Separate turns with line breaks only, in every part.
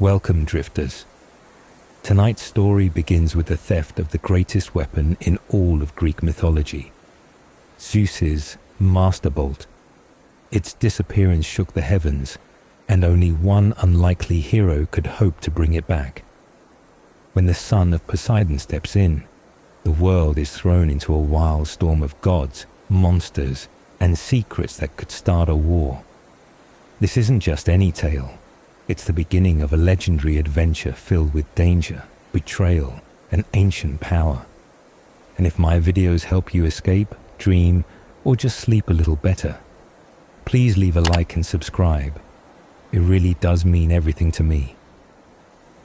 Welcome, drifters. Tonight's story begins with the theft of the greatest weapon in all of Greek mythology, Zeus's Master Bolt. Its disappearance shook the heavens, and only one unlikely hero could hope to bring it back. When the son of Poseidon steps in, the world is thrown into a wild storm of gods, monsters, and secrets that could start a war. This isn't just any tale. It's the beginning of a legendary adventure filled with danger, betrayal, and ancient power. And if my videos help you escape, dream, or just sleep a little better, please leave a like and subscribe. It really does mean everything to me.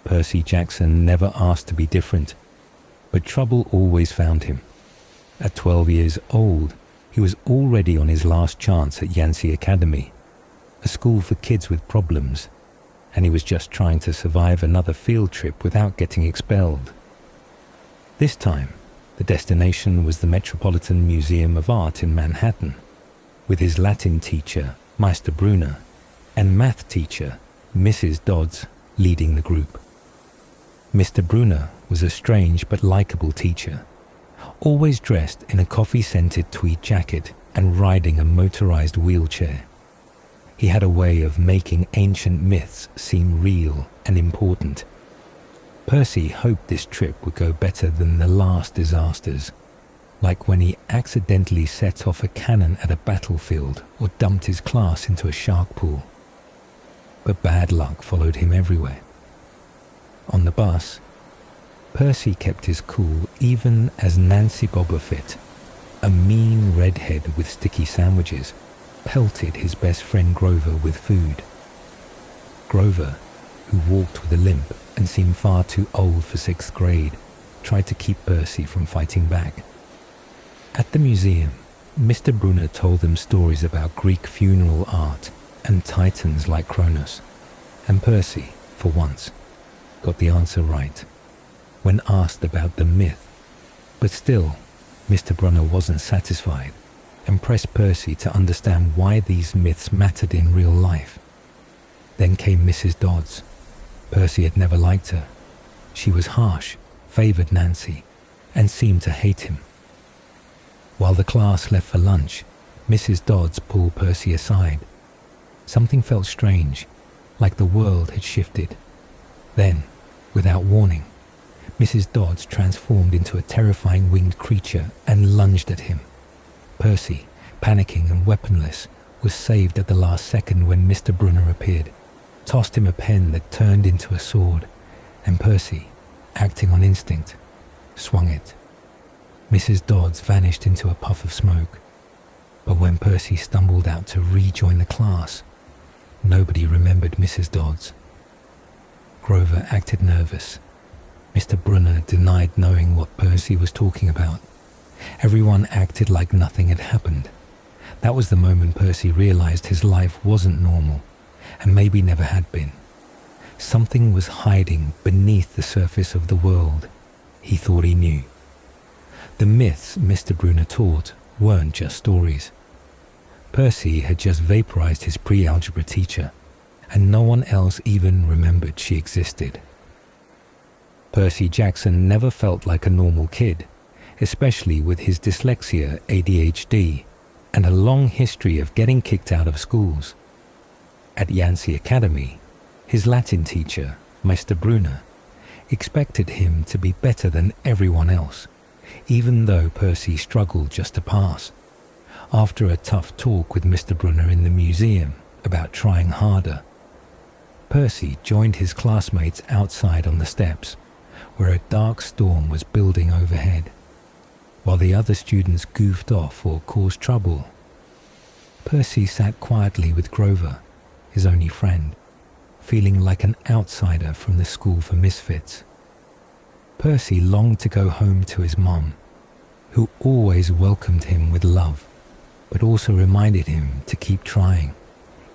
Percy Jackson never asked to be different, but trouble always found him. At 12 years old, he was already on his last chance at Yancey Academy, a school for kids with problems, and he was just trying to survive another field trip without getting expelled. This time, the destination was the Metropolitan Museum of Art in Manhattan, with his Latin teacher, Meister Brunner, and math teacher, Mrs. Dodds, leading the group. Mr. Brunner was a strange but likable teacher, always dressed in a coffee-scented tweed jacket and riding a motorized wheelchair. He had a way of making ancient myths seem real and important. Percy hoped this trip would go better than the last disasters, like when he accidentally set off a cannon at a battlefield or dumped his class into a shark pool. But bad luck followed him everywhere. On the bus, Percy kept his cool even as Nancy Bobofit, a mean redhead with sticky sandwiches, pelted his best friend Grover with food. Grover, who walked with a limp and seemed far too old for 6th grade, tried to keep Percy from fighting back. At the museum, Mr. Brunner told them stories about Greek funeral art and titans like Kronos, and Percy, for once, got the answer right when asked about the myth. But still, Mr. Brunner wasn't satisfied and pressed Percy to understand why these myths mattered in real life. Then came Mrs. Dodds. Percy had never liked her. She was harsh, favored Nancy, and seemed to hate him. While the class left for lunch, Mrs. Dodds pulled Percy aside. Something felt strange, like the world had shifted. Then, without warning, Mrs. Dodds transformed into a terrifying winged creature and lunged at him. Percy, panicking and weaponless, was saved at the last second when Mr. Brunner appeared, tossed him a pen that turned into a sword, and Percy, acting on instinct, swung it. Mrs. Dodds vanished into a puff of smoke, but when Percy stumbled out to rejoin the class, nobody remembered Mrs. Dodds. Grover acted nervous. Mr. Brunner denied knowing what Percy was talking about. Everyone acted like nothing had happened. That was the moment Percy realized his life wasn't normal, and maybe never had been. Something was hiding beneath the surface of the world he thought he knew. The myths Mr. Brunner taught weren't just stories. Percy had just vaporized his pre-algebra teacher, and no one else even remembered she existed. Percy Jackson never felt like a normal kid, especially with his dyslexia, ADHD, and a long history of getting kicked out of schools. At Yancey Academy, his Latin teacher, Meister Brunner, expected him to be better than everyone else, even though Percy struggled just to pass. After a tough talk with Mr. Brunner in the museum about trying harder, Percy joined his classmates outside on the steps, where a dark storm was building overhead. While the other students goofed off or caused trouble, Percy sat quietly with Grover, his only friend, feeling like an outsider from the school for misfits. Percy longed to go home to his mom, who always welcomed him with love, but also reminded him to keep trying,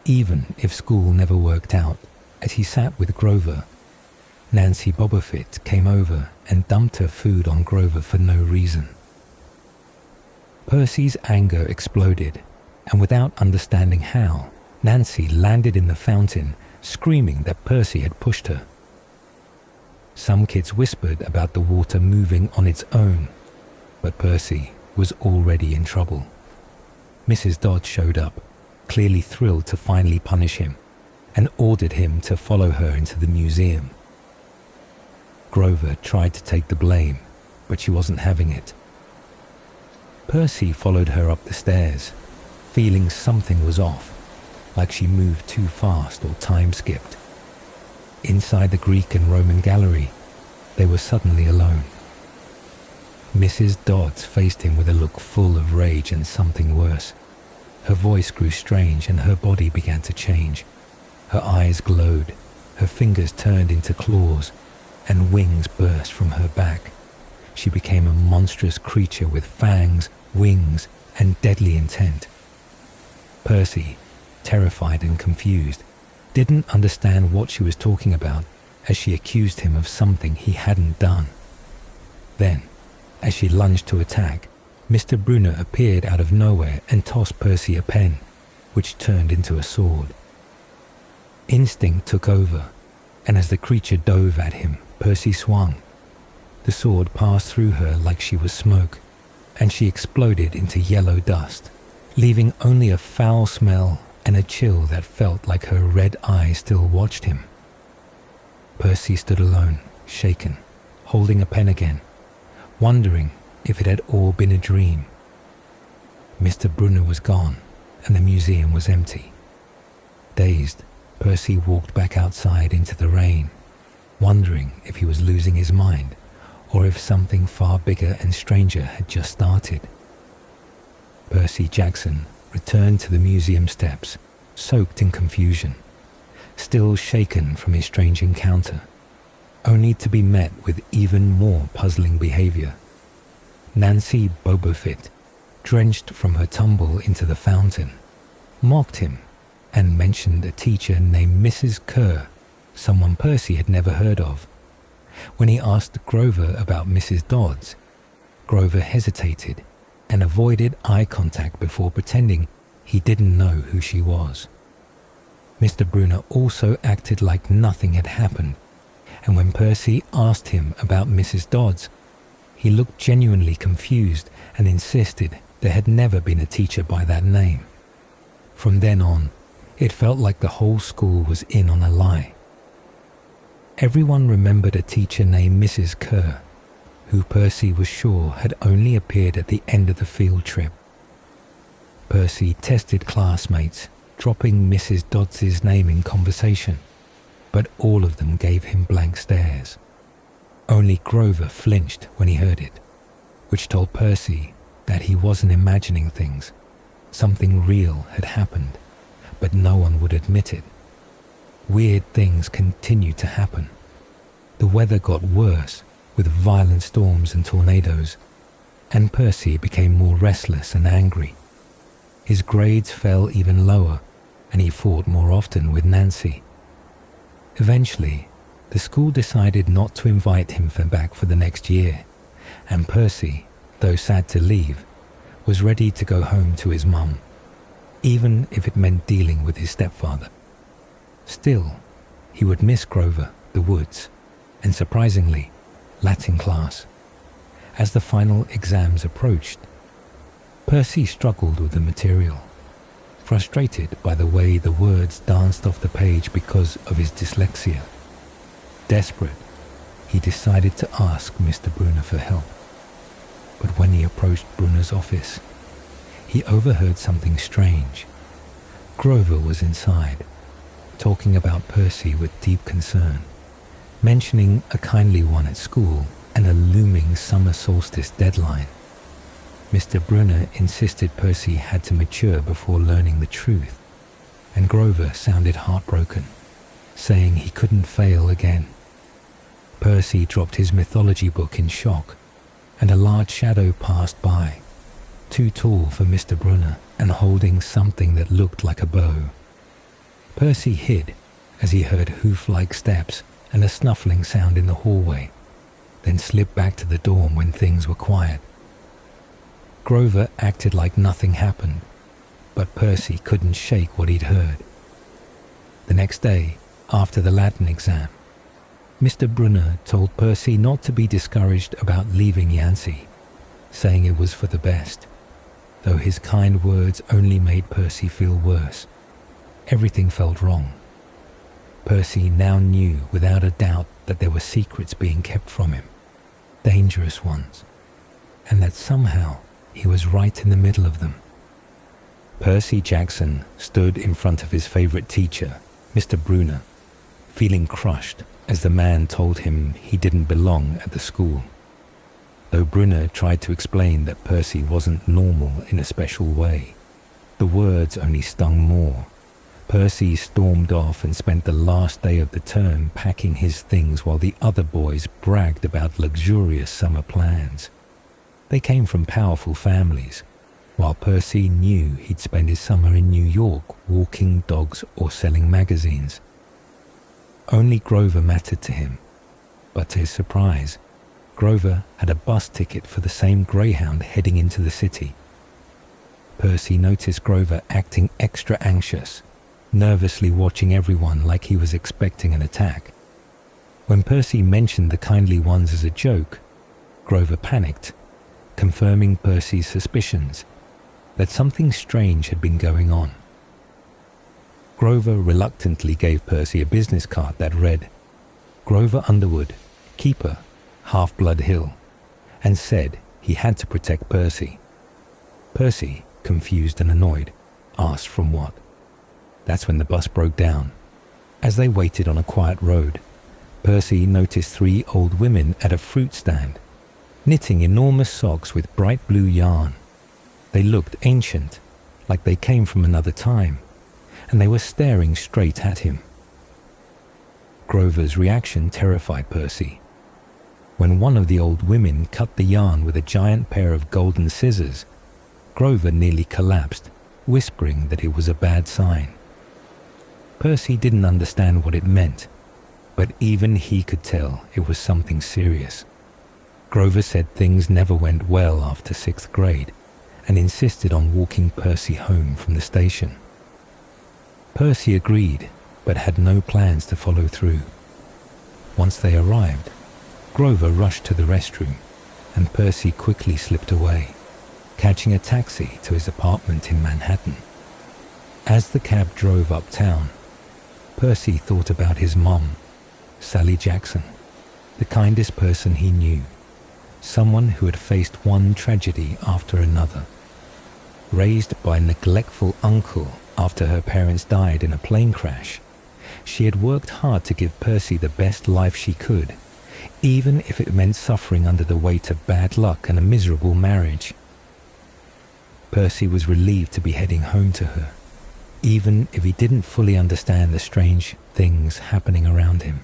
even if school never worked out. As he sat with Grover, Nancy Bobofit came over and dumped her food on Grover for no reason. Percy's anger exploded, and without understanding how, Nancy landed in the fountain, screaming that Percy had pushed her. Some kids whispered about the water moving on its own, but Percy was already in trouble. Mrs. Dodd showed up, clearly thrilled to finally punish him, and ordered him to follow her into the museum. Grover tried to take the blame, but she wasn't having it. Percy followed her up the stairs, feeling something was off, like she moved too fast or time skipped. Inside the Greek and Roman gallery, they were suddenly alone. Mrs. Dodds faced him with a look full of rage and something worse. Her voice grew strange and her body began to change. Her eyes glowed, her fingers turned into claws, and wings burst from her back. She became a monstrous creature with fangs, wings, and deadly intent. Percy, terrified and confused, didn't understand what she was talking about as she accused him of something he hadn't done. Then, as she lunged to attack, Mr. Brunner appeared out of nowhere and tossed Percy a pen, which turned into a sword. Instinct took over, and as the creature dove at him, Percy swung. The sword passed through her like she was smoke, and she exploded into yellow dust, leaving only a foul smell and a chill that felt like her red eyes still watched him. Percy stood alone, shaken, holding a pen again, wondering if it had all been a dream. Mr. Brunner was gone, and the museum was empty. Dazed, Percy walked back outside into the rain, wondering if he was losing his mind, or if something far bigger and stranger had just started. Percy Jackson returned to the museum steps, soaked in confusion, still shaken from his strange encounter, only to be met with even more puzzling behavior. Nancy Bobofit, drenched from her tumble into the fountain, mocked him and mentioned a teacher named Mrs. Kerr, someone Percy had never heard of. When he asked Grover about Mrs. Dodds, Grover hesitated and avoided eye contact before pretending he didn't know who she was. Mr. Brunner also acted like nothing had happened, and when Percy asked him about Mrs. Dodds, he looked genuinely confused and insisted there had never been a teacher by that name. From then on, it felt like the whole school was in on a lie. Everyone remembered a teacher named Mrs. Kerr, who Percy was sure had only appeared at the end of the field trip. Percy tested classmates, dropping Mrs. Dodds's name in conversation, but all of them gave him blank stares. Only Grover flinched when he heard it, which told Percy that he wasn't imagining things. Something real had happened, but no one would admit it. Weird things continued to happen. The weather got worse, with violent storms and tornadoes, and Percy became more restless and angry. His grades fell even lower, and he fought more often with Nancy. Eventually, the school decided not to invite him back for the next year, and Percy, though sad to leave, was ready to go home to his mum, even if it meant dealing with his stepfather. Still, he would miss Grover, the woods, and surprisingly, Latin class. As the final exams approached, Percy struggled with the material, frustrated by the way the words danced off the page because of his dyslexia. Desperate, he decided to ask Mr. Brunner for help. But when he approached Brunner's office, he overheard something strange. Grover was inside, talking about Percy with deep concern, mentioning a kindly one at school and a looming summer solstice deadline. Mr. Brunner insisted Percy had to mature before learning the truth, and Grover sounded heartbroken, saying he couldn't fail again. Percy dropped his mythology book in shock, and a large shadow passed by, too tall for Mr. Brunner and holding something that looked like a bow. Percy hid as he heard hoof-like steps and a snuffling sound in the hallway, then slipped back to the dorm when things were quiet. Grover acted like nothing happened, but Percy couldn't shake what he'd heard. The next day, after the Latin exam, Mr. Brunner told Percy not to be discouraged about leaving Yancey, saying it was for the best, though his kind words only made Percy feel worse. Everything felt wrong. Percy now knew without a doubt that there were secrets being kept from him, dangerous ones, and that somehow he was right in the middle of them. Percy Jackson stood in front of his favorite teacher, Mr. Brunner, feeling crushed as the man told him he didn't belong at the school. Though Brunner tried to explain that Percy wasn't normal in a special way, the words only stung more. Percy stormed off and spent the last day of the term packing his things while the other boys bragged about luxurious summer plans. They came from powerful families, while Percy knew he'd spend his summer in New York walking dogs or selling magazines. Only Grover mattered to him, but to his surprise, Grover had a bus ticket for the same Greyhound heading into the city. Percy noticed Grover acting extra anxious, nervously watching everyone like he was expecting an attack. When Percy mentioned the kindly ones as a joke, Grover panicked, confirming Percy's suspicions that something strange had been going on. Grover reluctantly gave Percy a business card that read, "Grover Underwood, Keeper, Half-Blood Hill," and said he had to protect Percy. Percy, confused and annoyed, asked from what. That's when the bus broke down. As they waited on a quiet road, Percy noticed 3 old women at a fruit stand, knitting enormous socks with bright blue yarn. They looked ancient, like they came from another time, and they were staring straight at him. Grover's reaction terrified Percy. When one of the old women cut the yarn with a giant pair of golden scissors, Grover nearly collapsed, whispering that it was a bad sign. Percy didn't understand what it meant, but even he could tell it was something serious. Grover said things never went well after 6th grade and insisted on walking Percy home from the station. Percy agreed, but had no plans to follow through. Once they arrived, Grover rushed to the restroom, and Percy quickly slipped away, catching a taxi to his apartment in Manhattan. As the cab drove uptown, Percy thought about his mom, Sally Jackson, the kindest person he knew, someone who had faced one tragedy after another. Raised by a neglectful uncle after her parents died in a plane crash, she had worked hard to give Percy the best life she could, even if it meant suffering under the weight of bad luck and a miserable marriage. Percy was relieved to be heading home to her, even if he didn't fully understand the strange things happening around him.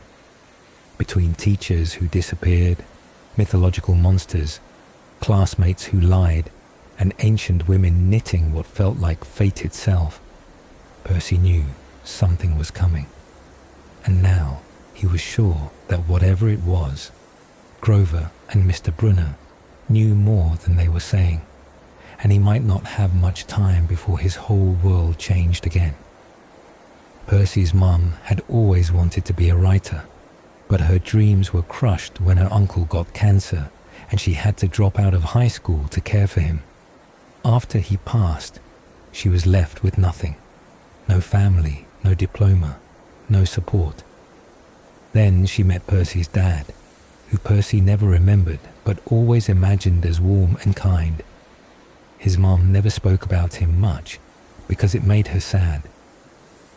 Between teachers who disappeared, mythological monsters, classmates who lied, and ancient women knitting what felt like fate itself, Percy knew something was coming. And now he was sure that whatever it was, Grover and Mr. Brunner knew more than they were saying, and he might not have much time before his whole world changed again. Percy's mum had always wanted to be a writer, but her dreams were crushed when her uncle got cancer and she had to drop out of high school to care for him. After he passed, she was left with nothing. No family, no diploma, no support. Then she met Percy's dad, who Percy never remembered but always imagined as warm and kind. His mom never spoke about him much because it made her sad.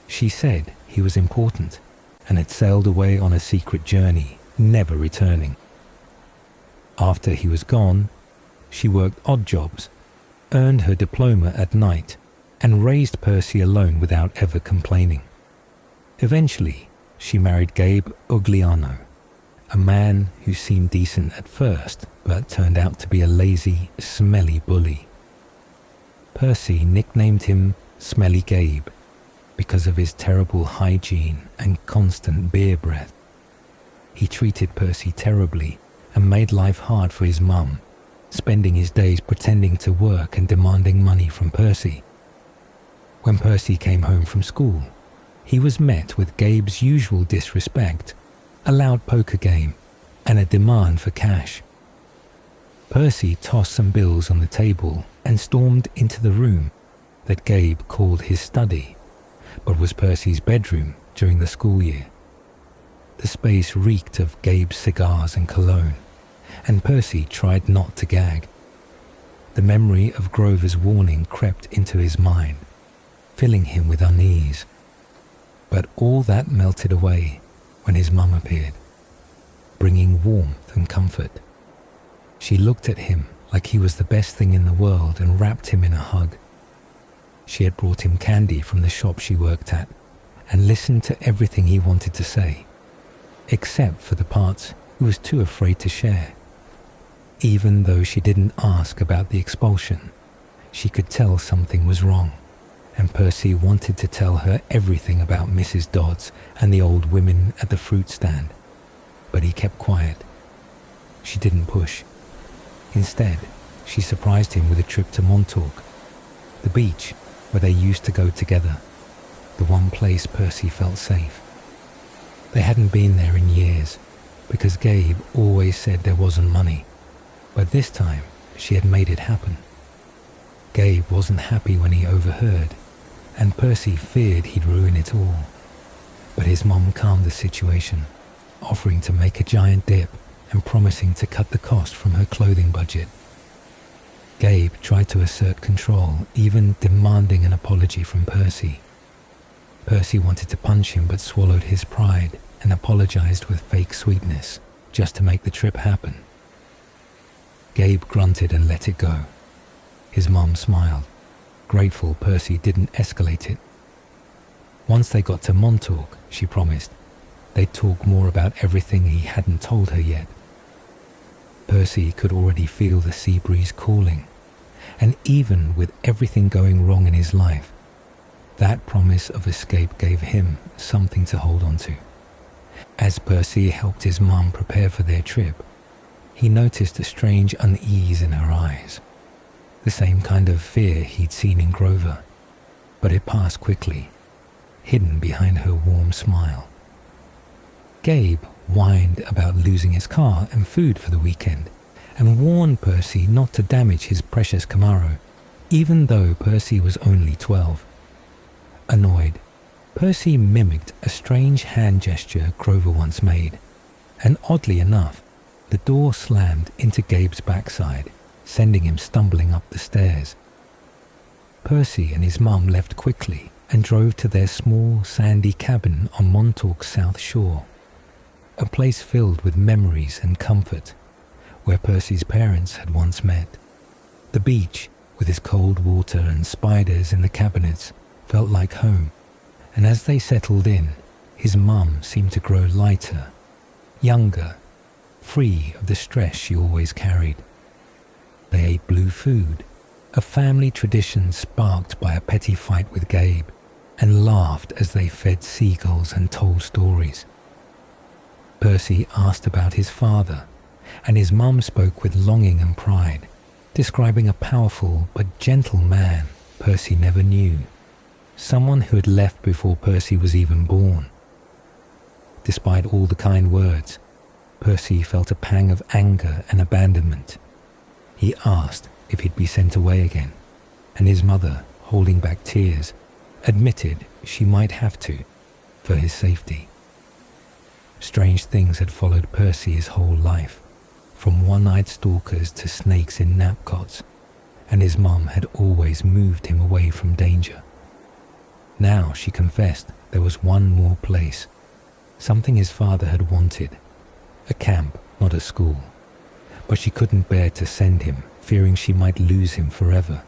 She said he was important and had sailed away on a secret journey, never returning. After he was gone, she worked odd jobs, earned her diploma at night, and raised Percy alone without ever complaining. Eventually, she married Gabe Ugliano, a man who seemed decent at first but turned out to be a lazy, smelly bully. Percy nicknamed him Smelly Gabe because of his terrible hygiene and constant beer breath. He treated Percy terribly and made life hard for his mum, spending his days pretending to work and demanding money from Percy. When Percy came home from school, he was met with Gabe's usual disrespect, a loud poker game, and a demand for cash. Percy tossed some bills on the table and stormed into the room that Gabe called his study, but was Percy's bedroom during the school year. The space reeked of Gabe's cigars and cologne, and Percy tried not to gag. The memory of Grover's warning crept into his mind, filling him with unease. But all that melted away when his mum appeared, bringing warmth and comfort. She looked at him like he was the best thing in the world and wrapped him in a hug. She had brought him candy from the shop she worked at and listened to everything he wanted to say, except for the parts he was too afraid to share. Even though she didn't ask about the expulsion, she could tell something was wrong, and Percy wanted to tell her everything about Mrs. Dodds and the old women at the fruit stand, but he kept quiet. She didn't push. Instead, she surprised him with a trip to Montauk, the beach where they used to go together, the one place Percy felt safe. They hadn't been there in years, because Gabe always said there wasn't money, but this time she had made it happen. Gabe wasn't happy when he overheard, and Percy feared he'd ruin it all. But his mom calmed the situation, offering to make a giant dip and promising to cut the cost from her clothing budget. Gabe tried to assert control, even demanding an apology from Percy. Percy wanted to punch him but swallowed his pride and apologized with fake sweetness, just to make the trip happen. Gabe grunted and let it go. His mom smiled, grateful Percy didn't escalate it. Once they got to Montauk, she promised, they'd talk more about everything he hadn't told her yet. Percy could already feel the sea breeze cooling, and even with everything going wrong in his life, that promise of escape gave him something to hold on to. As Percy helped his mum prepare for their trip, he noticed a strange unease in her eyes, the same kind of fear he'd seen in Grover, but it passed quickly, hidden behind her warm smile. Gabe whined about losing his car and food for the weekend, and warned Percy not to damage his precious Camaro, even though Percy was only 12. Annoyed, Percy mimicked a strange hand gesture Grover once made, and oddly enough, the door slammed into Gabe's backside, sending him stumbling up the stairs. Percy and his mum left quickly and drove to their small, sandy cabin on Montauk's south shore, a place filled with memories and comfort, where Percy's parents had once met. The beach, with its cold water and spiders in the cabinets, felt like home, and as they settled in, his mum seemed to grow lighter, younger, free of the stress she always carried. They ate blue food, a family tradition sparked by a petty fight with Gabe, and laughed as they fed seagulls and told stories. Percy asked about his father, and his mum spoke with longing and pride, describing a powerful but gentle man Percy never knew, someone who had left before Percy was even born. Despite all the kind words, Percy felt a pang of anger and abandonment. He asked if he'd be sent away again, and his mother, holding back tears, admitted she might have to, for his safety. Strange things had followed Percy his whole life, from one-eyed stalkers to snakes in napcots, and his mum had always moved him away from danger. Now, she confessed, there was one more place, something his father had wanted, a camp, not a school, but she couldn't bear to send him, fearing she might lose him forever.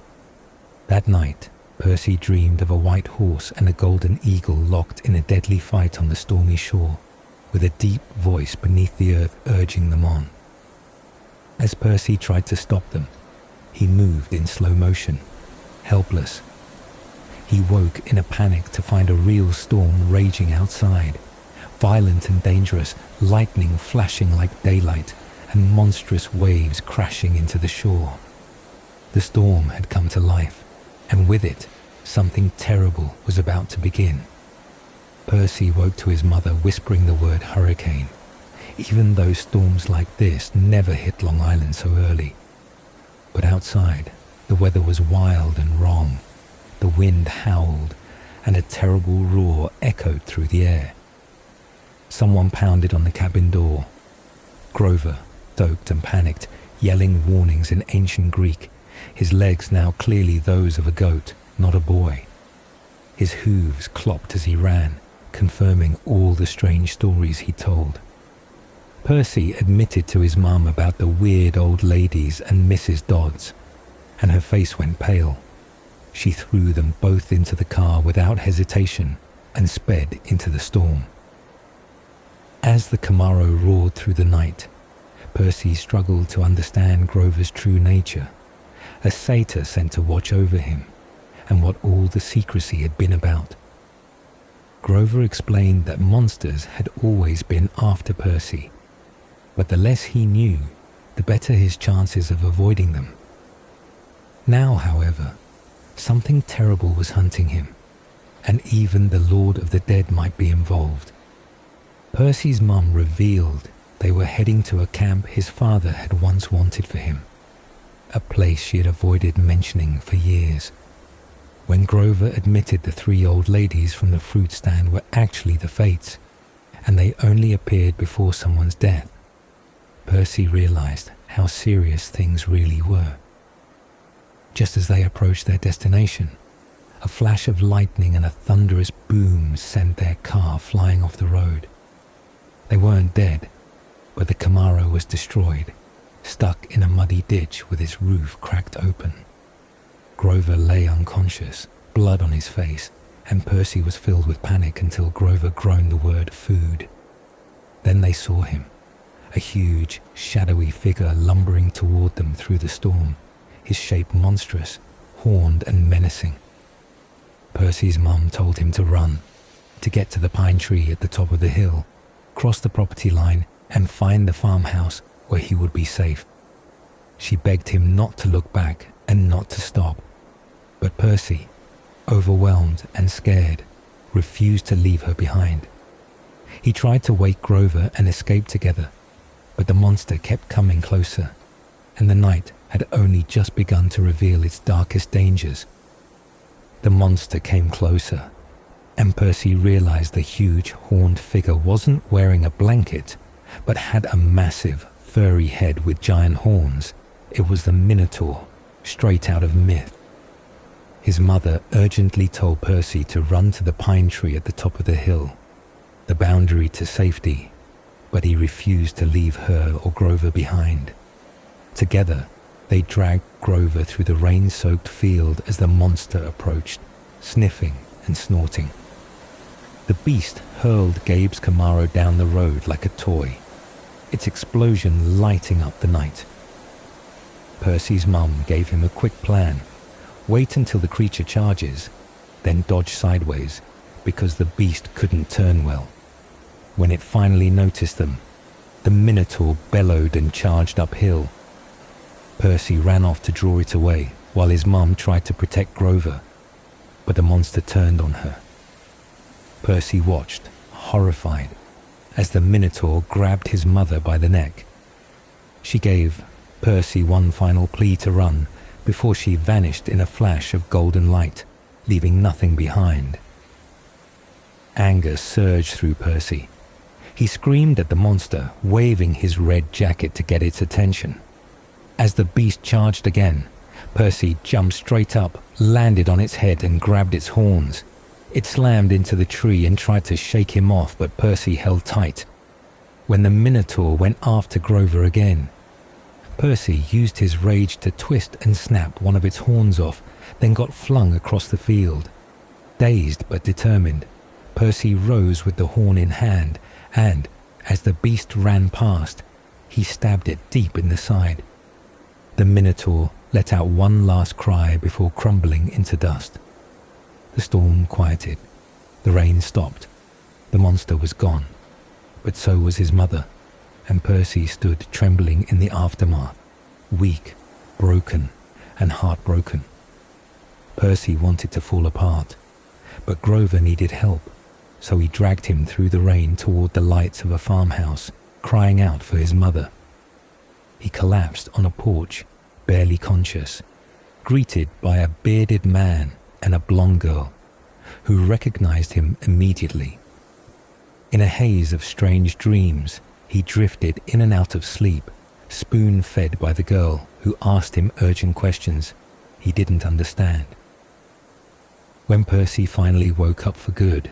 That night, Percy dreamed of a white horse and a golden eagle locked in a deadly fight on the stormy shore, with a deep voice beneath the earth urging them on. As Percy tried to stop them, he moved in slow motion, helpless. He woke in a panic to find a real storm raging outside, violent and dangerous, lightning flashing like daylight, and monstrous waves crashing into the shore. The storm had come to life, and with it, something terrible was about to begin. Percy woke to his mother whispering the word hurricane, even though storms like this never hit Long Island so early. But outside, the weather was wild and wrong. The wind howled, and a terrible roar echoed through the air. Someone pounded on the cabin door. Grover, soaked and panicked, yelling warnings in ancient Greek, his legs now clearly those of a goat, not a boy. His hooves clopped as he ran, confirming all the strange stories he told. Percy admitted to his mum about the weird old ladies and Mrs. Dodds, and her face went pale. She threw them both into the car without hesitation and sped into the storm. As the Camaro roared through the night, Percy struggled to understand Grover's true nature, a satyr sent to watch over him, and what all the secrecy had been about. Grover explained that monsters had always been after Percy, but the less he knew, the better his chances of avoiding them. Now, however, something terrible was hunting him, and even the Lord of the Dead might be involved. Percy's mum revealed they were heading to a camp his father had once wanted for him, a place she had avoided mentioning for years. When Grover admitted the 3 old ladies from the fruit stand were actually the Fates, and they only appeared before someone's death, Percy realized how serious things really were. Just as they approached their destination, a flash of lightning and a thunderous boom sent their car flying off the road. They weren't dead, but the Camaro was destroyed, stuck in a muddy ditch with its roof cracked open. Grover lay unconscious, blood on his face, and Percy was filled with panic until Grover groaned the word food. Then they saw him, a huge, shadowy figure lumbering toward them through the storm, his shape monstrous, horned and menacing. Percy's mum told him to run, to get to the pine tree at the top of the hill, cross the property line, and find the farmhouse where he would be safe. She begged him not to look back and not to stop. But Percy, overwhelmed and scared, refused to leave her behind. He tried to wake Grover and escape together, but the monster kept coming closer, and the night had only just begun to reveal its darkest dangers. The monster came closer, and Percy realized the huge horned figure wasn't wearing a blanket, but had a massive, furry head with giant horns. It was the Minotaur, straight out of myth. His mother urgently told Percy to run to the pine tree at the top of the hill, the boundary to safety, but he refused to leave her or Grover behind. Together, they dragged Grover through the rain-soaked field as the monster approached, sniffing and snorting. The beast hurled Gabe's Camaro down the road like a toy, its explosion lighting up the night. Percy's mum gave him a quick plan. Wait until the creature charges, then dodge sideways, because the beast couldn't turn well. When it finally noticed them, the Minotaur bellowed and charged uphill. Percy ran off to draw it away, while his mum tried to protect Grover, but the monster turned on her. Percy watched, horrified, as the Minotaur grabbed his mother by the neck. She gave Percy one final plea to run before she vanished in a flash of golden light, leaving nothing behind. Anger surged through Percy. He screamed at the monster, waving his red jacket to get its attention. As the beast charged again, Percy jumped straight up, landed on its head and grabbed its horns. It slammed into the tree and tried to shake him off, but Percy held tight. When the Minotaur went after Grover again, Percy used his rage to twist and snap one of its horns off, then got flung across the field. Dazed but determined, Percy rose with the horn in hand, and, as the beast ran past, he stabbed it deep in the side. The Minotaur let out one last cry before crumbling into dust. The storm quieted. The rain stopped. The monster was gone, but so was his mother, and Percy stood trembling in the aftermath, weak, broken, and heartbroken. Percy wanted to fall apart, but Grover needed help, so he dragged him through the rain toward the lights of a farmhouse crying out for his mother. He collapsed on a porch, barely conscious, greeted by a bearded man and a blonde girl, who recognized him immediately. In a haze of strange dreams, he drifted in and out of sleep, spoon-fed by the girl who asked him urgent questions he didn't understand. When Percy finally woke up for good,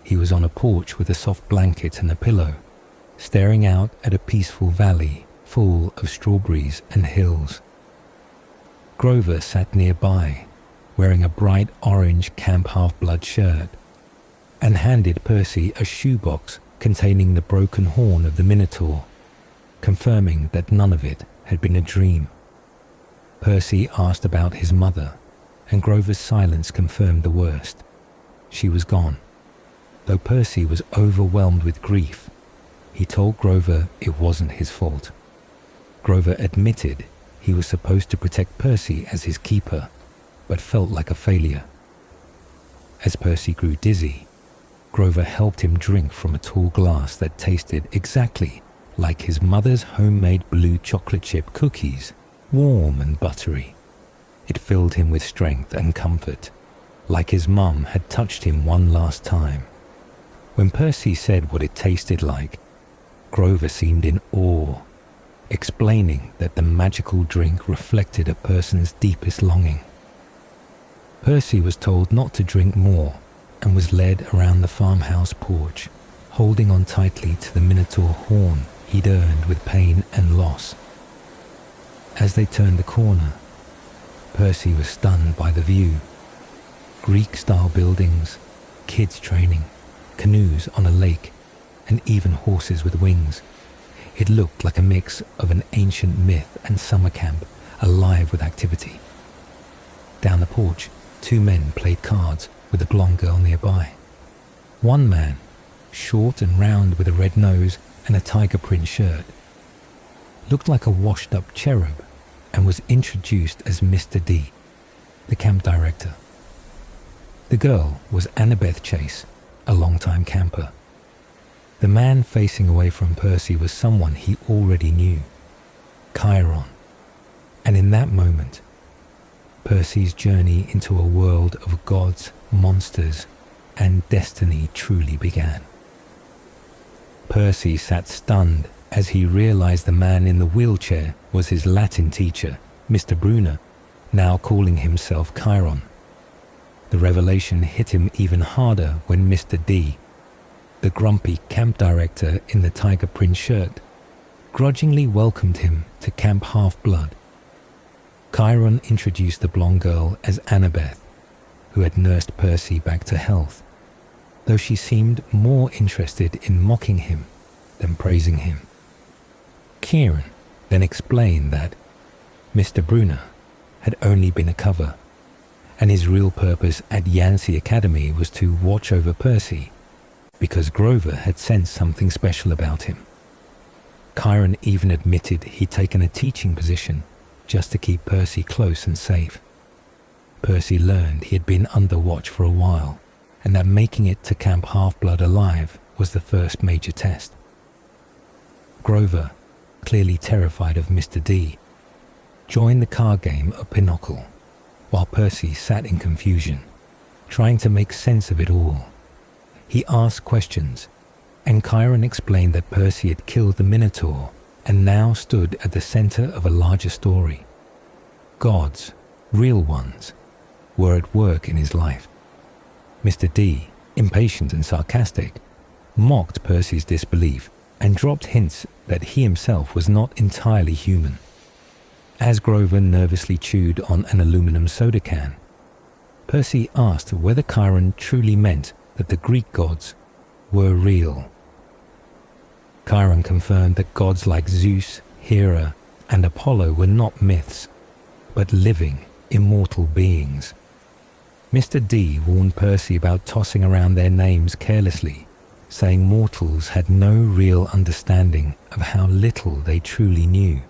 he was on a porch with a soft blanket and a pillow, staring out at a peaceful valley full of strawberries and hills. Grover sat nearby, wearing a bright orange Camp Half-Blood shirt, and handed Percy a shoebox containing the broken horn of the Minotaur, confirming that none of it had been a dream. Percy asked about his mother, and Grover's silence confirmed the worst. She was gone. Though Percy was overwhelmed with grief, he told Grover it wasn't his fault. Grover admitted he was supposed to protect Percy as his keeper, but felt like a failure. As Percy grew dizzy, Grover helped him drink from a tall glass that tasted exactly like his mother's homemade blue chocolate chip cookies, warm and buttery. It filled him with strength and comfort, like his mum had touched him one last time. When Percy said what it tasted like, Grover seemed in awe, explaining that the magical drink reflected a person's deepest longing. Percy was told not to drink more and was led around the farmhouse porch, holding on tightly to the Minotaur horn he'd earned with pain and loss. As they turned the corner, Percy was stunned by the view. Greek-style buildings, kids training, canoes on a lake, and even horses with wings. It looked like a mix of an ancient myth and summer camp alive with activity. Down the porch, two men played cards with a blonde girl nearby. One man, short and round with a red nose and a tiger print shirt, looked like a washed-up cherub and was introduced as Mr. D, the camp director. The girl was Annabeth Chase, a long-time camper. The man facing away from Percy was someone he already knew, Chiron. And in that moment, Percy's journey into a world of gods, monsters, and destiny truly began. Percy sat stunned as he realized the man in the wheelchair was his Latin teacher, Mr. Brunner, now calling himself Chiron. The revelation hit him even harder when Mr. D, the grumpy camp director in the tiger print shirt, grudgingly welcomed him to Camp Half-Blood. Chiron introduced the blonde girl as Annabeth, who had nursed Percy back to health, though she seemed more interested in mocking him than praising him. Chiron then explained that Mr. Brunner had only been a cover, and his real purpose at Yancey Academy was to watch over Percy, because Grover had sensed something special about him. Chiron even admitted he'd taken a teaching position just to keep Percy close and safe. Percy learned he had been under watch for a while, and that making it to Camp Half-Blood alive was the first major test. Grover, clearly terrified of Mr. D, joined the card game of Pinochle, while Percy sat in confusion, trying to make sense of it all. He asked questions, and Chiron explained that Percy had killed the Minotaur and now stood at the center of a larger story. Gods, real ones, were at work in his life. Mr. D, impatient and sarcastic, mocked Percy's disbelief and dropped hints that he himself was not entirely human. As Grover nervously chewed on an aluminum soda can, Percy asked whether Chiron truly meant that the Greek gods were real. Chiron confirmed that gods like Zeus, Hera, and Apollo were not myths, but living, immortal beings. Mr. D warned Percy about tossing around their names carelessly, saying mortals had no real understanding of how little they truly knew.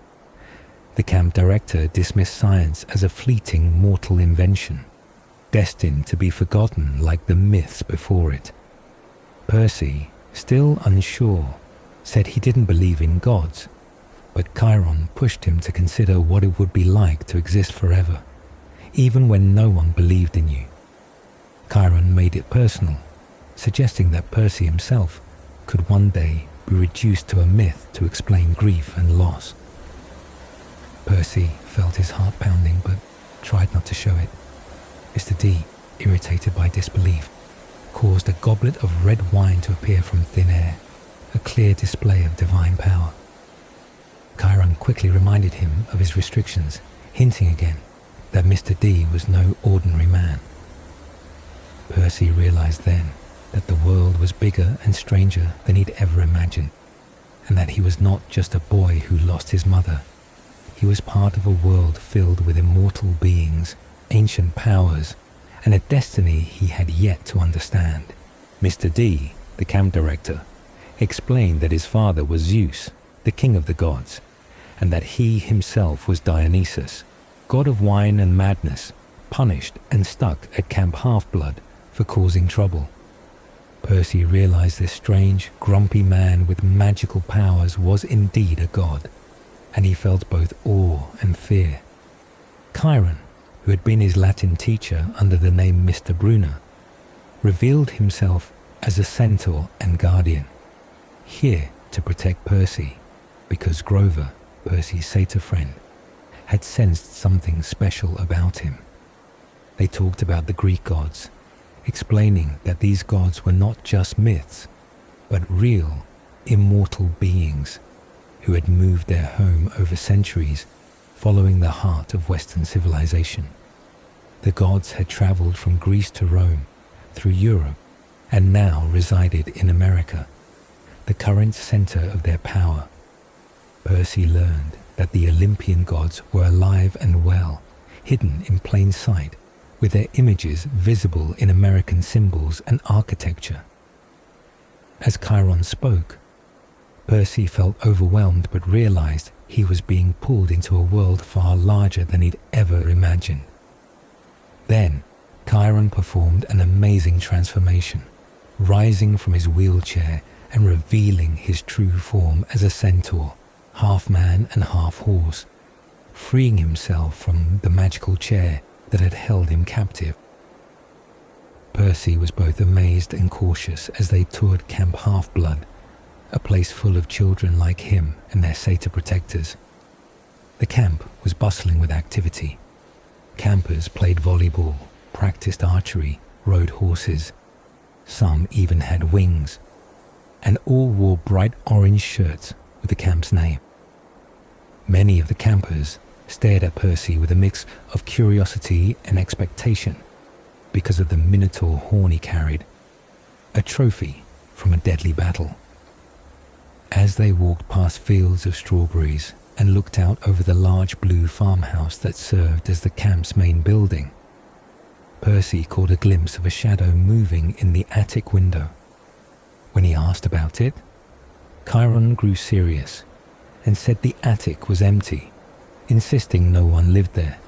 The camp director dismissed science as a fleeting mortal invention, destined to be forgotten like the myths before it. Percy, still unsure, said he didn't believe in gods, but Chiron pushed him to consider what it would be like to exist forever, even when no one believed in you. Chiron made it personal, suggesting that Percy himself could one day be reduced to a myth to explain grief and loss. Percy felt his heart pounding but tried not to show it. Mr. D, irritated by disbelief, caused a goblet of red wine to appear from thin air, a clear display of divine power. Chiron quickly reminded him of his restrictions, hinting again that Mr. D was no ordinary man. Percy realized then that the world was bigger and stranger than he'd ever imagined, and that he was not just a boy who lost his mother. He was part of a world filled with immortal beings, ancient powers, and a destiny he had yet to understand. Mr. D, the camp director, explained that his father was Zeus, the king of the gods, and that he himself was Dionysus, god of wine and madness, punished and stuck at Camp Half-Blood for causing trouble. Percy realized this strange, grumpy man with magical powers was indeed a god, and he felt both awe and fear. Chiron, who had been his Latin teacher under the name Mr. Brunner, revealed himself as a centaur and guardian, here to protect Percy, because Grover, Percy's satyr friend, had sensed something special about him. They talked about the Greek gods, explaining that these gods were not just myths, but real, immortal beings who had moved their home over centuries following the heart of Western civilization. The gods had traveled from Greece to Rome, through Europe, and now resided in America, the current center of their power. Percy learned that the Olympian gods were alive and well, hidden in plain sight, with their images visible in American symbols and architecture. As Chiron spoke, Percy felt overwhelmed but realized he was being pulled into a world far larger than he'd ever imagined. Then, Chiron performed an amazing transformation, rising from his wheelchair and revealing his true form as a centaur, half man and half horse, freeing himself from the magical chair that had held him captive. Percy was both amazed and cautious as they toured Camp Half-Blood, a place full of children like him and their satyr protectors. The camp was bustling with activity. Campers played volleyball, practiced archery, rode horses. Some even had wings, and all wore bright orange shirts with the camp's name. Many of the campers stared at Percy with a mix of curiosity and expectation because of the minotaur horn he carried, a trophy from a deadly battle. As they walked past fields of strawberries and looked out over the large blue farmhouse that served as the camp's main building, Percy caught a glimpse of a shadow moving in the attic window. When he asked about it, Chiron grew serious and said the attic was empty, insisting no one lived there.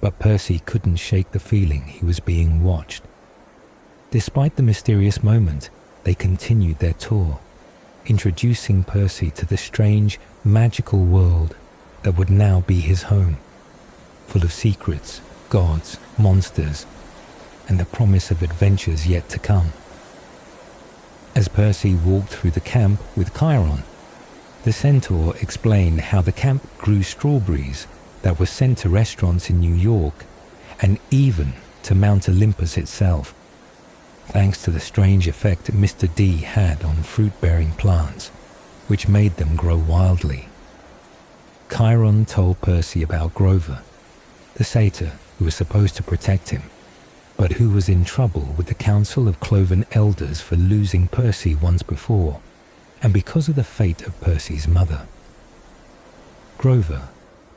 But Percy couldn't shake the feeling he was being watched. Despite the mysterious moment, they continued their tour, introducing Percy to the strange, magical world that would now be his home, full of secrets, gods, monsters, and the promise of adventures yet to come. As Percy walked through the camp with Chiron, the centaur explained how the camp grew strawberries that were sent to restaurants in New York and even to Mount Olympus itself, thanks to the strange effect Mr. D had on fruit-bearing plants, which made them grow wildly. Chiron told Percy about Grover, the satyr who was supposed to protect him, but who was in trouble with the Council of Cloven Elders for losing Percy once before, and because of the fate of Percy's mother. Grover,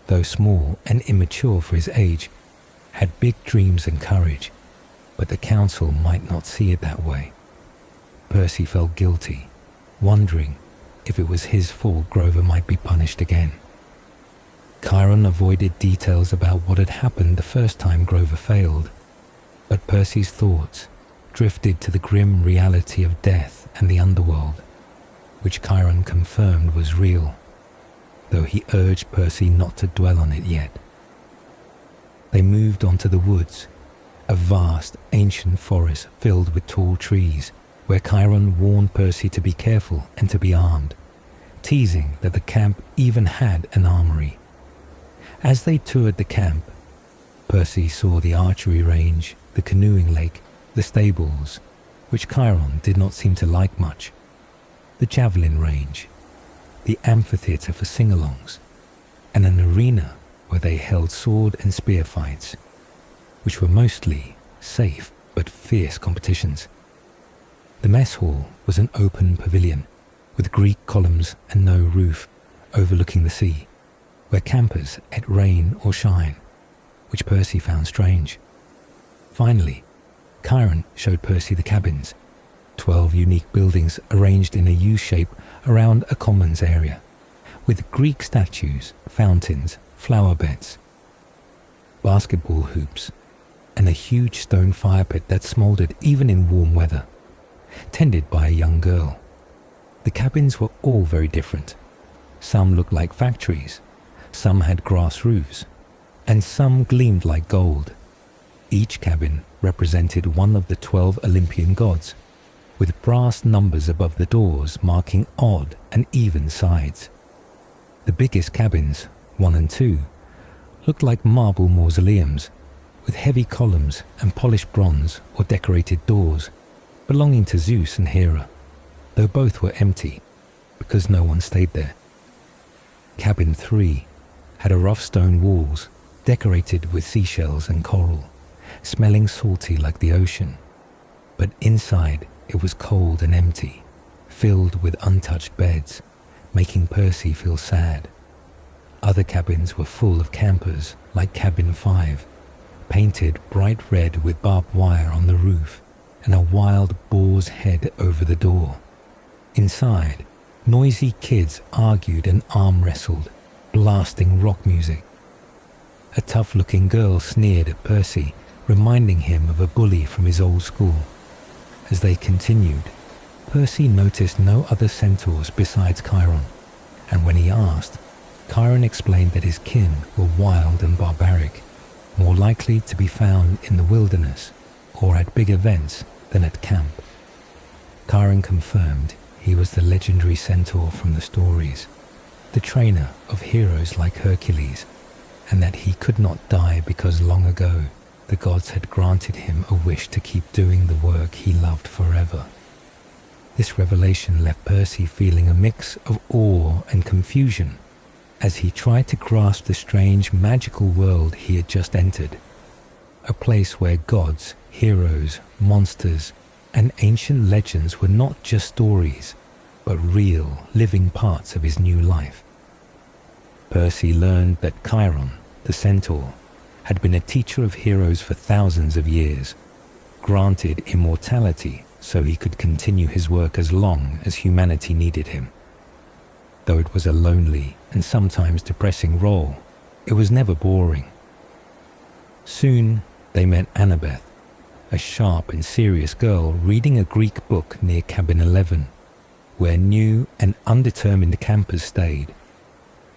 though small and immature for his age, had big dreams and courage, but the council might not see it that way. Percy felt guilty, wondering if it was his fault Grover might be punished again. Chiron avoided details about what had happened the first time Grover failed, but Percy's thoughts drifted to the grim reality of death and the underworld. which Chiron confirmed was real, though he urged Percy not to dwell on it yet. They moved on to the woods, a vast, ancient forest filled with tall trees, where Chiron warned Percy to be careful and to be armed, teasing that the camp even had an armory. As they toured the camp, Percy saw the archery range, the canoeing lake, the stables, which Chiron did not seem to like much, the javelin range, the amphitheatre for sing-alongs, and an arena where they held sword and spear fights, which were mostly safe but fierce competitions. The mess hall was an open pavilion with Greek columns and no roof, overlooking the sea, where campers ate rain or shine, which Percy found strange. Finally, Chiron showed Percy the cabins, 12 unique buildings arranged in a U-shape around a commons area, with Greek statues, fountains, flower beds, basketball hoops, and a huge stone fire pit that smoldered even in warm weather, tended by a young girl. The cabins were all very different. Some looked like factories, some had grass roofs, and some gleamed like gold. Each cabin represented one of the 12 Olympian gods, with brass numbers above the doors marking odd and even sides. The biggest cabins, 1 and 2, looked like marble mausoleums, with heavy columns and polished bronze or decorated doors, belonging to Zeus and Hera, though both were empty, because no one stayed there. Cabin 3 had rough stone walls, decorated with seashells and coral, smelling salty like the ocean, but inside it was cold and empty, filled with untouched beds, making Percy feel sad. Other cabins were full of campers, like Cabin 5, painted bright red with barbed wire on the roof and a wild boar's head over the door. Inside, noisy kids argued and arm wrestled, blasting rock music. A tough-looking girl sneered at Percy, reminding him of a bully from his old school. As they continued, Percy noticed no other centaurs besides Chiron, and when he asked, Chiron explained that his kin were wild and barbaric, more likely to be found in the wilderness or at big events than at camp. Chiron confirmed he was the legendary centaur from the stories, the trainer of heroes like Hercules, and that he could not die because long ago the gods had granted him a wish to keep doing the work he loved forever. This revelation left Percy feeling a mix of awe and confusion as he tried to grasp the strange magical world he had just entered, a place where gods, heroes, monsters, and ancient legends were not just stories, but real, living parts of his new life. Percy learned that Chiron, the centaur, had been a teacher of heroes for thousands of years, granted immortality so he could continue his work as long as humanity needed him. Though it was a lonely and sometimes depressing role, it was never boring. Soon they met Annabeth, a sharp and serious girl reading a Greek book near Cabin 11, where new and undetermined campers stayed.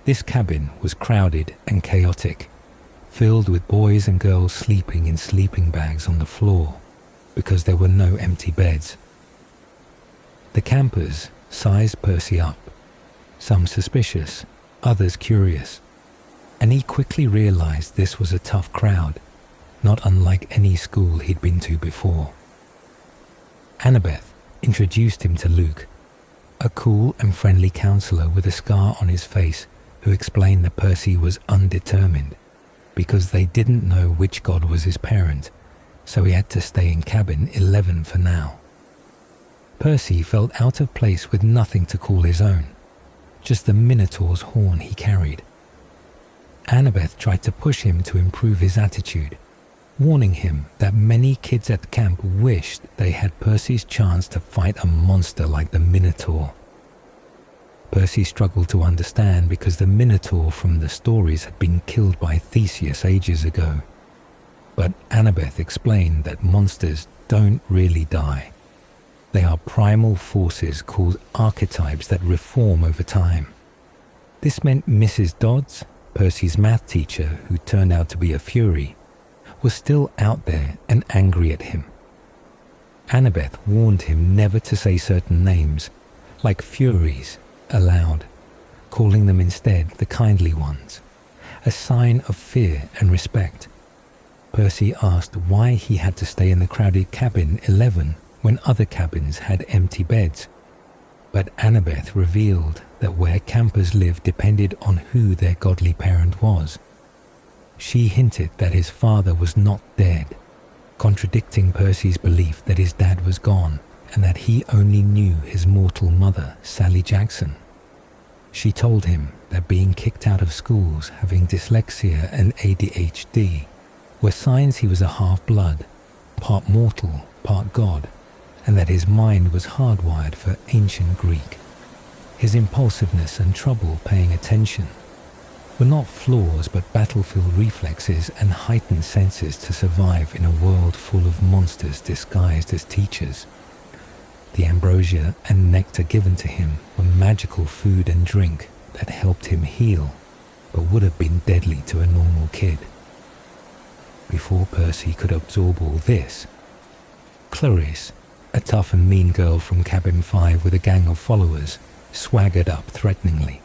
This cabin was crowded and chaotic, filled with boys and girls sleeping in sleeping bags on the floor because there were no empty beds. The campers sized Percy up, some suspicious, others curious, and he quickly realized this was a tough crowd, not unlike any school he'd been to before. Annabeth introduced him to Luke, a cool and friendly counselor with a scar on his face who explained that Percy was undetermined because they didn't know which god was his parent, so he had to stay in cabin 11 for now. Percy felt out of place with nothing to call his own, just the Minotaur's horn he carried. Annabeth tried to push him to improve his attitude, warning him that many kids at camp wished they had Percy's chance to fight a monster like the Minotaur. Percy struggled to understand because the Minotaur from the stories had been killed by Theseus ages ago. But Annabeth explained that monsters don't really die. They are primal forces called archetypes that reform over time. This meant Mrs. Dodds, Percy's math teacher, who turned out to be a fury, was still out there and angry at him. Annabeth warned him never to say certain names, like furies, aloud, calling them instead the kindly ones, a sign of fear and respect. Percy asked why he had to stay in the crowded cabin 11 when other cabins had empty beds, but Annabeth revealed that where campers lived depended on who their godly parent was. She hinted that his father was not dead, contradicting Percy's belief that his dad was gone and that he only knew his mortal mother, Sally Jackson. She told him that being kicked out of schools, having dyslexia and ADHD, were signs he was a half-blood, part mortal, part god, and that his mind was hardwired for ancient Greek. His impulsiveness and trouble paying attention were not flaws but battlefield reflexes and heightened senses to survive in a world full of monsters disguised as teachers. The ambrosia and nectar given to him were magical food and drink that helped him heal, but would have been deadly to a normal kid. Before Percy could absorb all this, Clarice, a tough and mean girl from Cabin 5 with a gang of followers, swaggered up threateningly.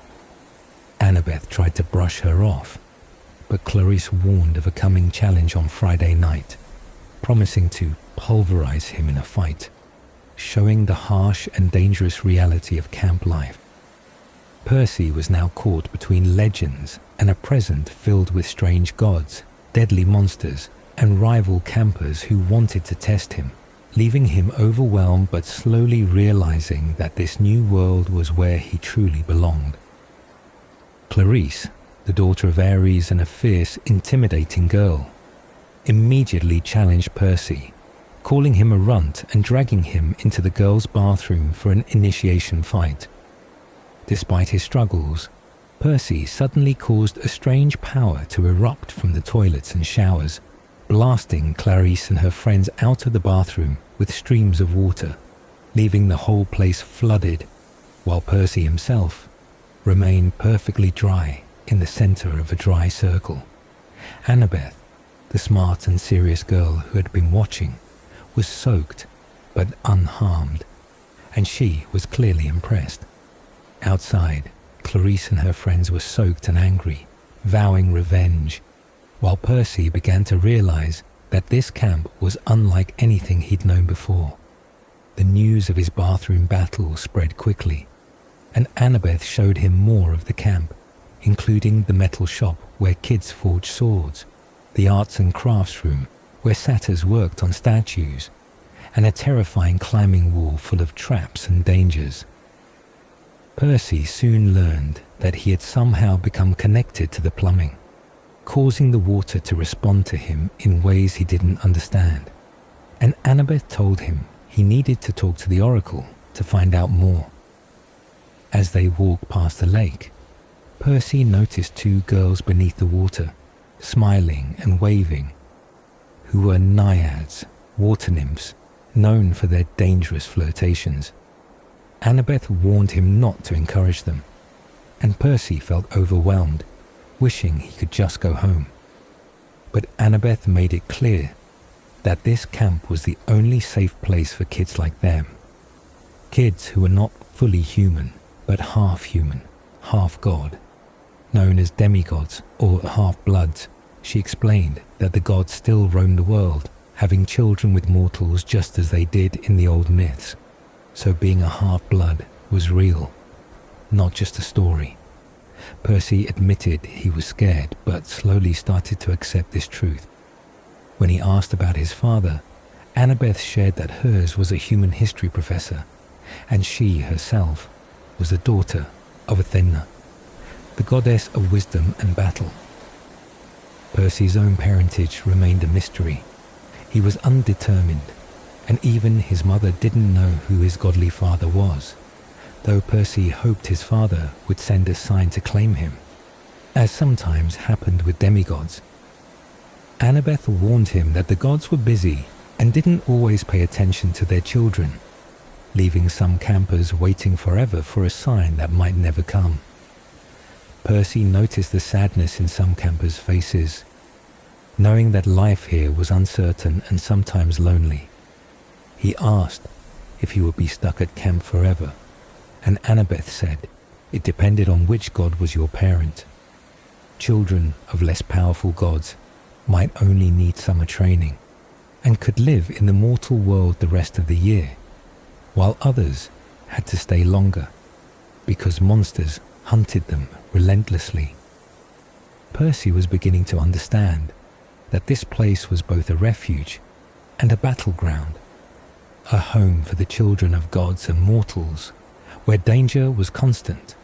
Annabeth tried to brush her off, but Clarice warned of a coming challenge on Friday night, promising to pulverize him in a fight, showing the harsh and dangerous reality of camp life. Percy was now caught between legends and a present filled with strange gods, deadly monsters, and rival campers who wanted to test him, leaving him overwhelmed but slowly realizing that this new world was where he truly belonged. Clarice, the daughter of Ares and a fierce, intimidating girl, immediately challenged Percy, calling him a runt and dragging him into the girls' bathroom for an initiation fight. Despite his struggles, Percy suddenly caused a strange power to erupt from the toilets and showers, blasting Clarice and her friends out of the bathroom with streams of water, leaving the whole place flooded, while Percy himself remained perfectly dry in the center of a dry circle. Annabeth, the smart and serious girl who had been watching, was soaked but unharmed, and she was clearly impressed. Outside, Clarice and her friends were soaked and angry, vowing revenge, while Percy began to realize that this camp was unlike anything he'd known before. The news of his bathroom battle spread quickly, and Annabeth showed him more of the camp, including the metal shop where kids forged swords, the arts and crafts room where satyrs worked on statues, and a terrifying climbing wall full of traps and dangers. Percy soon learned that he had somehow become connected to the plumbing, causing the water to respond to him in ways he didn't understand, and Annabeth told him he needed to talk to the oracle to find out more. As they walked past the lake, Percy noticed two girls beneath the water, smiling and waving, who were naiads, water nymphs, known for their dangerous flirtations. Annabeth warned him not to encourage them, and Percy felt overwhelmed, wishing he could just go home. But Annabeth made it clear that this camp was the only safe place for kids like them. Kids who were not fully human, but half-human, half-god, known as demigods or half-bloods. She explained that the gods still roamed the world, having children with mortals just as they did in the old myths. So being a half-blood was real, not just a story. Percy admitted he was scared, but slowly started to accept this truth. When he asked about his father, Annabeth shared that hers was a human history professor, and she herself was the daughter of Athena, the goddess of wisdom and battle. Percy's own parentage remained a mystery. He was undetermined, and even his mother didn't know who his godly father was, though Percy hoped his father would send a sign to claim him, as sometimes happened with demigods. Annabeth warned him that the gods were busy and didn't always pay attention to their children. leaving some campers waiting forever for a sign that might never come. Percy noticed the sadness in some campers' faces, knowing that life here was uncertain and sometimes lonely. He asked if he would be stuck at camp forever, and Annabeth said it depended on which god was your parent. Children of less powerful gods might only need summer training and could live in the mortal world the rest of the year, while others had to stay longer because monsters hunted them relentlessly. Percy was beginning to understand that this place was both a refuge and a battleground, a home for the children of gods and mortals, where danger was constant,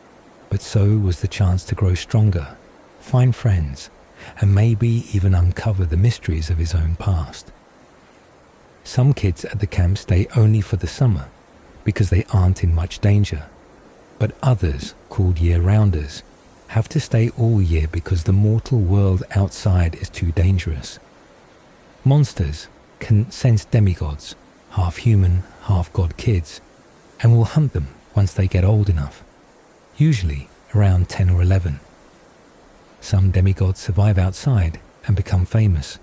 but so was the chance to grow stronger, find friends, and maybe even uncover the mysteries of his own past. Some kids at the camp stay only for the summer because they aren't in much danger, but others, called year-rounders, have to stay all year because the mortal world outside is too dangerous. Monsters can sense demigods, half human, half god kids, and will hunt them once they get old enough, usually around 10 or 11. Some demigods survive outside and become famous,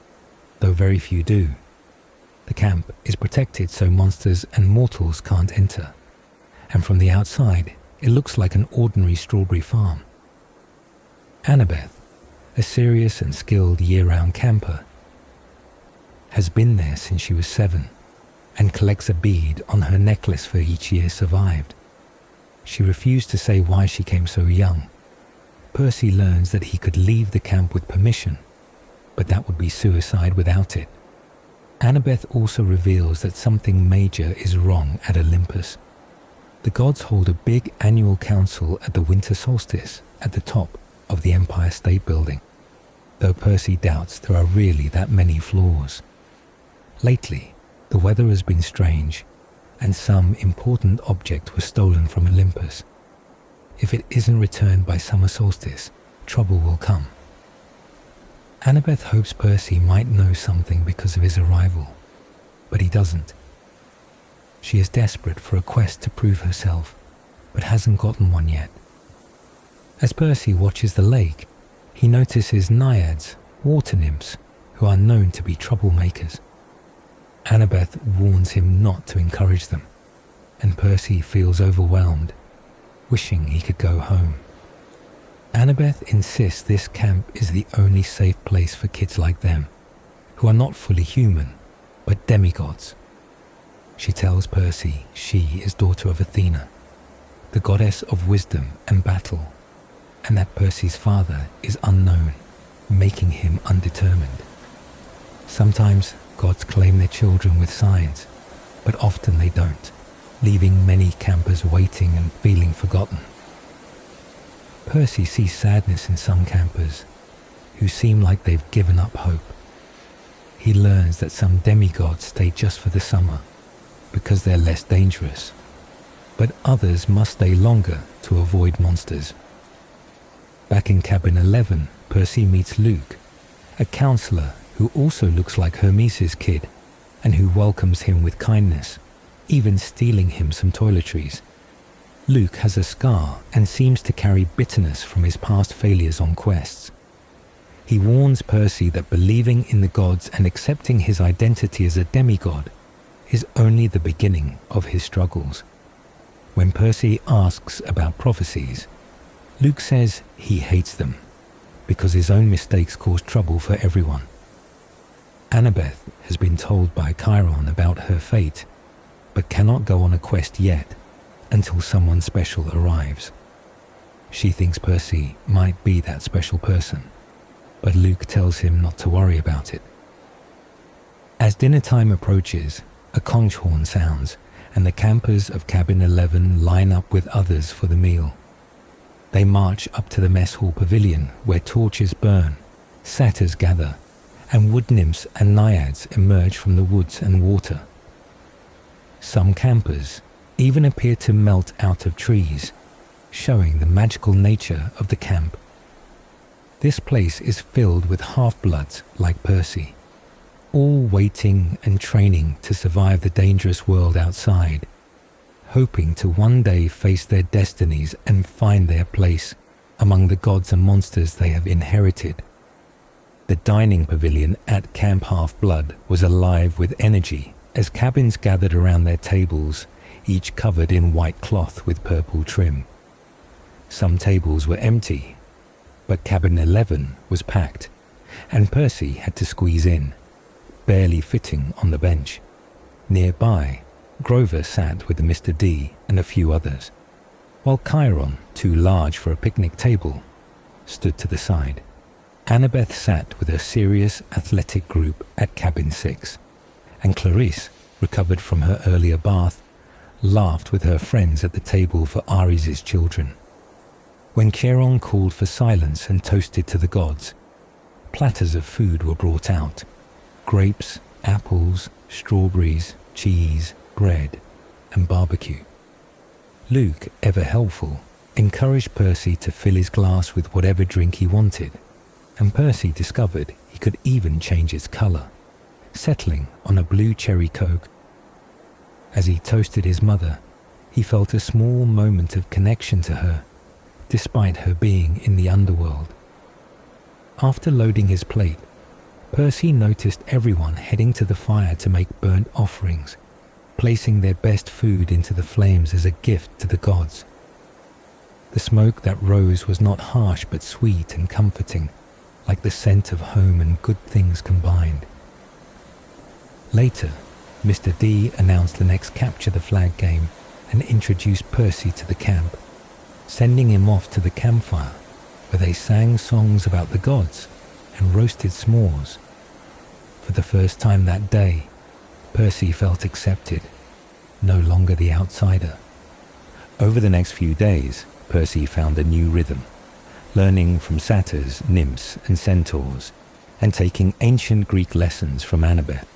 though very few do. The camp is protected so monsters and mortals can't enter, and from the outside it looks like an ordinary strawberry farm. Annabeth, a serious and skilled year-round camper, has been there since she was 7 and collects a bead on her necklace for each year survived. She refused to say why she came so young. Percy learns that he could leave the camp with permission, but that would be suicide without it. Annabeth also reveals that something major is wrong at Olympus. The gods hold a big annual council at the winter solstice at the top of the Empire State Building, though Percy doubts there are really that many floors. Lately, the weather has been strange, and some important object was stolen from Olympus. If it isn't returned by summer solstice, trouble will come. Annabeth hopes Percy might know something because of his arrival, but he doesn't. She is desperate for a quest to prove herself, but hasn't gotten one yet. As Percy watches the lake, he notices naiads, water nymphs, who are known to be troublemakers. Annabeth warns him not to encourage them, and Percy feels overwhelmed, wishing he could go home. Annabeth insists this camp is the only safe place for kids like them, who are not fully human, but demigods. She tells Percy she is daughter of Athena, the goddess of wisdom and battle, and that Percy's father is unknown, making him undetermined. Sometimes gods claim their children with signs, but often they don't, leaving many campers waiting and feeling forgotten. Percy sees sadness in some campers, who seem like they've given up hope. He learns that some demigods stay just for the summer, because they're less dangerous, but others must stay longer to avoid monsters. Back in cabin 11, Percy meets Luke, a counselor who also looks like Hermes' kid, and who welcomes him with kindness, even stealing him some toiletries. Luke has a scar and seems to carry bitterness from his past failures on quests. He warns Percy that believing in the gods and accepting his identity as a demigod is only the beginning of his struggles. When Percy asks about prophecies, Luke says he hates them because his own mistakes cause trouble for everyone. Annabeth has been told by Chiron about her fate, but cannot go on a quest yet until someone special arrives. She thinks Percy might be that special person, but Luke tells him not to worry about it. As dinner time approaches, a conch horn sounds, and the campers of cabin 11 line up with others for the meal. They march up to the mess hall pavilion where torches burn, satyrs gather, and wood nymphs and naiads emerge from the woods and water. Some campers even appear to melt out of trees, showing the magical nature of the camp. This place is filled with half-bloods like Percy, all waiting and training to survive the dangerous world outside. hoping to one day face their destinies and find their place among the gods and monsters they have inherited. The dining pavilion at Camp Half-Blood was alive with energy as cabins gathered around their tables, each covered in white cloth with purple trim. Some tables were empty, but cabin 11 was packed, and Percy had to squeeze in, barely fitting on the bench. Nearby, Grover sat with Mr. D and a few others, while Chiron, too large for a picnic table, stood to the side. Annabeth sat with her serious athletic group at cabin 6, and Clarisse, recovered from her earlier bath, laughed with her friends at the table for Ares' children. When Chiron called for silence and toasted to the gods, platters of food were brought out: grapes, apples, strawberries, cheese, bread, and barbecue. Luke, ever helpful, encouraged Percy to fill his glass with whatever drink he wanted, and Percy discovered he could even change its colour, settling on a blue cherry Coke. As he toasted his mother, he felt a small moment of connection to her, despite her being in the underworld. After loading his plate, Percy noticed everyone heading to the fire to make burnt offerings, placing their best food into the flames as a gift to the gods. The smoke that rose was not harsh but sweet and comforting, like the scent of home and good things combined. Later, Mr. D announced the next Capture the Flag game and introduced Percy to the camp, sending him off to the campfire, where they sang songs about the gods and roasted s'mores. For the first time that day, Percy felt accepted, no longer the outsider. Over the next few days, Percy found a new rhythm, learning from satyrs, nymphs, and centaurs, and taking ancient Greek lessons from Annabeth.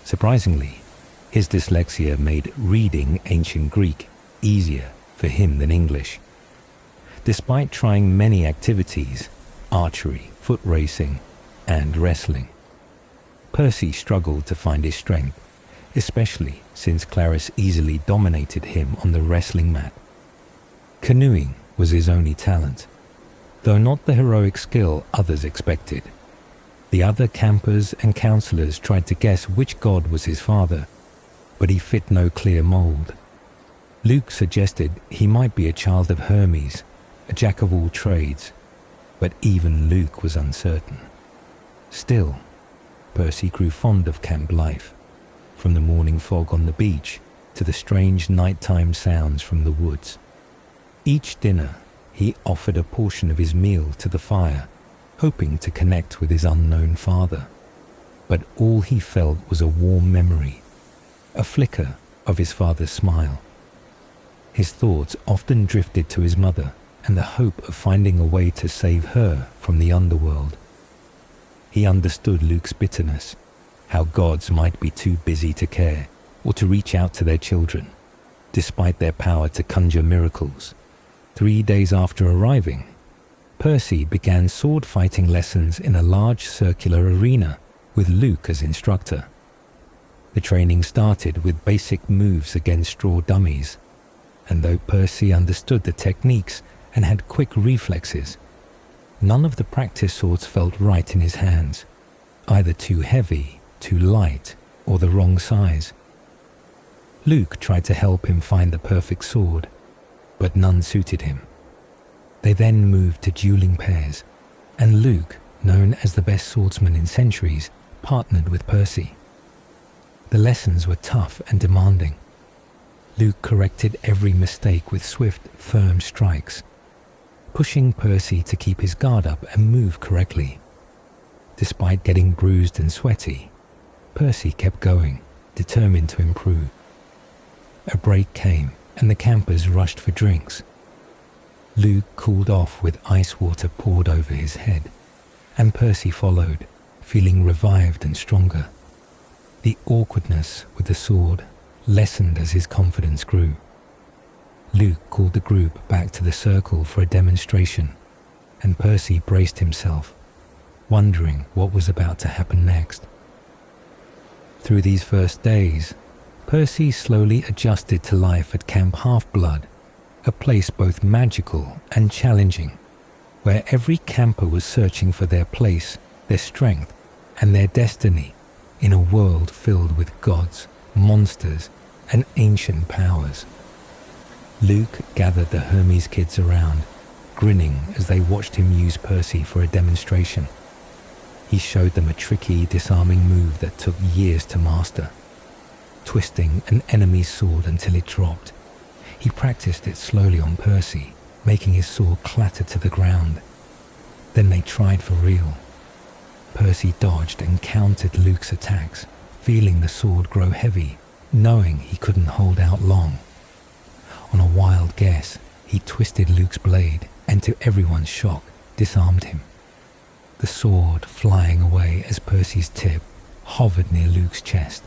Surprisingly, his dyslexia made reading ancient Greek easier for him than English. Despite trying many activities, archery, foot racing, and wrestling, Percy struggled to find his strength, especially since Clarisse easily dominated him on the wrestling mat. Canoeing was his only talent, though not the heroic skill others expected. The other campers and counselors tried to guess which god was his father, but he fit no clear mold. Luke suggested he might be a child of Hermes, a jack of all trades, but even Luke was uncertain. Still, Percy grew fond of camp life, from the morning fog on the beach to the strange nighttime sounds from the woods. Each dinner, he offered a portion of his meal to the fire, hoping to connect with his unknown father. But all he felt was a warm memory, a flicker of his father's smile. His thoughts often drifted to his mother and the hope of finding a way to save her from the underworld. He understood Luke's bitterness, how gods might be too busy to care or to reach out to their children, despite their power to conjure miracles. 3 days after arriving, Percy began sword-fighting lessons in a large circular arena with Luke as instructor. The training started with basic moves against straw dummies, and though Percy understood the techniques and had quick reflexes, none of the practice swords felt right in his hands, either too heavy, too light, or the wrong size. Luke tried to help him find the perfect sword, but none suited him. They then moved to dueling pairs, and Luke, known as the best swordsman in centuries, partnered with Percy. The lessons were tough and demanding. Luke corrected every mistake with swift, firm strikes, pushing Percy to keep his guard up and move correctly. Despite getting bruised and sweaty, Percy kept going, determined to improve. A break came, and the campers rushed for drinks. Luke cooled off with ice water poured over his head, and Percy followed, feeling revived and stronger. The awkwardness with the sword lessened as his confidence grew. Luke called the group back to the circle for a demonstration, and Percy braced himself, wondering what was about to happen next. Through these first days, Percy slowly adjusted to life at Camp Half-Blood, a place both magical and challenging, where every camper was searching for their place, their strength, and their destiny in a world filled with gods, monsters, and ancient powers. Luke gathered the Hermes kids around, grinning as they watched him use Percy for a demonstration. He showed them a tricky, disarming move that took years to master. Twisting an enemy's sword until it dropped, he practiced it slowly on Percy, making his sword clatter to the ground. Then they tried for real. Percy dodged and countered Luke's attacks, feeling the sword grow heavy, knowing he couldn't hold out long. On a wild guess, he twisted Luke's blade and, to everyone's shock, disarmed him. The sword flying away as Percy's tip hovered near Luke's chest.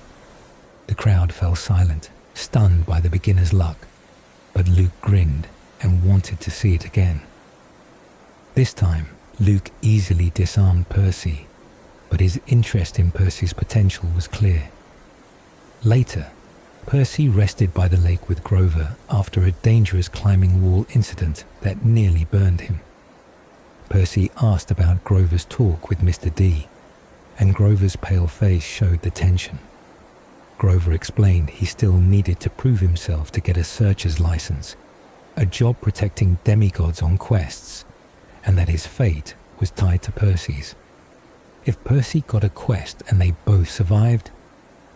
The crowd fell silent, stunned by the beginner's luck, but Luke grinned and wanted to see it again. This time, Luke easily disarmed Percy, but his interest in Percy's potential was clear. Later, Percy rested by the lake with Grover after a dangerous climbing wall incident that nearly burned him. Percy asked about Grover's talk with Mr. D, and Grover's pale face showed the tension. Grover explained he still needed to prove himself to get a searcher's license, a job protecting demigods on quests, and that his fate was tied to Percy's. If Percy got a quest and they both survived,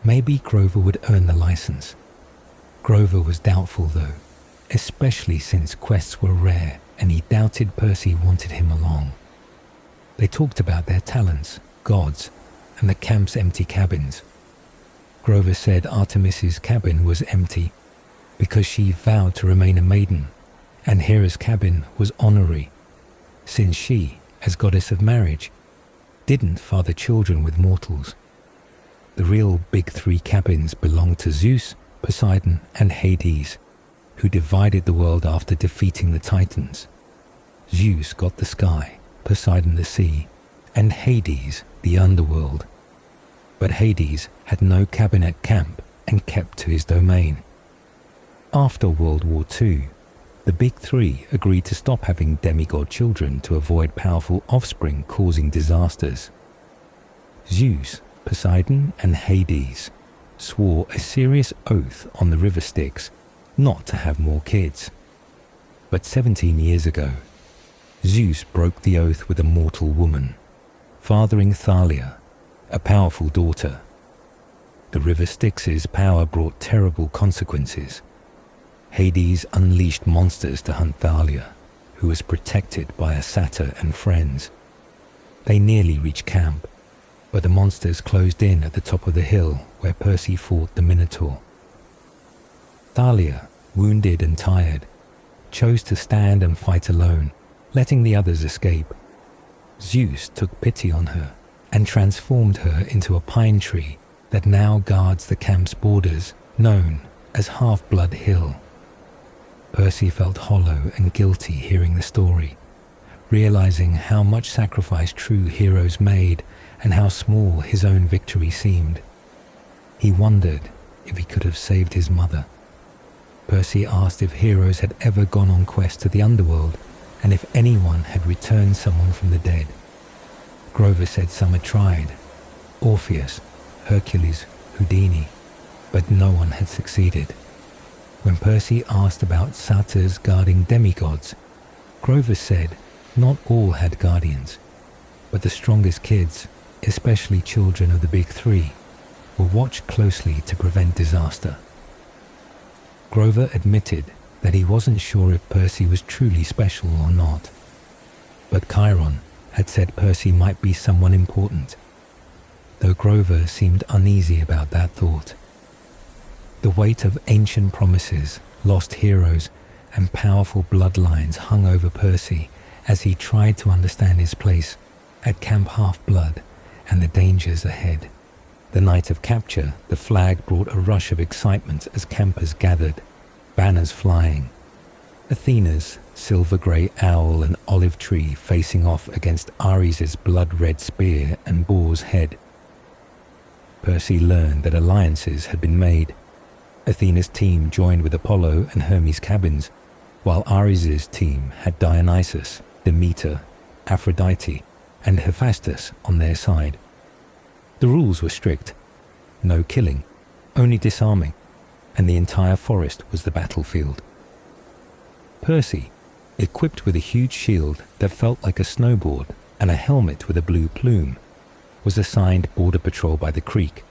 maybe Grover would earn the license. Grover was doubtful though, especially since quests were rare and he doubted Percy wanted him along. They talked about their talents, gods, and the camp's empty cabins. Grover said Artemis's cabin was empty because she vowed to remain a maiden, and Hera's cabin was honorary, since she, as goddess of marriage, didn't father children with mortals. The real big three cabins belonged to Zeus, Poseidon, and Hades, who divided the world after defeating the Titans. Zeus got the sky, Poseidon the sea, and Hades the underworld. But Hades had no cabin at camp and kept to his domain. After World War II, the big three agreed to stop having demigod children to avoid powerful offspring causing disasters. Zeus, Poseidon, and Hades swore a serious oath on the river Styx not to have more kids. But 17 years ago, Zeus broke the oath with a mortal woman, fathering Thalia, a powerful daughter. The river Styx's power brought terrible consequences. Hades unleashed monsters to hunt Thalia, who was protected by a satyr and friends. They nearly reached camp, but the monsters closed in at the top of the hill where Percy fought the Minotaur. Thalia, wounded and tired, chose to stand and fight alone, letting the others escape. Zeus took pity on her and transformed her into a pine tree that now guards the camp's borders, known as Half-Blood Hill. Percy felt hollow and guilty hearing the story, realizing how much sacrifice true heroes made and how small his own victory seemed. He wondered if he could have saved his mother. Percy asked if heroes had ever gone on quests to the underworld and if anyone had returned someone from the dead. Grover said some had tried, Orpheus, Hercules, Houdini, but no one had succeeded. When Percy asked about satyrs guarding demigods, Grover said not all had guardians, but the strongest kids, especially children of the big three, were watched closely to prevent disaster. Grover admitted that he wasn't sure if Percy was truly special or not, but Chiron had said Percy might be someone important, though Grover seemed uneasy about that thought. The weight of ancient promises, lost heroes, and powerful bloodlines hung over Percy as he tried to understand his place at Camp Half-Blood and the dangers ahead. The night of capture, the flag brought a rush of excitement as campers gathered, banners flying. Athena's silver-grey owl and olive tree facing off against Ares' blood-red spear and boar's head. Percy learned that alliances had been made, Athena's team joined with Apollo and Hermes' cabins, while Ares' team had Dionysus, Demeter, Aphrodite, and Hephaestus on their side. The rules were strict: no killing, only disarming, and the entire forest was the battlefield. Percy, equipped with a huge shield that felt like a snowboard and a helmet with a blue plume, was assigned border patrol by the creek,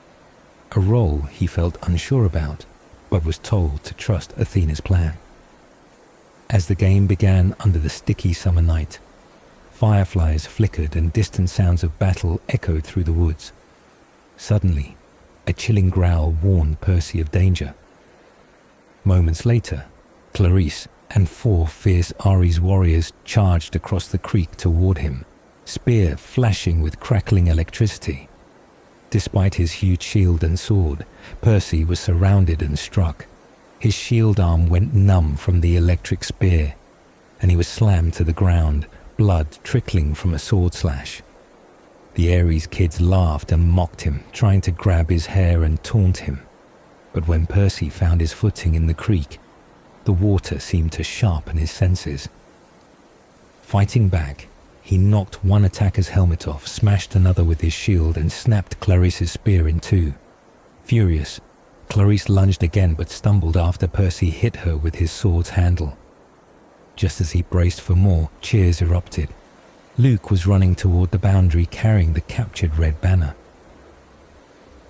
a role he felt unsure about, but was told to trust Athena's plan. As the game began under the sticky summer night, fireflies flickered and distant sounds of battle echoed through the woods. Suddenly, a chilling growl warned Percy of danger. Moments later, Clarisse and 4 fierce Ares warriors charged across the creek toward him, spear flashing with crackling electricity. Despite his huge shield and sword, Percy was surrounded and struck. His shield arm went numb from the electric spear, and he was slammed to the ground, blood trickling from a sword slash. The Ares kids laughed and mocked him, trying to grab his hair and taunt him. But when Percy found his footing in the creek, the water seemed to sharpen his senses. Fighting back, he knocked one attacker's helmet off, smashed another with his shield, and snapped Clarisse's spear in 2. Furious, Clarisse lunged again but stumbled after Percy hit her with his sword's handle. Just as he braced for more, cheers erupted. Luke was running toward the boundary carrying the captured red banner.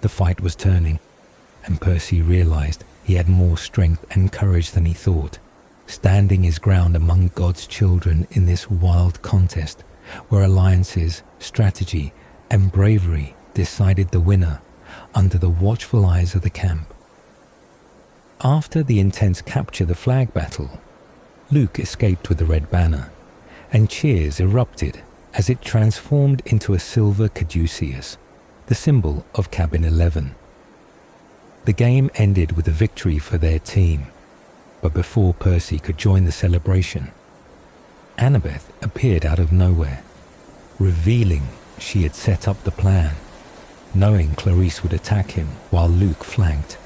The fight was turning, and Percy realized he had more strength and courage than he thought, standing his ground among God's children in this wild contest where alliances, strategy, and bravery decided the winner under the watchful eyes of the camp. After the intense capture the flag battle, Luke escaped with the red banner, and cheers erupted as it transformed into a silver caduceus, the symbol of Cabin 11. The game ended with a victory for their team, but before Percy could join the celebration, Annabeth appeared out of nowhere, revealing she had set up the plan, knowing Clarisse would attack him while Luke flanked.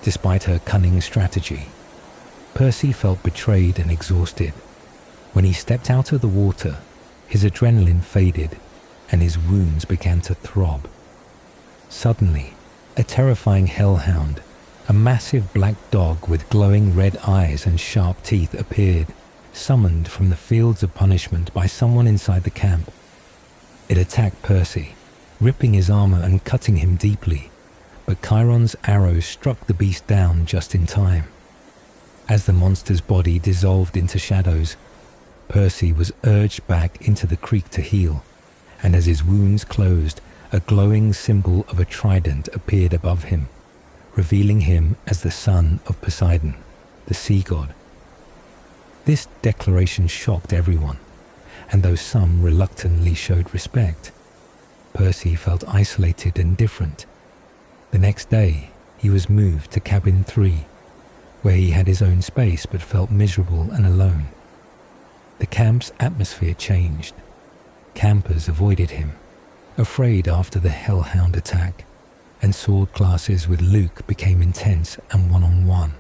Despite her cunning strategy, Percy felt betrayed and exhausted. When he stepped out of the water, his adrenaline faded and his wounds began to throb. Suddenly, a terrifying hellhound, a massive black dog with glowing red eyes and sharp teeth, appeared, summoned from the fields of punishment by someone inside the camp. It attacked Percy, ripping his armor and cutting him deeply, but Chiron's arrow struck the beast down just in time. As the monster's body dissolved into shadows, Percy was urged back into the creek to heal, and as his wounds closed, a glowing symbol of a trident appeared above him, revealing him as the son of Poseidon, the sea god. This declaration shocked everyone, and though some reluctantly showed respect, Percy felt isolated and different. The next day, he was moved to Cabin 3, where he had his own space but felt miserable and alone. The camp's atmosphere changed. Campers avoided him, afraid after the hellhound attack, and sword classes with Luke became intense and one-on-one,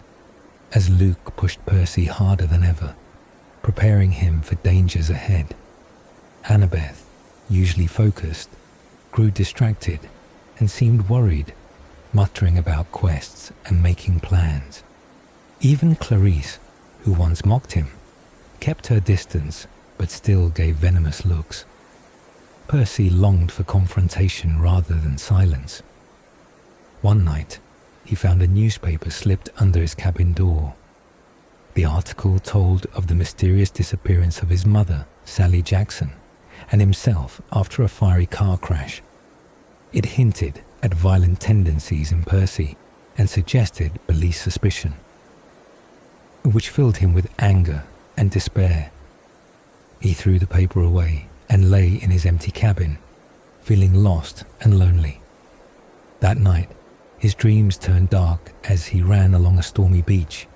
as Luke pushed Percy harder than ever, preparing him for dangers ahead. Annabeth, usually focused, grew distracted and seemed worried, muttering about quests and making plans. Even Clarisse, who once mocked him, kept her distance but still gave venomous looks. Percy longed for confrontation rather than silence. One night, he found a newspaper slipped under his cabin door. The article told of the mysterious disappearance of his mother, Sally Jackson, and himself after a fiery car crash. It hinted at violent tendencies in Percy and suggested police suspicion, which filled him with anger and despair. He threw the paper away and lay in his empty cabin, feeling lost and lonely. That night, his dreams turned dark as he ran along a stormy beach,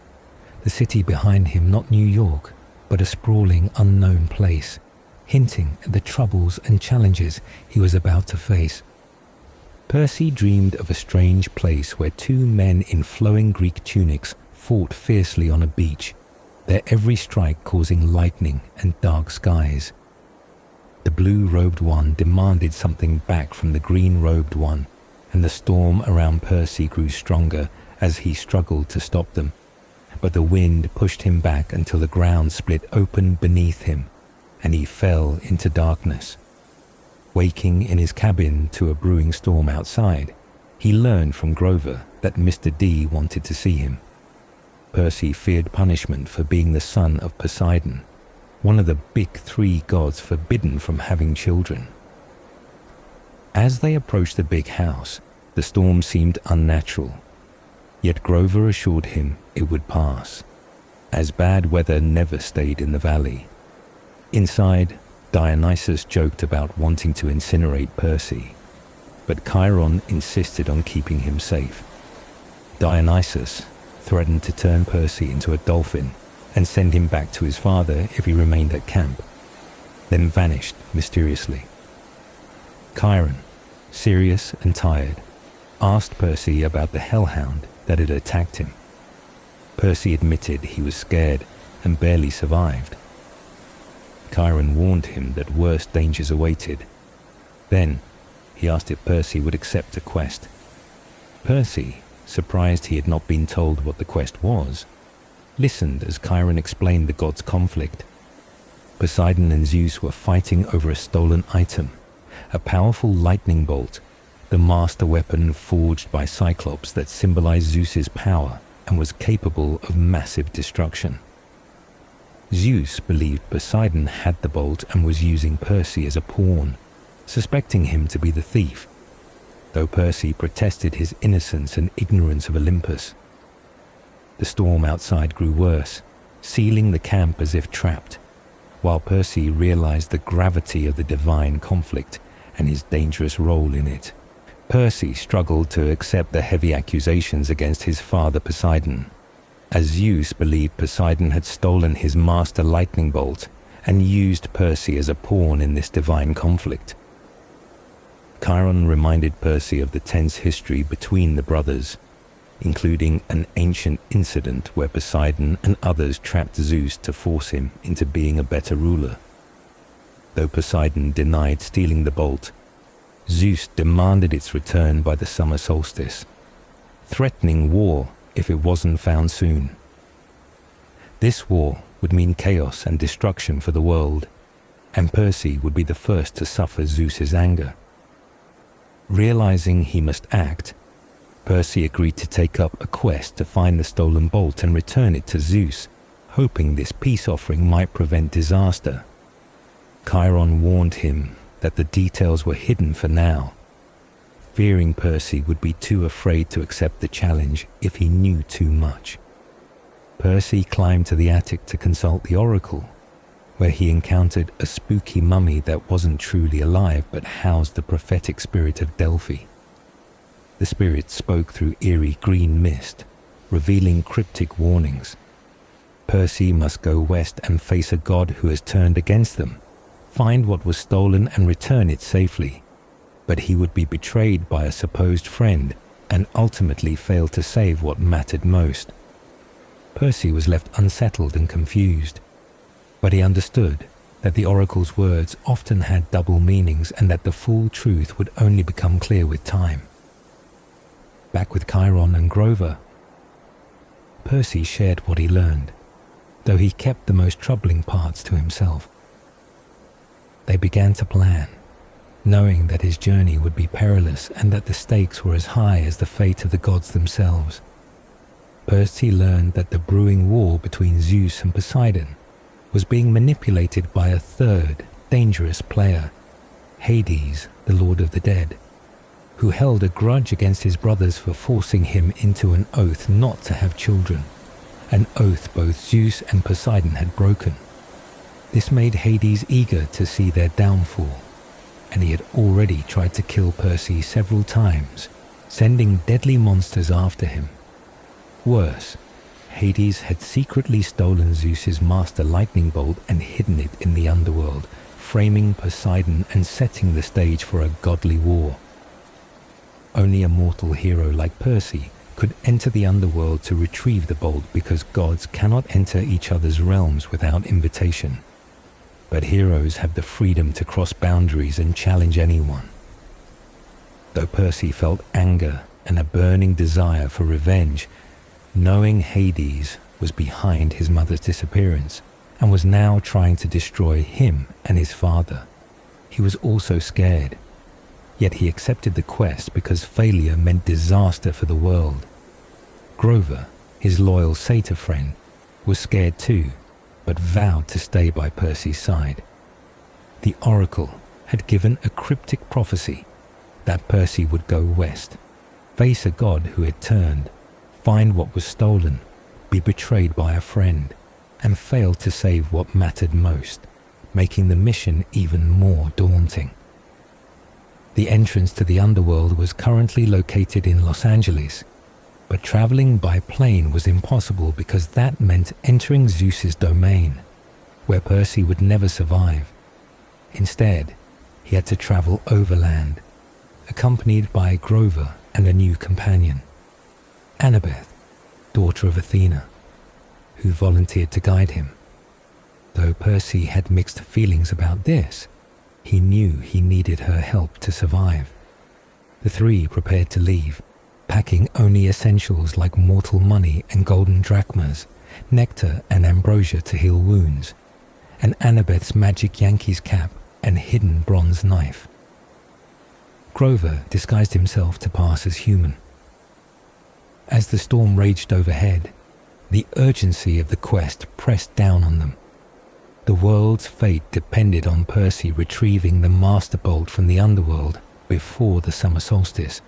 the city behind him not New York, but a sprawling unknown place, hinting at the troubles and challenges he was about to face. Percy dreamed of a strange place where two men in flowing Greek tunics fought fiercely on a beach, their every strike causing lightning and dark skies. The blue-robed one demanded something back from the green-robed one, and the storm around Percy grew stronger as he struggled to stop them. But the wind pushed him back until the ground split open beneath him, and he fell into darkness. Waking in his cabin to a brewing storm outside, he learned from Grover that Mr. D wanted to see him. Percy feared punishment for being the son of Poseidon, one of the big three gods forbidden from having children. As they approached the big house, the storm seemed unnatural, yet Grover assured him it would pass, as bad weather never stayed in the valley. Inside, Dionysus joked about wanting to incinerate Percy, but Chiron insisted on keeping him safe. Dionysus threatened to turn Percy into a dolphin and send him back to his father if he remained at camp, then vanished mysteriously. Chiron, serious and tired, asked Percy about the hellhound that had attacked him. Percy admitted he was scared and barely survived. Chiron warned him that worse dangers awaited. Then, he asked if Percy would accept a quest. Percy, surprised he had not been told what the quest was, listened as Chiron explained the gods' conflict. Poseidon and Zeus were fighting over a stolen item, a powerful lightning bolt, the master weapon forged by Cyclops that symbolized Zeus's power and was capable of massive destruction. Zeus believed Poseidon had the bolt and was using Percy as a pawn, suspecting him to be the thief, though Percy protested his innocence and ignorance of Olympus. The storm outside grew worse, sealing the camp as if trapped, while Percy realized the gravity of the divine conflict and his dangerous role in it. Percy struggled to accept the heavy accusations against his father Poseidon, as Zeus believed Poseidon had stolen his master lightning bolt and used Percy as a pawn in this divine conflict. Chiron reminded Percy of the tense history between the brothers, including an ancient incident where Poseidon and others trapped Zeus to force him into being a better ruler. Though Poseidon denied stealing the bolt, Zeus demanded its return by the summer solstice, threatening war if it wasn't found soon. This war would mean chaos and destruction for the world, and Percy would be the first to suffer Zeus's anger. Realizing he must act, Percy agreed to take up a quest to find the stolen bolt and return it to Zeus, hoping this peace offering might prevent disaster. Chiron warned him that the details were hidden for now, fearing Percy would be too afraid to accept the challenge if he knew too much. Percy climbed to the attic to consult the oracle, where he encountered a spooky mummy that wasn't truly alive but housed the prophetic spirit of Delphi. The spirit spoke through eerie green mist, revealing cryptic warnings. Percy must go west and face a god who has turned against them, find what was stolen and return it safely. But he would be betrayed by a supposed friend and ultimately fail to save what mattered most. Percy was left unsettled and confused, but he understood that the oracle's words often had double meanings and that the full truth would only become clear with time. Back with Chiron and Grover, Percy shared what he learned, though he kept the most troubling parts to himself. They began to plan, knowing that his journey would be perilous and that the stakes were as high as the fate of the gods themselves. Percy learned that the brewing war between Zeus and Poseidon was being manipulated by a third, dangerous player, Hades, the Lord of the Dead, who held a grudge against his brothers for forcing him into an oath not to have children, an oath both Zeus and Poseidon had broken. This made Hades eager to see their downfall, and he had already tried to kill Percy several times, sending deadly monsters after him. Worse, Hades had secretly stolen Zeus's master lightning bolt and hidden it in the underworld, framing Poseidon and setting the stage for a godly war. only a mortal hero like Percy could enter the underworld to retrieve the bolt, because gods cannot enter each other's realms without invitation. But heroes have the freedom to cross boundaries and challenge anyone. Though Percy felt anger and a burning desire for revenge, knowing Hades was behind his mother's disappearance and was now trying to destroy him and his father, he was also scared. Yet he accepted the quest because failure meant disaster for the world. Grover, his loyal satyr friend, was scared too, but vowed to stay by Percy's side. The oracle had given a cryptic prophecy that Percy would go west, face a god who had turned, find what was stolen, be betrayed by a friend, and fail to save what mattered most, making the mission even more daunting. The entrance to the underworld was currently located in Los Angeles, but traveling by plane was impossible because that meant entering Zeus's domain, where Percy would never survive. Instead, he had to travel overland, accompanied by Grover and a new companion, Annabeth, daughter of Athena, who volunteered to guide him. Though Percy had mixed feelings about this, he knew he needed her help to survive. The three prepared to leave, packing only essentials like mortal money and golden drachmas, nectar and ambrosia to heal wounds, and Annabeth's magic Yankees cap and hidden bronze knife. Grover disguised himself to pass as human. As the storm raged overhead, the urgency of the quest pressed down on them. The world's fate depended on Percy retrieving the Master Bolt from the underworld before the summer solstice,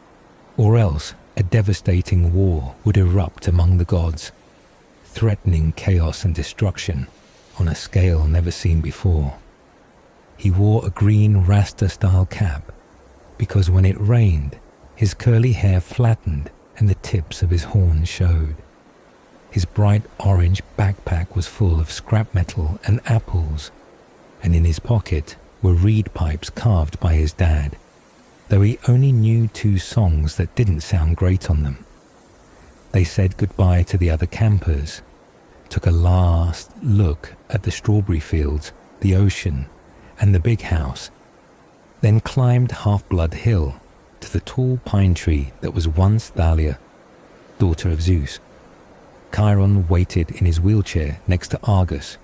or else a devastating war would erupt among the gods, threatening chaos and destruction on a scale never seen before. He wore a green Rasta-style cap because when it rained, his curly hair flattened and the tips of his horns showed. His bright orange backpack was full of scrap metal and apples, and in his pocket were reed pipes carved by his dad, though he only knew 2 songs that didn't sound great on them. They said goodbye to the other campers, took a last look at the strawberry fields, the ocean, and the big house, then climbed Half-Blood Hill to the tall pine tree that was once Thalia, daughter of Zeus. Chiron waited in his wheelchair next to Argus,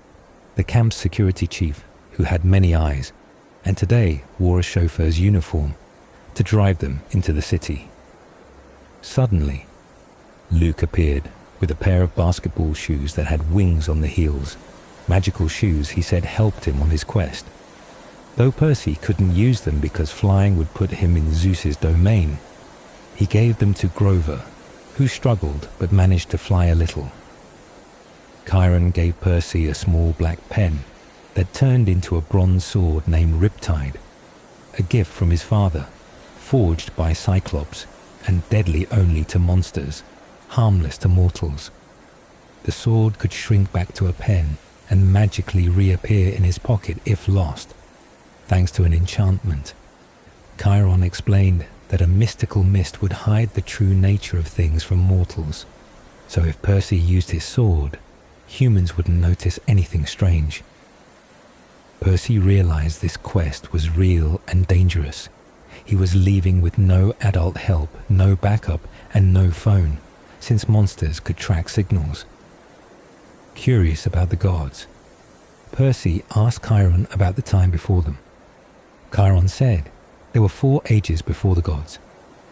the camp's security chief who had many eyes, and today wore a chauffeur's uniform to drive them into the city. Suddenly, Luke appeared with a pair of basketball shoes that had wings on the heels, magical shoes he said helped him on his quest. Though Percy couldn't use them because flying would put him in Zeus's domain, he gave them to Grover, who struggled but managed to fly a little. Chiron gave Percy a small black pen that turned into a bronze sword named Riptide, a gift from his father, forged by Cyclops and deadly only to monsters, harmless to mortals. The sword could shrink back to a pen and magically reappear in his pocket if lost, thanks to an enchantment. Chiron explained that a mystical mist would hide the true nature of things from mortals, so if Percy used his sword, humans wouldn't notice anything strange. Percy realized this quest was real and dangerous. He was leaving with no adult help, no backup, and no phone, since monsters could track signals. Curious about the gods, Percy asked Chiron about the time before them. Chiron said there were 4 ages before the gods,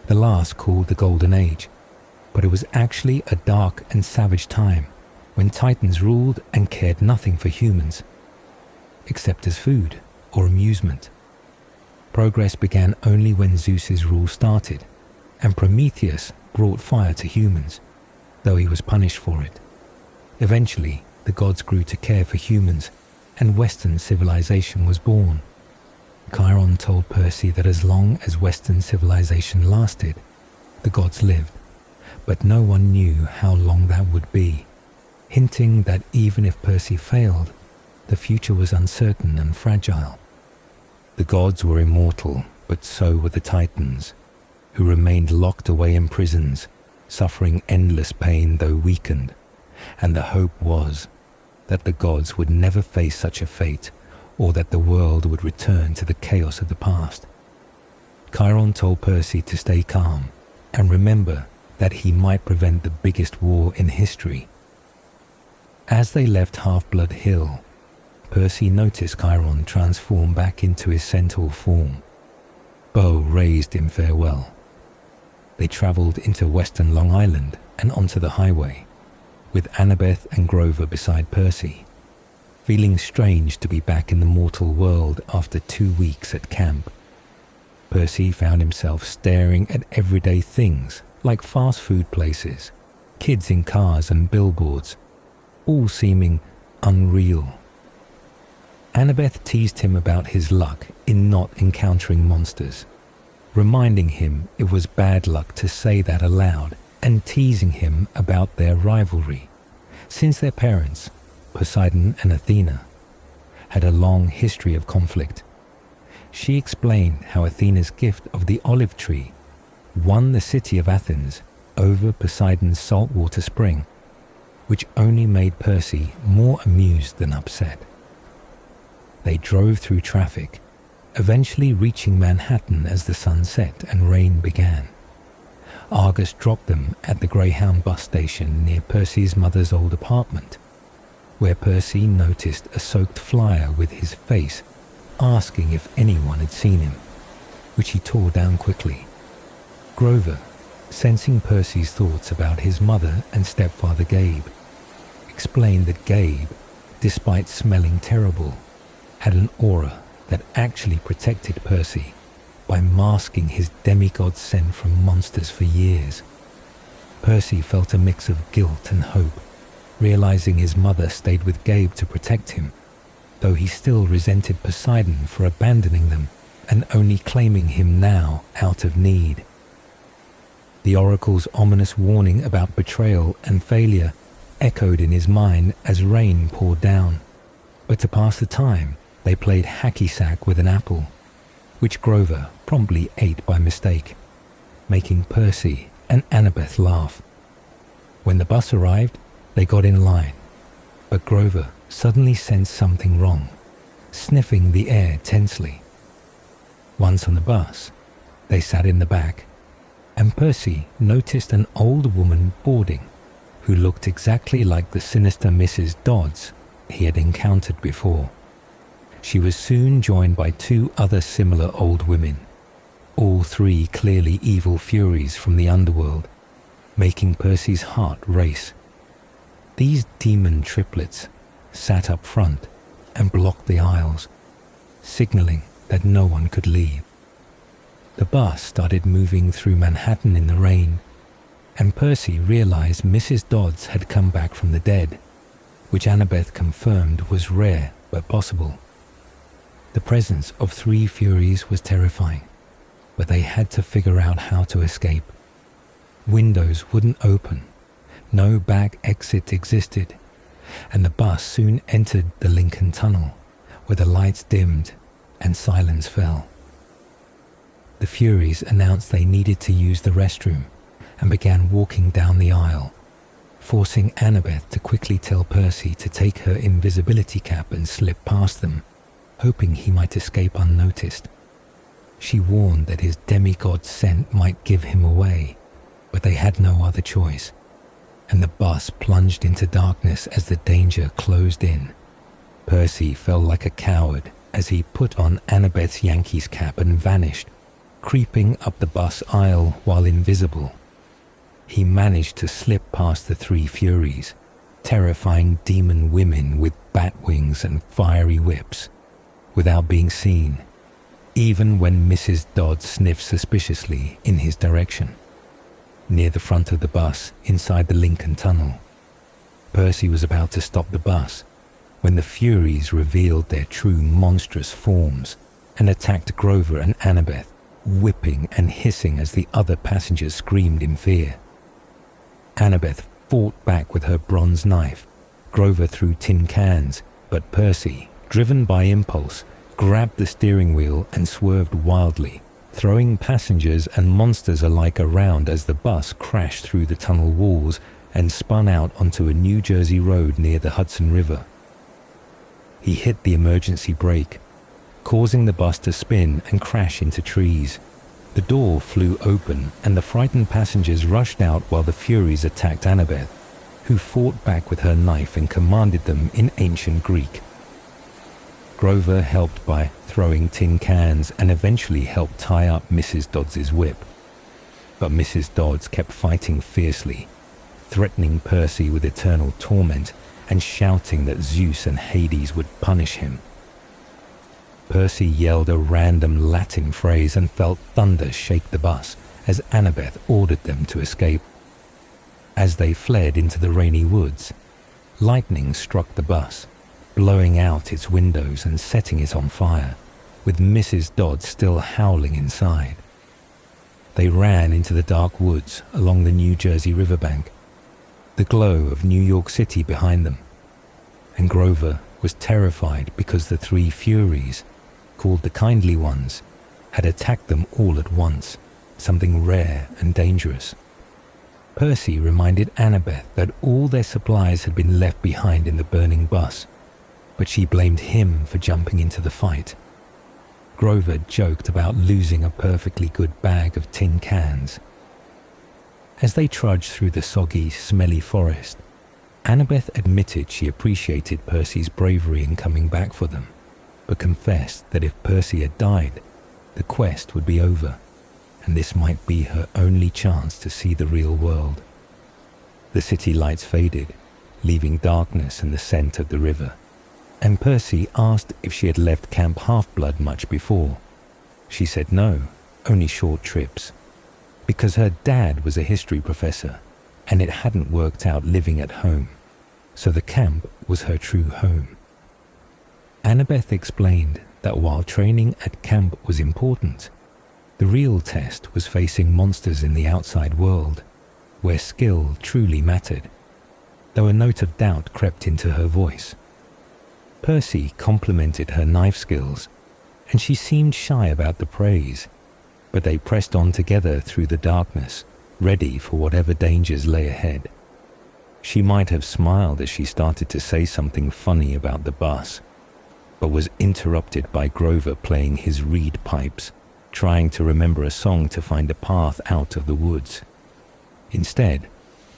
the last called the Golden Age, but it was actually a dark and savage time when Titans ruled and cared nothing for humans, except as food or amusement. Progress began only when Zeus's rule started, and Prometheus brought fire to humans, though he was punished for it. Eventually, the gods grew to care for humans, and Western civilization was born. Chiron told Percy that as long as Western civilization lasted, the gods lived, but no one knew how long that would be, hinting that even if Percy failed, the future was uncertain and fragile. The gods were immortal, but so were the Titans. who remained locked away in prisons, suffering endless pain though weakened, and the hope was that the gods would never face such a fate, or that the world would return to the chaos of the past. Chiron told Percy to stay calm and remember that he might prevent the biggest war in history. As they left Half-Blood Hill, Percy noticed Chiron transform back into his centaur form, bow raised in farewell. They travelled into western Long Island and onto the highway, with Annabeth and Grover beside Percy, feeling strange to be back in the mortal world after 2 weeks at camp. Percy found himself staring at everyday things like fast food places, kids in cars and billboards, all seeming unreal. Annabeth teased him about his luck in not encountering monsters, reminding him it was bad luck to say that aloud and teasing him about their rivalry, since their parents, Poseidon and Athena, had a long history of conflict. She explained how Athena's gift of the olive tree won the city of Athens over Poseidon's saltwater spring, which only made Percy more amused than upset. They drove through traffic, eventually reaching Manhattan as the sun set and rain began. Argus dropped them at the Greyhound bus station near Percy's mother's old apartment, where Percy noticed a soaked flyer with his face asking if anyone had seen him, which he tore down quickly. Grover, sensing Percy's thoughts about his mother and stepfather Gabe, explained that Gabe, despite smelling terrible, had an aura that actually protected Percy by masking his demigod scent from monsters for years. Percy felt a mix of guilt and hope, realizing his mother stayed with Gabe to protect him, though he still resented Poseidon for abandoning them and only claiming him now out of need. The oracle's ominous warning about betrayal and failure echoed in his mind as rain poured down, but to pass the time, they played hacky-sack with an apple, which Grover promptly ate by mistake, making Percy and Annabeth laugh. When the bus arrived, they got in line, but Grover suddenly sensed something wrong, sniffing the air tensely. Once on the bus, they sat in the back, and Percy noticed an old woman boarding who looked exactly like the sinister Mrs. Dodds he had encountered before. She was soon joined by 2 other similar old women, all 3 clearly evil furies from the underworld, making Percy's heart race. These demon triplets sat up front and blocked the aisles, signaling that no one could leave. The bus started moving through Manhattan in the rain, and Percy realized Mrs. Dodds had come back from the dead, which Annabeth confirmed was rare but possible. The presence of 3 furies was terrifying, but they had to figure out how to escape. Windows wouldn't open, no back exit existed, and the bus soon entered the Lincoln Tunnel, where the lights dimmed and silence fell. The Furies announced they needed to use the restroom and began walking down the aisle, forcing Annabeth to quickly tell Percy to take her invisibility cap and slip past them, hoping he might escape unnoticed. She warned that his demigod scent might give him away, but they had no other choice, and the bus plunged into darkness as the danger closed in. Percy felt like a coward as he put on Annabeth's Yankees cap and vanished, creeping up the bus aisle while invisible. He managed to slip past the 3 Furies, terrifying demon women with bat wings and fiery whips, without being seen, even when Mrs. Dodd sniffed suspiciously in his direction. Near the front of the bus, inside the Lincoln Tunnel, Percy was about to stop the bus when the Furies revealed their true monstrous forms and attacked Grover and Annabeth, whipping and hissing as the other passengers screamed in fear. Annabeth fought back with her bronze knife. Grover threw tin cans, but Percy, driven by impulse, grabbed the steering wheel and swerved wildly, throwing passengers and monsters alike around as the bus crashed through the tunnel walls and spun out onto a New Jersey road near the Hudson River. He hit the emergency brake, causing the bus to spin and crash into trees. The door flew open and the frightened passengers rushed out while the Furies attacked Annabeth, who fought back with her knife and commanded them in ancient Greek. Grover helped by throwing tin cans and eventually helped tie up Mrs. Dodds's whip. But Mrs. Dodds kept fighting fiercely, threatening Percy with eternal torment and shouting that Zeus and Hades would punish him. Percy yelled a random Latin phrase and felt thunder shake the bus as Annabeth ordered them to escape. As they fled into the rainy woods, lightning struck the bus, blowing out its windows and setting it on fire, with Mrs. Dodds still howling inside. They ran into the dark woods along the New Jersey riverbank, the glow of New York City behind them, and Grover was terrified because the three Furies, called the Kindly Ones, had attacked them all at once, something rare and dangerous. Percy reminded Annabeth that all their supplies had been left behind in the burning bus, but she blamed him for jumping into the fight. Grover joked about losing a perfectly good bag of tin cans. As they trudged through the soggy, smelly forest, Annabeth admitted she appreciated Percy's bravery in coming back for them, but confessed that if Percy had died, the quest would be over, and this might be her only chance to see the real world. The city lights faded, leaving darkness and the scent of the river, and Percy asked if she had left Camp Half-Blood much before. She said no, only short trips, because her dad was a history professor, and it hadn't worked out living at home, so the camp was her true home. Annabeth explained that while training at camp was important, the real test was facing monsters in the outside world, where skill truly mattered, though a note of doubt crept into her voice. Percy complimented her knife skills, and she seemed shy about the praise, but they pressed on together through the darkness, ready for whatever dangers lay ahead. She might have smiled as she started to say something funny about the bus, but was interrupted by Grover playing his reed pipes, trying to remember a song to find a path out of the woods. Instead,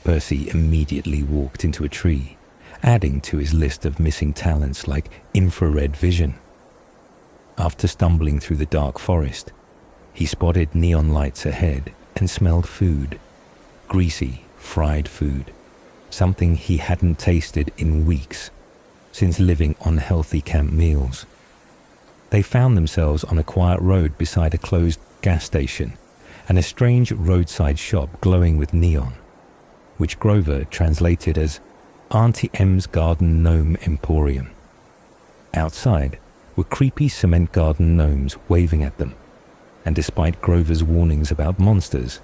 Percy immediately walked into a tree, adding to his list of missing talents like infrared vision. After stumbling through the dark forest, he spotted neon lights ahead and smelled food, greasy, fried food, something he hadn't tasted in weeks since living on healthy camp meals. They found themselves on a quiet road beside a closed gas station and a strange roadside shop glowing with neon, which Grover translated as Auntie M's Garden Gnome Emporium. Outside were creepy cement garden gnomes waving at them, and despite Grover's warnings about monsters,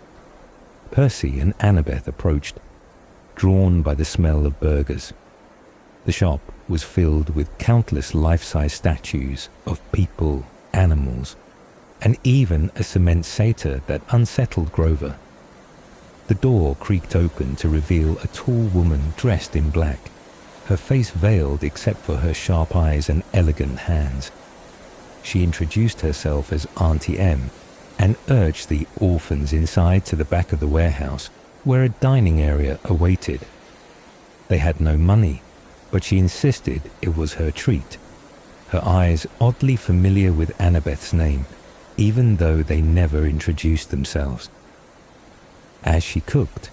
Percy and Annabeth approached, drawn by the smell of burgers. The shop was filled with countless life-size statues of people, animals, and even a cement satyr that unsettled Grover. The door creaked open to reveal a tall woman dressed in black, her face veiled except for her sharp eyes and elegant hands. She introduced herself as Auntie M and urged the orphans inside to the back of the warehouse, where a dining area awaited. They had no money, but she insisted it was her treat, her eyes oddly familiar with Annabeth's name, even though they never introduced themselves. As she cooked,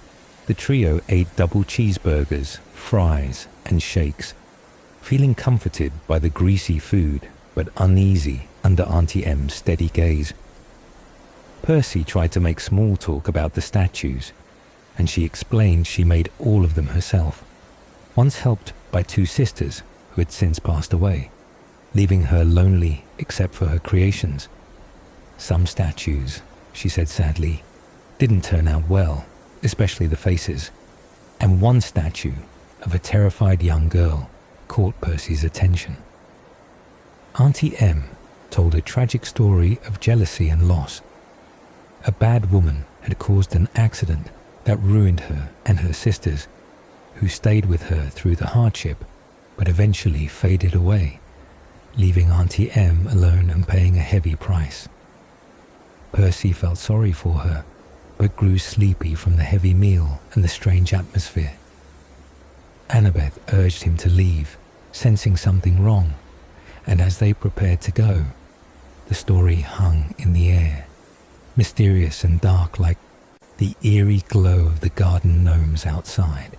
the trio ate double cheeseburgers, fries, and shakes, feeling comforted by the greasy food, but uneasy under Auntie M's steady gaze. Percy tried to make small talk about the statues, and she explained she made all of them herself, once helped by two sisters who had since passed away, leaving her lonely except for her creations. Some statues, she said sadly, didn't turn out well, especially the faces, and one statue of a terrified young girl caught Percy's attention. Auntie M told a tragic story of jealousy and loss, A bad woman had caused an accident that ruined her and her sisters, who stayed with her through the hardship, but eventually faded away, leaving Auntie Em alone and paying a heavy price. Percy felt sorry for her, but grew sleepy from the heavy meal and the strange atmosphere. Annabeth urged him to leave, sensing something wrong, and as they prepared to go, the story hung in the air, mysterious and dark like the eerie glow of the garden gnomes outside.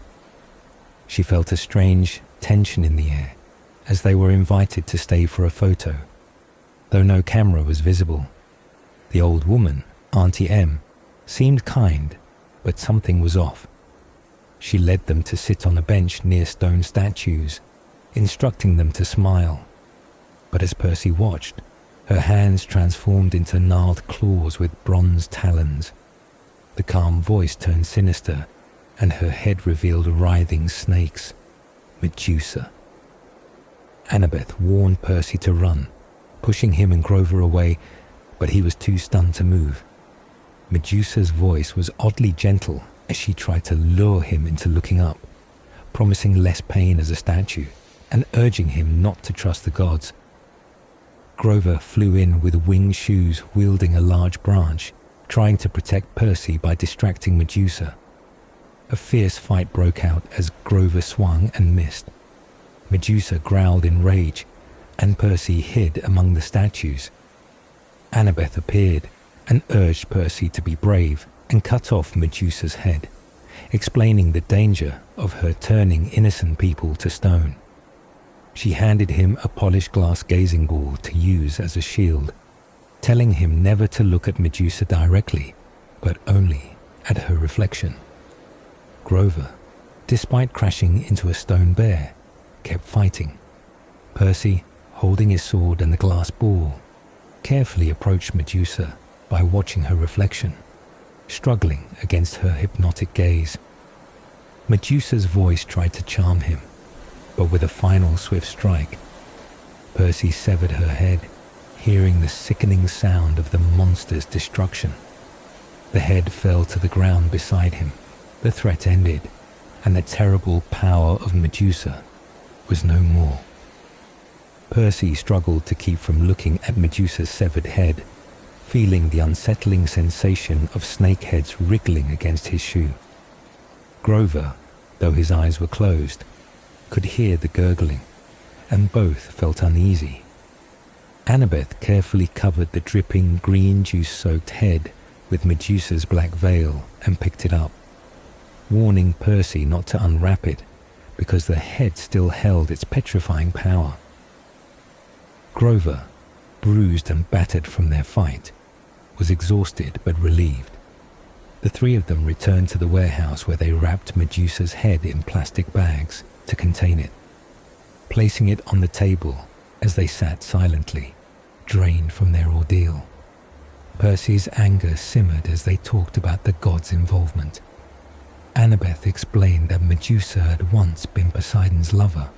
She felt a strange tension in the air as they were invited to stay for a photo, though no camera was visible. The old woman, Auntie Em, seemed kind, but something was off. She led them to sit on a bench near stone statues, instructing them to smile. But as Percy watched, her hands transformed into gnarled claws with bronze talons. The calm voice turned sinister, and her head revealed writhing snakes. Medusa. Annabeth warned Percy to run, pushing him and Grover away, but he was too stunned to move. Medusa's voice was oddly gentle as she tried to lure him into looking up, promising less pain as a statue and urging him not to trust the gods. Grover flew in with winged shoes wielding a large branch, trying to protect Percy by distracting Medusa. A fierce fight broke out as Grover swung and missed. Medusa growled in rage, and Percy hid among the statues. Annabeth appeared and urged Percy to be brave and cut off Medusa's head, explaining the danger of her turning innocent people to stone. She handed him a polished glass gazing ball to use as a shield, telling him never to look at Medusa directly, but only at her reflection. Grover, despite crashing into a stone bear, kept fighting. Percy, holding his sword and the glass ball, carefully approached Medusa by watching her reflection, struggling against her hypnotic gaze. Medusa's voice tried to charm him, but with a final swift strike, Percy severed her head, hearing the sickening sound of the monster's destruction. The head fell to the ground beside him. The threat ended, and the terrible power of Medusa was no more. Percy struggled to keep from looking at Medusa's severed head, feeling the unsettling sensation of snake heads wriggling against his shoe. Grover, though his eyes were closed, could hear the gurgling, and both felt uneasy. Annabeth carefully covered the dripping green juice-soaked head with Medusa's black veil and picked it up, warning Percy not to unwrap it because the head still held its petrifying power. Grover, bruised and battered from their fight, was exhausted but relieved. The three of them returned to the warehouse where they wrapped Medusa's head in plastic bags to contain it, placing it on the table as they sat silently, drained from their ordeal. Percy's anger simmered as they talked about the gods' involvement. Annabeth explained that Medusa had once been Poseidon's lover,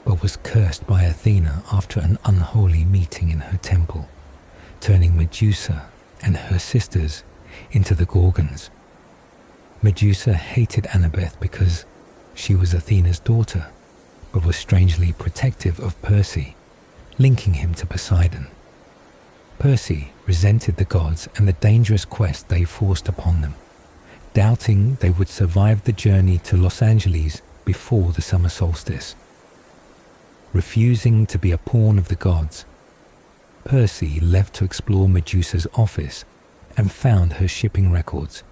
but was cursed by Athena after an unholy meeting in her temple, turning Medusa and her sisters into the Gorgons. Medusa hated Annabeth because she was Athena's daughter, but was strangely protective of Percy, linking him to Poseidon. Percy resented the gods and the dangerous quest they forced upon them, doubting they would survive the journey to Los Angeles before the summer solstice. Refusing to be a pawn of the gods, Percy left to explore Medusa's office and found her shipping records,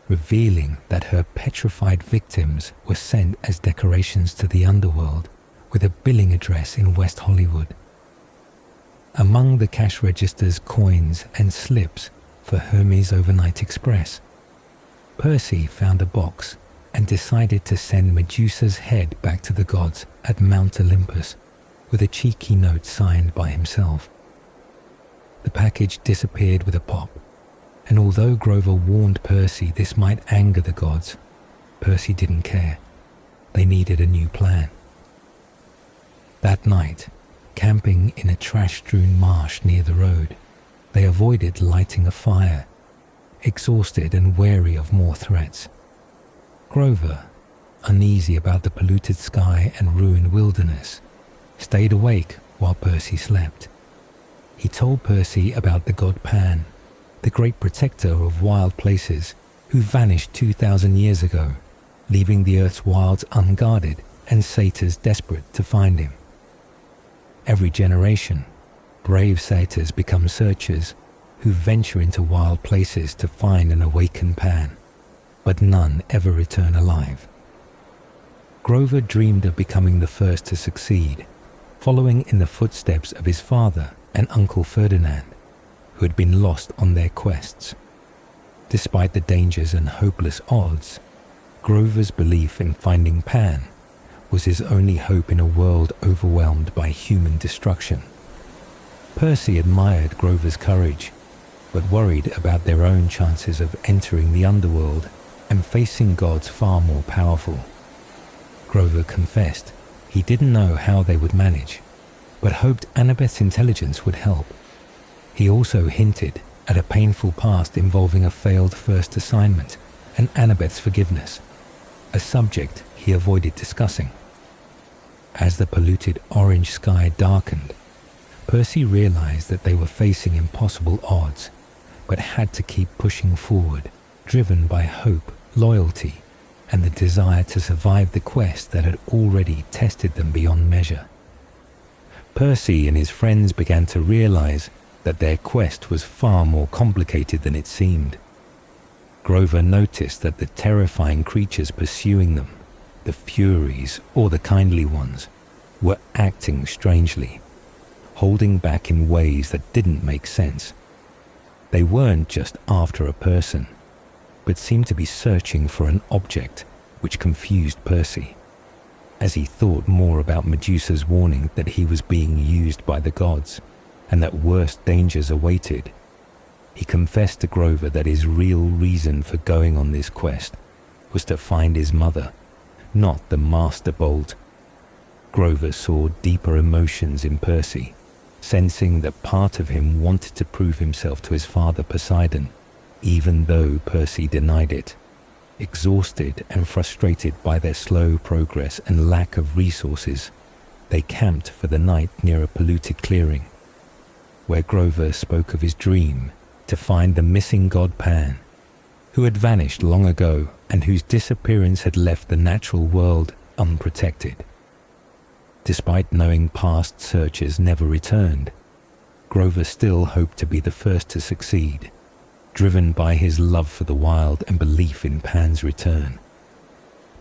revealing that her petrified victims were sent as decorations to the underworld with a billing address in West Hollywood. Among the cash register's coins and slips for Hermes Overnight Express, Percy found a box and decided to send Medusa's head back to the gods at Mount Olympus with a cheeky note signed by himself. The package disappeared with a pop, and although Grover warned Percy this might anger the gods, Percy didn't care. They needed a new plan. That night, camping in a trash-strewn marsh near the road, they avoided lighting a fire, exhausted and wary of more threats. Grover, uneasy about the polluted sky and ruined wilderness, stayed awake while Percy slept. He told Percy about the god Pan, the great protector of wild places, who vanished 2,000 years ago, leaving the earth's wilds unguarded and satyrs desperate to find him. Every generation, brave satyrs become searchers who venture into wild places to find and awaken Pan, but none ever return alive. Grover dreamed of becoming the first to succeed, following in the footsteps of his father and Uncle Ferdinand, who had been lost on their quests. Despite the dangers and hopeless odds, Grover's belief in finding Pan was his only hope in a world overwhelmed by human destruction. Percy admired Grover's courage, but worried about their own chances of entering the underworld and facing gods far more powerful. Grover confessed he didn't know how they would manage, but hoped Annabeth's intelligence would help. He also hinted at a painful past involving a failed first assignment and Annabeth's forgiveness, a subject he avoided discussing. As the polluted orange sky darkened, Percy realized that they were facing impossible odds, but had to keep pushing forward, driven by hope, loyalty, and the desire to survive the quest that had already tested them beyond measure. Percy and his friends began to realize that their quest was far more complicated than it seemed. Grover noticed that the terrifying creatures pursuing them, the Furies or the Kindly Ones, were acting strangely, holding back in ways that didn't make sense. They weren't just after a person, but seemed to be searching for an object, which confused Percy. As he thought more about Medusa's warning that he was being used by the gods, and that worse dangers awaited, he confessed to Grover that his real reason for going on this quest was to find his mother, not the Master Bolt. Grover saw deeper emotions in Percy, sensing that part of him wanted to prove himself to his father Poseidon, even though Percy denied it. Exhausted and frustrated by their slow progress and lack of resources, they camped for the night near a polluted clearing, where Grover spoke of his dream to find the missing god Pan, who had vanished long ago and whose disappearance had left the natural world unprotected. Despite knowing past searchers never returned, Grover still hoped to be the first to succeed, driven by his love for the wild and belief in Pan's return.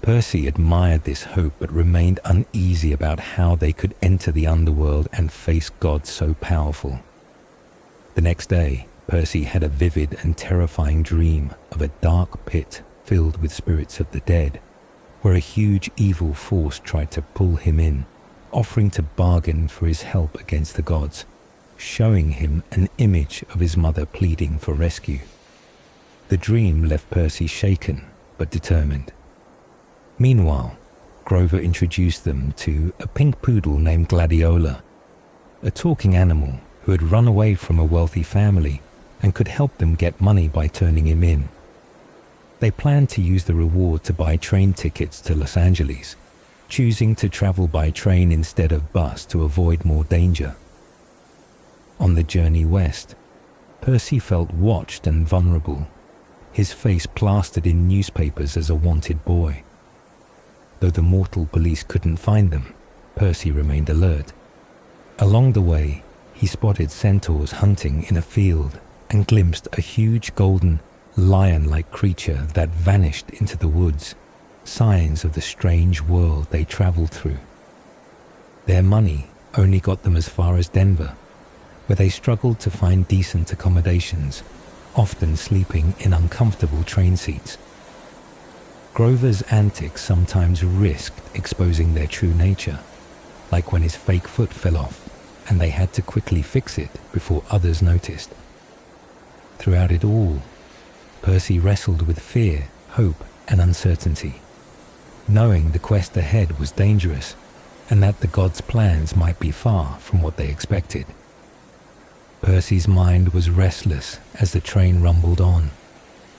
Percy admired this hope but remained uneasy about how they could enter the underworld and face gods so powerful. The next day, Percy had a vivid and terrifying dream of a dark pit filled with spirits of the dead, where a huge evil force tried to pull him in, offering to bargain for his help against the gods, showing him an image of his mother pleading for rescue. The dream left Percy shaken but determined. Meanwhile, Grover introduced them to a pink poodle named Gladiola, a talking animal who had run away from a wealthy family and could help them get money by turning him in. They planned to use the reward to buy train tickets to Los Angeles, choosing to travel by train instead of bus to avoid more danger. On the journey west, Percy felt watched and vulnerable, his face plastered in newspapers as a wanted boy. Though the mortal police couldn't find them, Percy remained alert. Along the way, he spotted centaurs hunting in a field and glimpsed a huge golden, lion-like creature that vanished into the woods, signs of the strange world they traveled through. Their money only got them as far as Denver, where they struggled to find decent accommodations, often sleeping in uncomfortable train seats. Grover's antics sometimes risked exposing their true nature, like when his fake foot fell off and they had to quickly fix it before others noticed. Throughout it all, Percy wrestled with fear, hope, and uncertainty, knowing the quest ahead was dangerous and that the gods' plans might be far from what they expected. Percy's mind was restless as the train rumbled on,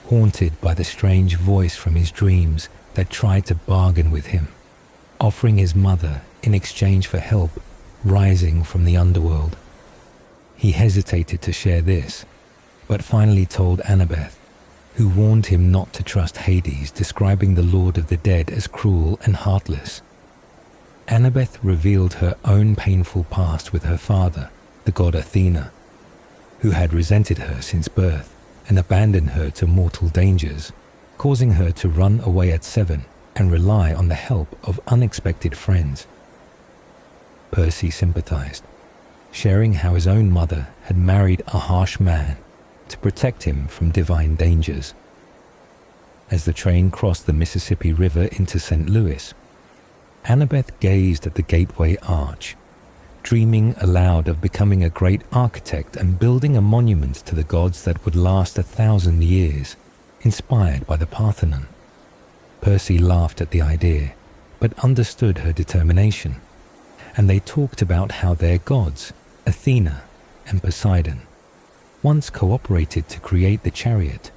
haunted by the strange voice from his dreams that tried to bargain with him, offering his mother in exchange for help rising from the underworld. He hesitated to share this, but finally told Annabeth, who warned him not to trust Hades, describing the Lord of the Dead as cruel and heartless. Annabeth revealed her own painful past with her father, the god Athena, who had resented her since birth and abandoned her to mortal dangers, causing her to run away at 7 and rely on the help of unexpected friends. Percy sympathized, sharing how his own mother had married a harsh man to protect him from divine dangers. As the train crossed the Mississippi River into St. Louis, Annabeth gazed at the gateway arch, dreaming aloud of becoming a great architect and building a monument to the gods that would last 1,000 years, inspired by the Parthenon. Percy laughed at the idea, but understood her determination, and they talked about how their gods, Athena and Poseidon, once cooperated to create the chariot,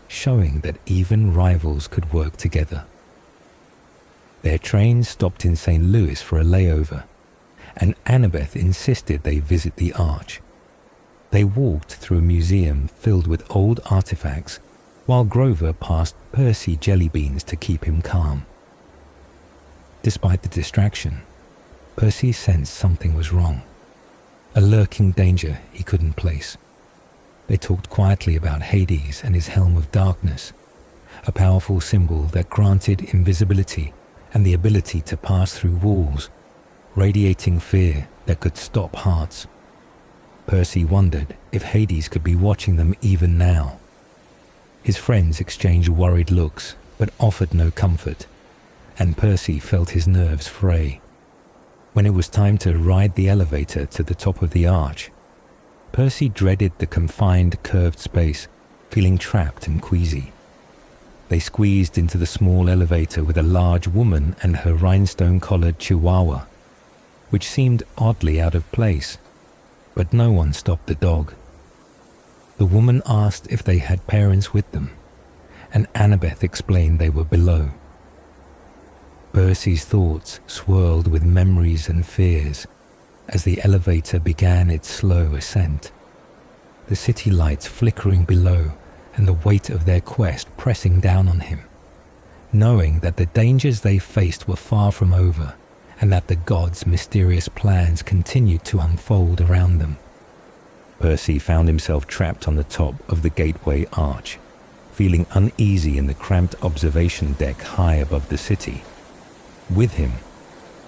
showing that even rivals could work together. Their train stopped in St. Louis for a layover, and Annabeth insisted they visit the arch. They walked through a museum filled with old artifacts, while Grover passed Percy jelly beans to keep him calm. Despite the distraction, Percy sensed something was wrong, a lurking danger he couldn't place. They talked quietly about Hades and his helm of darkness, a powerful symbol that granted invisibility and the ability to pass through walls, radiating fear that could stop hearts. Percy wondered if Hades could be watching them even now. His friends exchanged worried looks, but offered no comfort, and Percy felt his nerves fray. When it was time to ride the elevator to the top of the arch, Percy dreaded the confined, curved space, feeling trapped and queasy. They squeezed into the small elevator with a large woman and her rhinestone-collared chihuahua, which seemed oddly out of place, but no one stopped the dog. The woman asked if they had parents with them, and Annabeth explained they were below. Percy's thoughts swirled with memories and fears as the elevator began its slow ascent, the city lights flickering below and the weight of their quest pressing down on him, knowing that the dangers they faced were far from over and that the gods' mysterious plans continued to unfold around them. Percy found himself trapped on the top of the gateway arch, feeling uneasy in the cramped observation deck high above the city. With him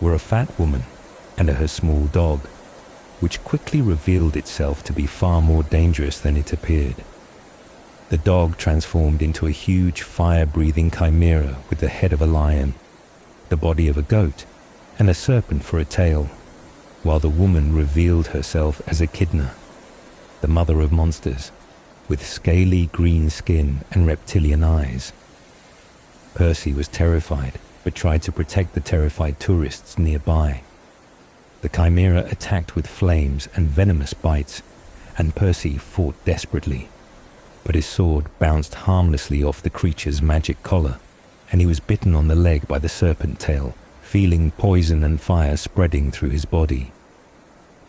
were a fat woman and her small dog, which quickly revealed itself to be far more dangerous than it appeared. The dog transformed into a huge fire-breathing chimera with the head of a lion, the body of a goat, and a serpent for a tail, while the woman revealed herself as Echidna, the mother of monsters, with scaly green skin and reptilian eyes. Percy was terrified, but tried to protect the terrified tourists nearby. The chimera attacked with flames and venomous bites, and Percy fought desperately. But his sword bounced harmlessly off the creature's magic collar, and he was bitten on the leg by the serpent tail, feeling poison and fire spreading through his body.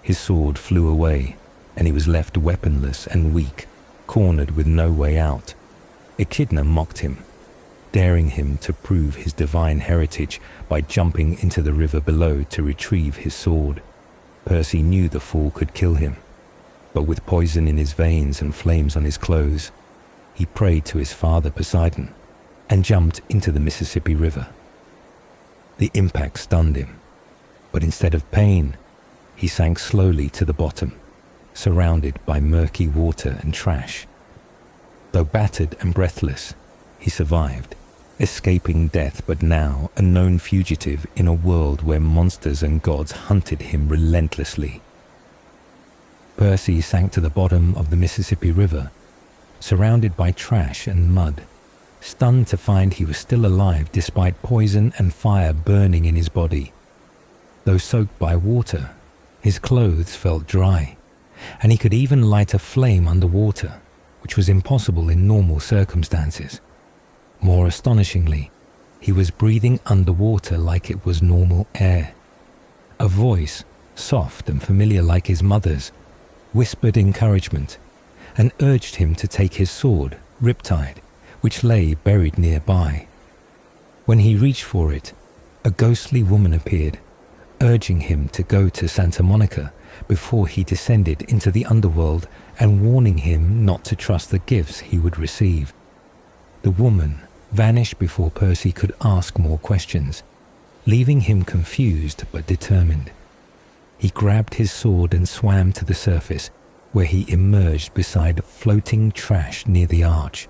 His sword flew away, and he was left weaponless and weak, cornered with no way out. Echidna mocked him, daring him to prove his divine heritage by jumping into the river below to retrieve his sword. Percy knew the fall could kill him, but with poison in his veins and flames on his clothes, he prayed to his father Poseidon and jumped into the Mississippi River. The impact stunned him, but instead of pain, he sank slowly to the bottom, surrounded by murky water and trash. Though battered and breathless, he survived, escaping death but now a known fugitive in a world where monsters and gods hunted him relentlessly. Percy sank to the bottom of the Mississippi River, surrounded by trash and mud, stunned to find he was still alive despite poison and fire burning in his body. Though soaked by water, his clothes felt dry, and he could even light a flame underwater, which was impossible in normal circumstances. More astonishingly, he was breathing underwater like it was normal air. A voice, soft and familiar like his mother's, whispered encouragement and urged him to take his sword, Riptide, which lay buried nearby. When he reached for it, a ghostly woman appeared, urging him to go to Santa Monica before he descended into the underworld and warning him not to trust the gifts he would receive. The woman vanished before Percy could ask more questions, leaving him confused but determined. He grabbed his sword and swam to the surface, where he emerged beside floating trash near the arch,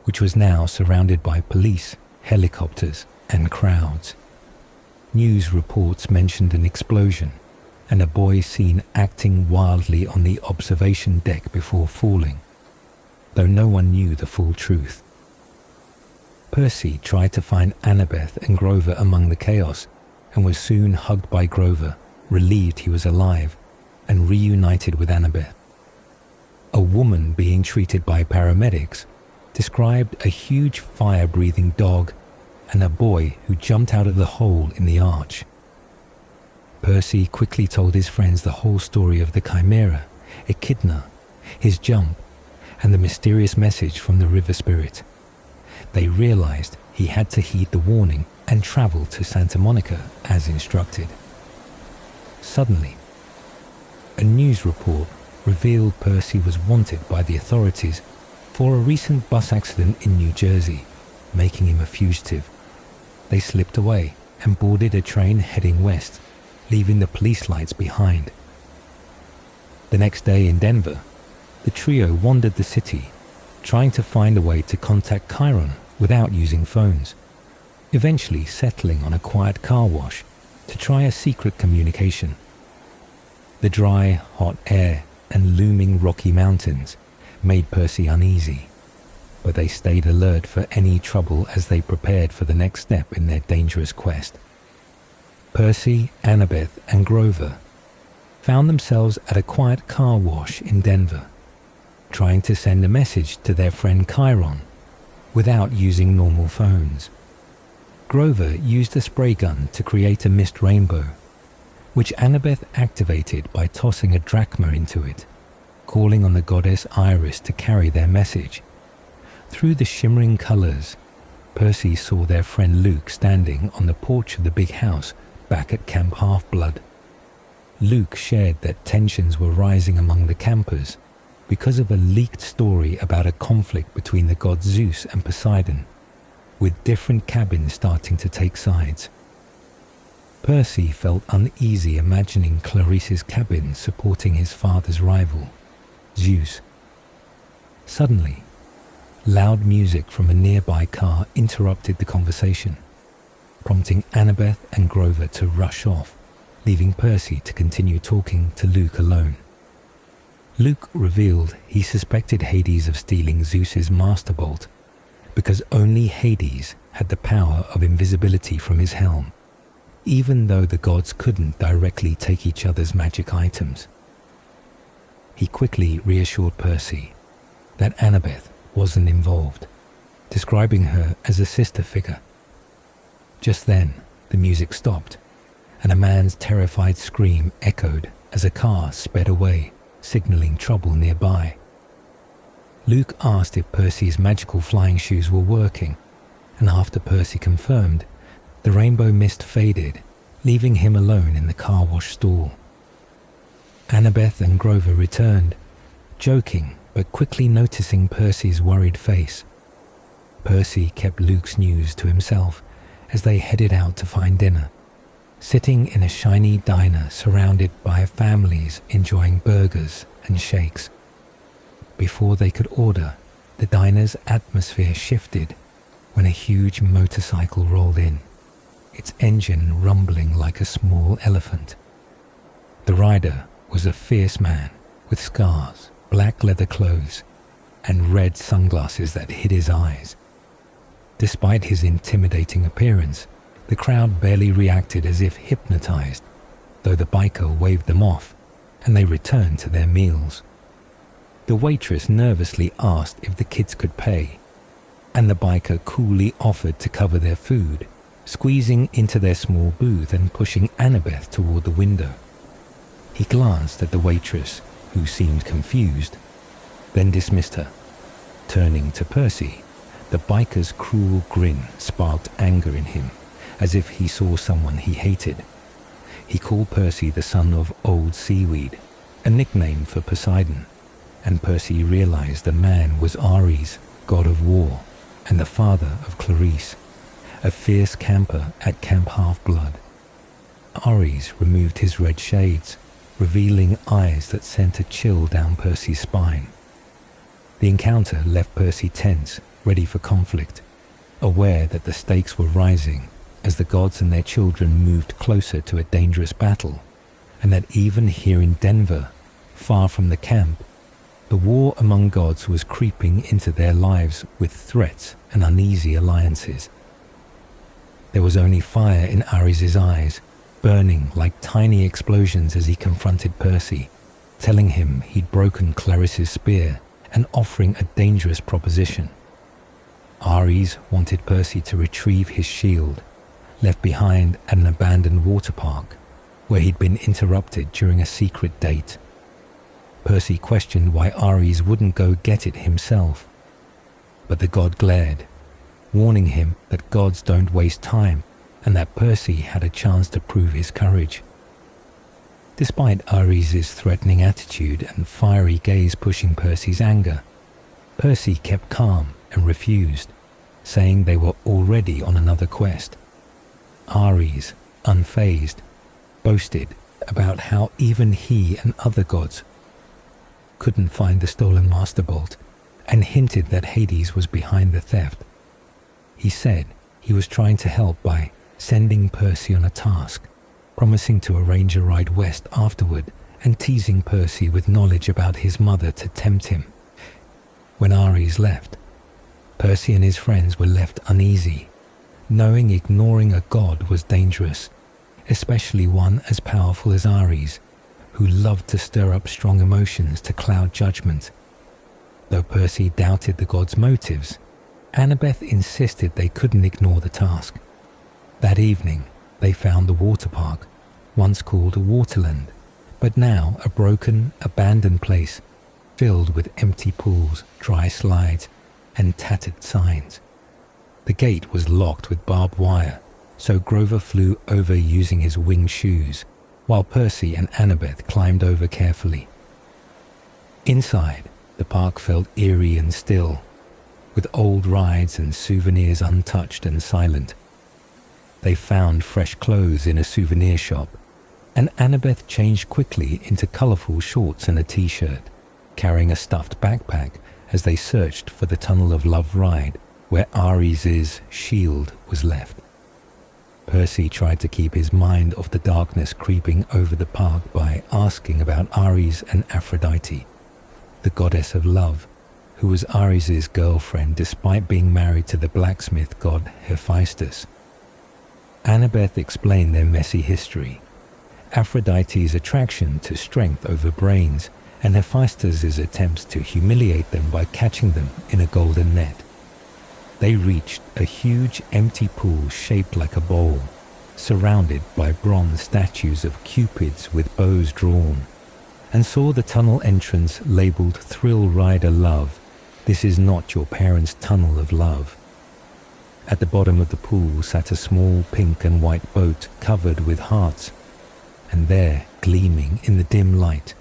which was now surrounded by police, helicopters, and crowds. News reports mentioned an explosion and a boy seen acting wildly on the observation deck before falling, though no one knew the full truth. Percy tried to find Annabeth and Grover among the chaos and was soon hugged by Grover, relieved he was alive, and reunited with Annabeth. A woman being treated by paramedics described a huge fire-breathing dog and a boy who jumped out of the hole in the arch. Percy quickly told his friends the whole story of the Chimera, Echidna, his jump, and the mysterious message from the river spirit. They realized he had to heed the warning and travel to Santa Monica as instructed. Suddenly, a news report revealed Percy was wanted by the authorities for a recent bus accident in New Jersey, making him a fugitive. They slipped away and boarded a train heading west, leaving the police lights behind. The next day in Denver, the trio wandered the city, trying to find a way to contact Chiron without using phones, eventually settling on a quiet car wash to try a secret communication. The dry, hot air and looming rocky mountains made Percy uneasy, but they stayed alert for any trouble as they prepared for the next step in their dangerous quest. Percy, Annabeth, and Grover found themselves at a quiet car wash in Denver, trying to send a message to their friend Chiron without using normal phones. Grover used a spray gun to create a mist rainbow, which Annabeth activated by tossing a drachma into it, calling on the goddess Iris to carry their message. Through the shimmering colors, Percy saw their friend Luke standing on the porch of the big house back at Camp Half-Blood. Luke shared that tensions were rising among the campers because of a leaked story about a conflict between the gods Zeus and Poseidon, with different cabins starting to take sides. Percy felt uneasy imagining Clarice's cabin supporting his father's rival, Zeus. Suddenly, loud music from a nearby car interrupted the conversation, prompting Annabeth and Grover to rush off, leaving Percy to continue talking to Luke alone. Luke revealed he suspected Hades of stealing Zeus's master bolt because only Hades had the power of invisibility from his helm, even though the gods couldn't directly take each other's magic items. He quickly reassured Percy that Annabeth wasn't involved, describing her as a sister figure. Just then, the music stopped, and a man's terrified scream echoed as a car sped away, signaling trouble nearby. Luke asked if Percy's magical flying shoes were working, and after Percy confirmed, the rainbow mist faded, leaving him alone in the car wash stall. Annabeth and Grover returned, joking but quickly noticing Percy's worried face. Percy kept Luke's news to himself as they headed out to find dinner, sitting in a shiny diner surrounded by families enjoying burgers and shakes. Before they could order, the diner's atmosphere shifted when a huge motorcycle rolled in, its engine rumbling like a small elephant. The rider was a fierce man with scars, black leather clothes, and red sunglasses that hid his eyes. Despite his intimidating appearance, the crowd barely reacted, as if hypnotized, though the biker waved them off and they returned to their meals. The waitress nervously asked if the kids could pay, and the biker coolly offered to cover their food, squeezing into their small booth and pushing Annabeth toward the window. He glanced at the waitress, who seemed confused, then dismissed her. Turning to Percy, the biker's cruel grin sparked anger in him, as if he saw someone he hated. He called Percy the son of Old Seaweed, a nickname for Poseidon, and Percy realized the man was Ares, god of war, and the father of Clarice, a fierce camper at Camp Half-Blood. Ares removed his red shades, revealing eyes that sent a chill down Percy's spine. The encounter left Percy tense, ready for conflict, aware that the stakes were rising as the gods and their children moved closer to a dangerous battle, and that even here in Denver, far from the camp, the war among gods was creeping into their lives with threats and uneasy alliances. There was only fire in Ares' eyes, burning like tiny explosions as he confronted Percy, telling him he'd broken Clarice's spear and offering a dangerous proposition. Ares wanted Percy to retrieve his shield, left behind at an abandoned water park, where he'd been interrupted during a secret date. Percy questioned why Ares wouldn't go get it himself, but the god glared, warning him that gods don't waste time and that Percy had a chance to prove his courage. Despite Ares' threatening attitude and fiery gaze pushing Percy's anger, Percy kept calm and refused, saying they were already on another quest. Ares, unfazed, boasted about how even he and other gods couldn't find the stolen Master Bolt, and hinted that Hades was behind the theft. He said he was trying to help by sending Percy on a task, promising to arrange a ride west afterward and teasing Percy with knowledge about his mother to tempt him. When Ares left, Percy and his friends were left uneasy, knowing ignoring a god was dangerous, especially one as powerful as Ares, who loved to stir up strong emotions to cloud judgment. Though Percy doubted the god's motives, Annabeth insisted they couldn't ignore the task. That evening, they found the water park, once called a waterland, but now a broken, abandoned place filled with empty pools, dry slides, and tattered signs. The gate was locked with barbed wire, so Grover flew over using his winged shoes, while Percy and Annabeth climbed over carefully. Inside, the park felt eerie and still, with old rides and souvenirs untouched and silent. They found fresh clothes in a souvenir shop, and Annabeth changed quickly into colourful shorts and a t-shirt, carrying a stuffed backpack as they searched for the Tunnel of Love ride where Ares' shield was left. Percy tried to keep his mind off the darkness creeping over the park by asking about Ares and Aphrodite, the goddess of love, who was Ares' girlfriend despite being married to the blacksmith god Hephaestus. Annabeth explained their messy history, Aphrodite's attraction to strength over brains, and Hephaestus' attempts to humiliate them by catching them in a golden net. They reached a huge empty pool shaped like a bowl, surrounded by bronze statues of cupids with bows drawn, and saw the tunnel entrance labeled Thrill Rider Love. This is not your parents' tunnel of love. At the bottom of the pool sat a small pink and white boat covered with hearts, and there, gleaming in the dim light,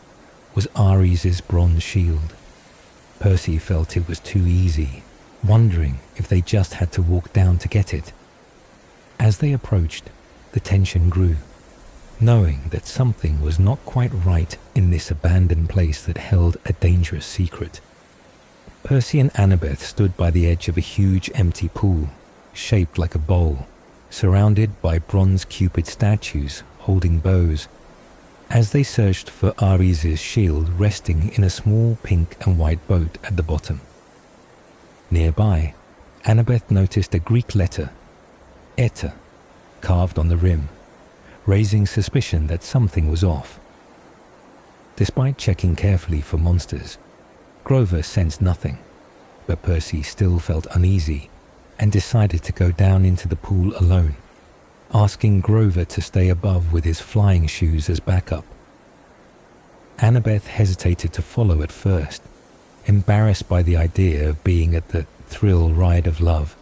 was Ares' bronze shield. Percy felt it was too easy, wondering if they just had to walk down to get it. As they approached, the tension grew, knowing that something was not quite right in this abandoned place that held a dangerous secret. Percy and Annabeth stood by the edge of a huge empty pool, shaped like a bowl, surrounded by bronze cupid statues holding bows, as they searched for Ares' shield resting in a small pink and white boat at the bottom. Nearby, Annabeth noticed a Greek letter, Eta, carved on the rim, raising suspicion that something was off. Despite checking carefully for monsters, Grover sensed nothing, but Percy still felt uneasy and decided to go down into the pool alone, asking Grover to stay above with his flying shoes as backup. Annabeth hesitated to follow at first, embarrassed by the idea of being at the thrill ride of love,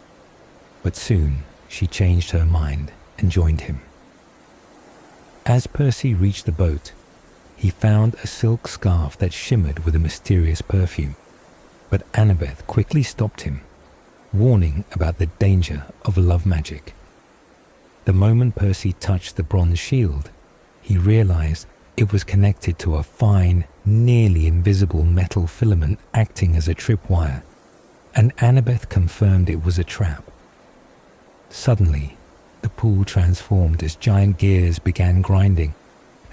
but soon she changed her mind and joined him. As Percy reached the boat, he found a silk scarf that shimmered with a mysterious perfume, but Annabeth quickly stopped him, warning about the danger of love magic. The moment Percy touched the bronze shield, he realized it was connected to a fine, nearly invisible metal filament acting as a tripwire, and Annabeth confirmed it was a trap. Suddenly, the pool transformed as giant gears began grinding,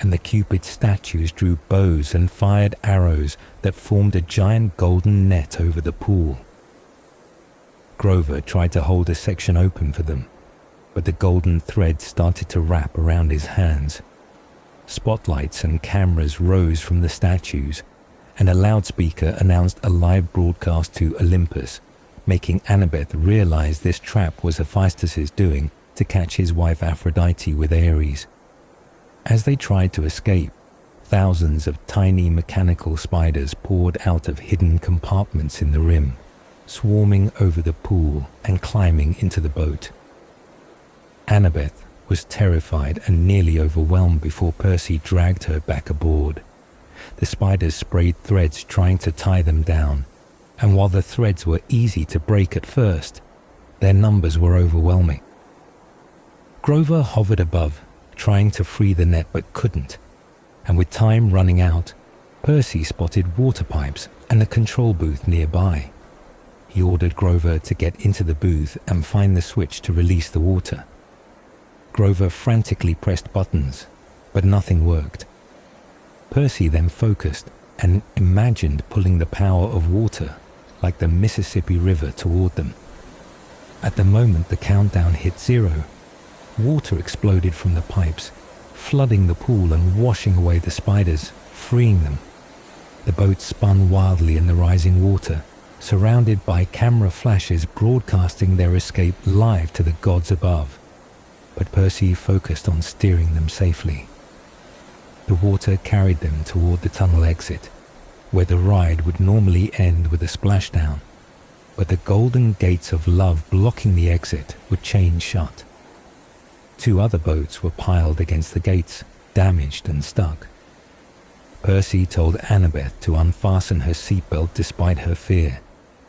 and the Cupid statues drew bows and fired arrows that formed a giant golden net over the pool. Grover tried to hold a section open for them, but the golden thread started to wrap around his hands. Spotlights and cameras rose from the statues, and a loudspeaker announced a live broadcast to Olympus, making Annabeth realize this trap was Hephaestus' doing to catch his wife Aphrodite with Ares. As they tried to escape, thousands of tiny mechanical spiders poured out of hidden compartments in the rim, swarming over the pool and climbing into the boat. Annabeth was terrified and nearly overwhelmed before Percy dragged her back aboard. The spiders sprayed threads trying to tie them down, and while the threads were easy to break at first, their numbers were overwhelming. Grover hovered above, trying to free the net but couldn't, and with time running out, Percy spotted water pipes and a control booth nearby. He ordered Grover to get into the booth and find the switch to release the water. Grover frantically pressed buttons, but nothing worked. Percy then focused and imagined pulling the power of water like the Mississippi River toward them. At the moment the countdown hit 0, water exploded from the pipes, flooding the pool and washing away the spiders, freeing them. The boat spun wildly in the rising water, surrounded by camera flashes broadcasting their escape live to the gods above. But Percy focused on steering them safely. The water carried them toward the tunnel exit, where the ride would normally end with a splashdown, but the golden gates of love blocking the exit were chained shut. 2 other boats were piled against the gates, damaged and stuck. Percy told Annabeth to unfasten her seatbelt despite her fear,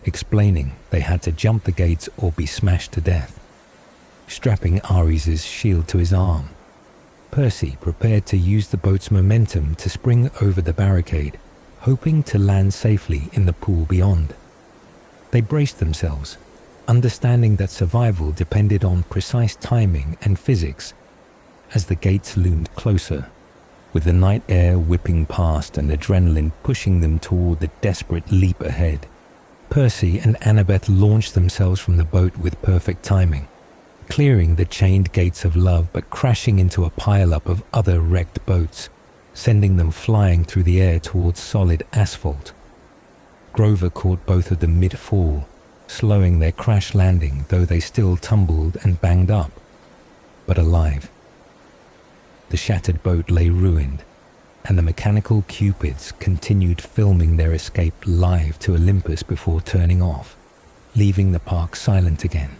explaining they had to jump the gates or be smashed to death. Strapping Ares' shield to his arm, Percy prepared to use the boat's momentum to spring over the barricade, hoping to land safely in the pool beyond. They braced themselves, understanding that survival depended on precise timing and physics. As the gates loomed closer, with the night air whipping past and adrenaline pushing them toward the desperate leap ahead, Percy and Annabeth launched themselves from the boat with perfect timing, clearing the chained gates of love but crashing into a pile-up of other wrecked boats, sending them flying through the air towards solid asphalt. Grover caught both of them mid-fall, slowing their crash landing, though they still tumbled and banged up, but alive. The shattered boat lay ruined, and the mechanical cupids continued filming their escape live to Olympus before turning off, leaving the park silent again.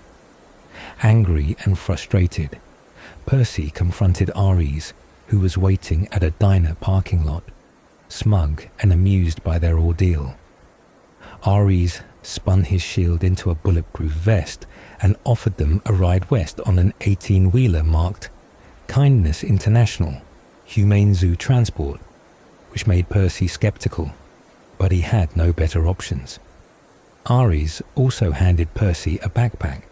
Angry and frustrated, Percy confronted Ares, who was waiting at a diner parking lot, smug and amused by their ordeal. Ares spun his shield into a bulletproof vest and offered them a ride west on an 18-wheeler marked Kindness International, Humane Zoo Transport, which made Percy skeptical, but he had no better options. Ares also handed Percy a backpack,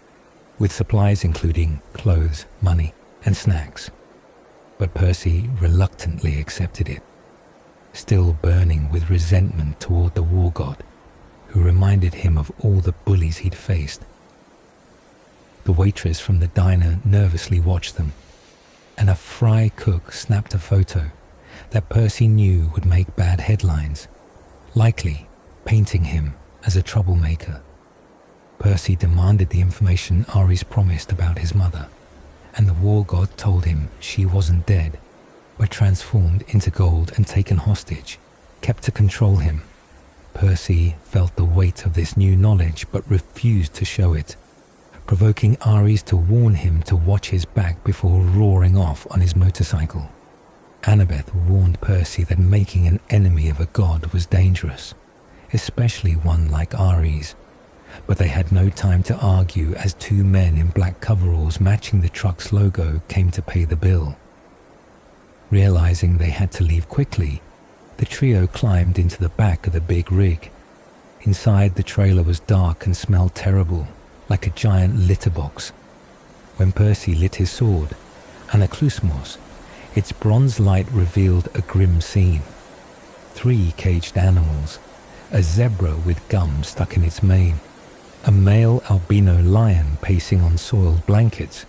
with supplies including clothes, money, and snacks. But Percy reluctantly accepted it, still burning with resentment toward the war god, who reminded him of all the bullies he'd faced. The waitress from the diner nervously watched them, and a fry cook snapped a photo that Percy knew would make bad headlines, likely painting him as a troublemaker. Percy demanded the information Ares promised about his mother, and the war god told him she wasn't dead, but transformed into gold and taken hostage, kept to control him. Percy felt the weight of this new knowledge but refused to show it, provoking Ares to warn him to watch his back before roaring off on his motorcycle. Annabeth warned Percy that making an enemy of a god was dangerous, especially one like Ares, but they had no time to argue as two men in black coveralls matching the truck's logo came to pay the bill. Realizing they had to leave quickly, the trio climbed into the back of the big rig. Inside, the trailer was dark and smelled terrible, like a giant litter box. When Percy lit his sword, Anaklusmos, its bronze light revealed a grim scene. 3 caged animals, a zebra with gum stuck in its mane, a male albino lion pacing on soiled blankets,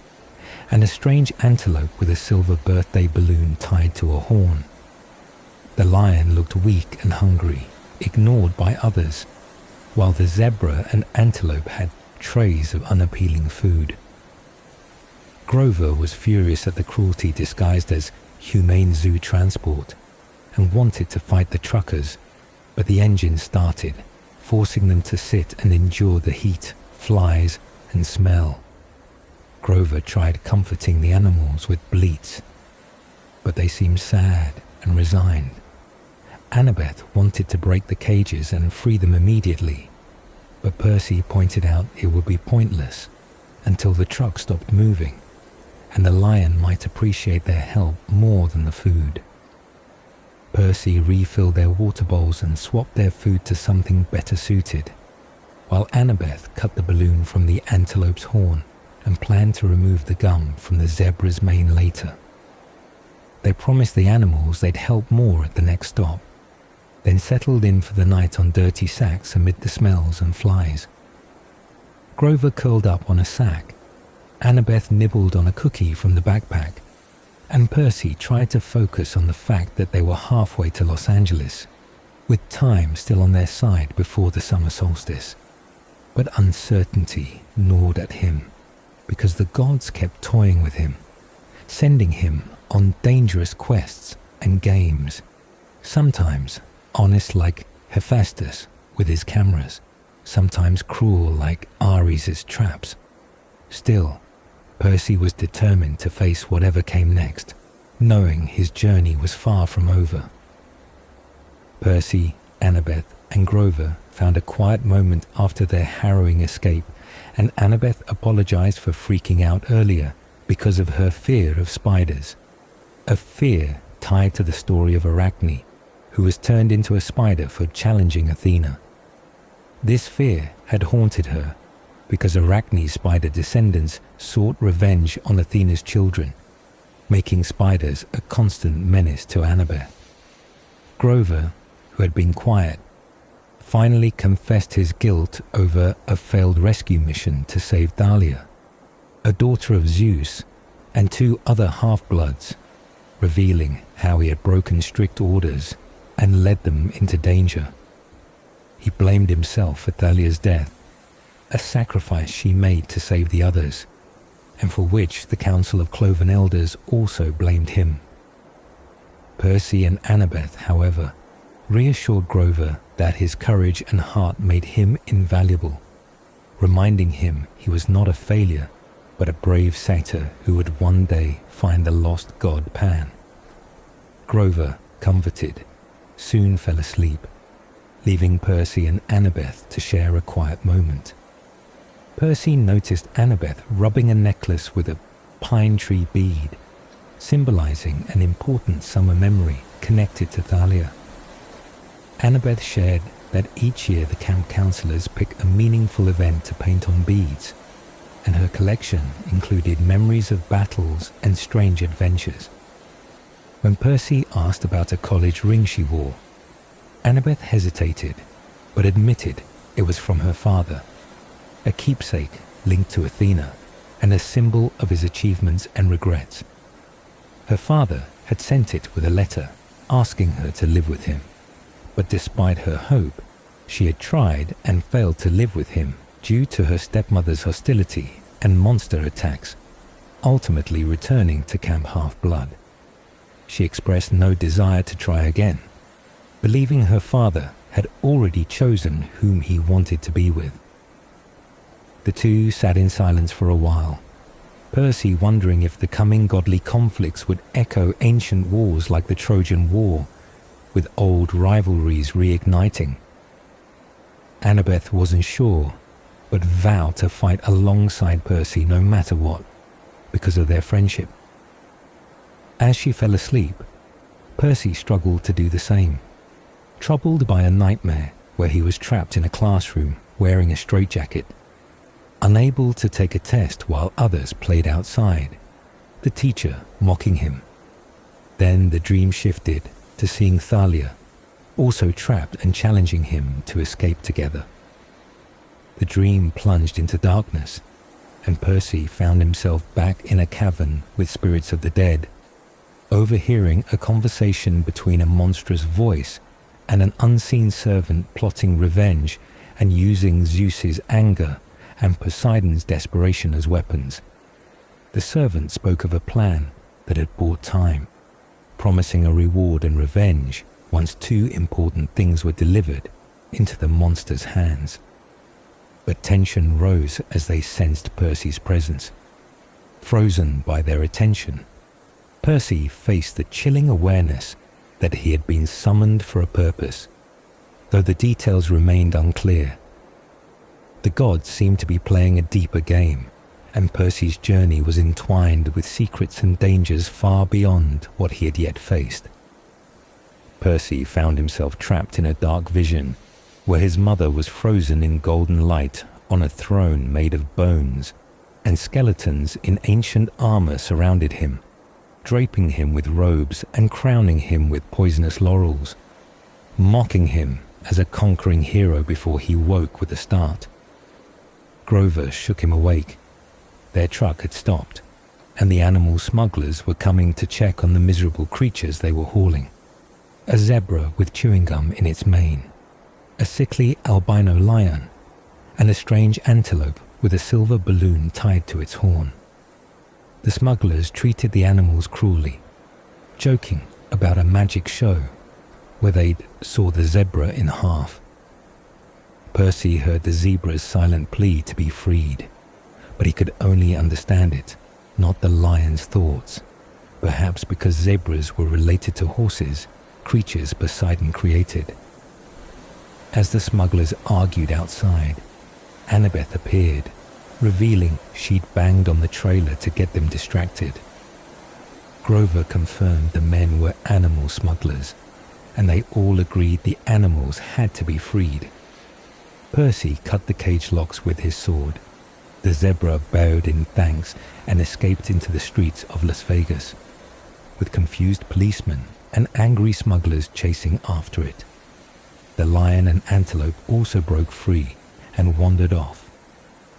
and a strange antelope with a silver birthday balloon tied to a horn. The lion looked weak and hungry, ignored by others, while the zebra and antelope had trays of unappealing food. Grover was furious at the cruelty disguised as humane zoo transport and wanted to fight the truckers, but the engine started, forcing them to sit and endure the heat, flies, and smell. Grover tried comforting the animals with bleats, but they seemed sad and resigned. Annabeth wanted to break the cages and free them immediately, but Percy pointed out it would be pointless until the truck stopped moving, and the lion might appreciate their help more than the food. Percy refilled their water bowls and swapped their food to something better suited, while Annabeth cut the balloon from the antelope's horn and planned to remove the gum from the zebra's mane later. They promised the animals they'd help more at the next stop, then settled in for the night on dirty sacks amid the smells and flies. Grover curled up on a sack, Annabeth nibbled on a cookie from the backpack, and Percy tried to focus on the fact that they were halfway to Los Angeles, with time still on their side before the summer solstice. But uncertainty gnawed at him, because the gods kept toying with him, sending him on dangerous quests and games, sometimes honest like Hephaestus with his cameras, sometimes cruel like Ares' traps. Still, Percy was determined to face whatever came next, knowing his journey was far from over. Percy, Annabeth, and Grover found a quiet moment after their harrowing escape, and Annabeth apologized for freaking out earlier because of her fear of spiders, a fear tied to the story of Arachne, who was turned into a spider for challenging Athena. This fear had haunted her because Arachne's spider descendants sought revenge on Athena's children, making spiders a constant menace to Annabeth. Grover, who had been quiet, finally confessed his guilt over a failed rescue mission to save Thalia, a daughter of Zeus, and 2 other half-bloods, revealing how he had broken strict orders and led them into danger. He blamed himself for Thalia's death, a sacrifice she made to save the others, and for which the Council of Cloven Elders also blamed him. Percy and Annabeth, however, reassured Grover that his courage and heart made him invaluable, reminding him he was not a failure, but a brave satyr who would one day find the lost god Pan. Grover, comforted, soon fell asleep, leaving Percy and Annabeth to share a quiet moment. Percy noticed Annabeth rubbing a necklace with a pine tree bead, symbolizing an important summer memory connected to Thalia. Annabeth shared that each year the camp counselors pick a meaningful event to paint on beads, and her collection included memories of battles and strange adventures. When Percy asked about a college ring she wore, Annabeth hesitated, but admitted it was from her father, a keepsake linked to Athena and a symbol of his achievements and regrets. Her father had sent it with a letter asking her to live with him, but despite her hope, She had tried and failed to live with him due to her stepmother's hostility and monster attacks, ultimately returning to Camp Half-Blood. She expressed no desire to try again, believing her father had already chosen whom he wanted to be with. The two sat in silence for a while, Percy wondering if the coming godly conflicts would echo ancient wars like the Trojan War, with old rivalries reigniting. Annabeth wasn't sure, but vowed to fight alongside Percy no matter what, because of their friendship. As she fell asleep, Percy struggled to do the same, troubled by a nightmare where he was trapped in a classroom wearing a straitjacket, unable to take a test while others played outside, the teacher mocking him. Then the dream shifted to seeing Thalia, also trapped and challenging him to escape together. The dream plunged into darkness, and Percy found himself back in a cavern with spirits of the dead, overhearing a conversation between a monstrous voice and an unseen servant plotting revenge and using Zeus's anger and Poseidon's desperation as weapons. The servant spoke of a plan that had bought time, promising a reward and revenge once two important things were delivered into the monster's hands. But tension rose as they sensed Percy's presence. Frozen by their attention, Percy faced the chilling awareness that he had been summoned for a purpose, though the details remained unclear. The gods seemed to be playing a deeper game, and Percy's journey was entwined with secrets and dangers far beyond what he had yet faced. Percy found himself trapped in a dark vision, where his mother was frozen in golden light on a throne made of bones, and skeletons in ancient armor surrounded him, draping him with robes and crowning him with poisonous laurels, mocking him as a conquering hero before he woke with a start. Grover shook him awake. Their truck had stopped, and the animal smugglers were coming to check on the miserable creatures they were hauling. A zebra with chewing gum in its mane, a sickly albino lion, and a strange antelope with a silver balloon tied to its horn. The smugglers treated the animals cruelly, joking about a magic show where they'd saw the zebra in half. Percy heard the zebra's silent plea to be freed, but he could only understand it, not the lion's thoughts, perhaps because zebras were related to horses, creatures Poseidon created. As the smugglers argued outside, Annabeth appeared, revealing she'd banged on the trailer to get them distracted. Grover confirmed the men were animal smugglers, and they all agreed the animals had to be freed. Percy cut the cage locks with his sword. The zebra bowed in thanks and escaped into the streets of Las Vegas, with confused policemen and angry smugglers chasing after it. The lion and antelope also broke free and wandered off,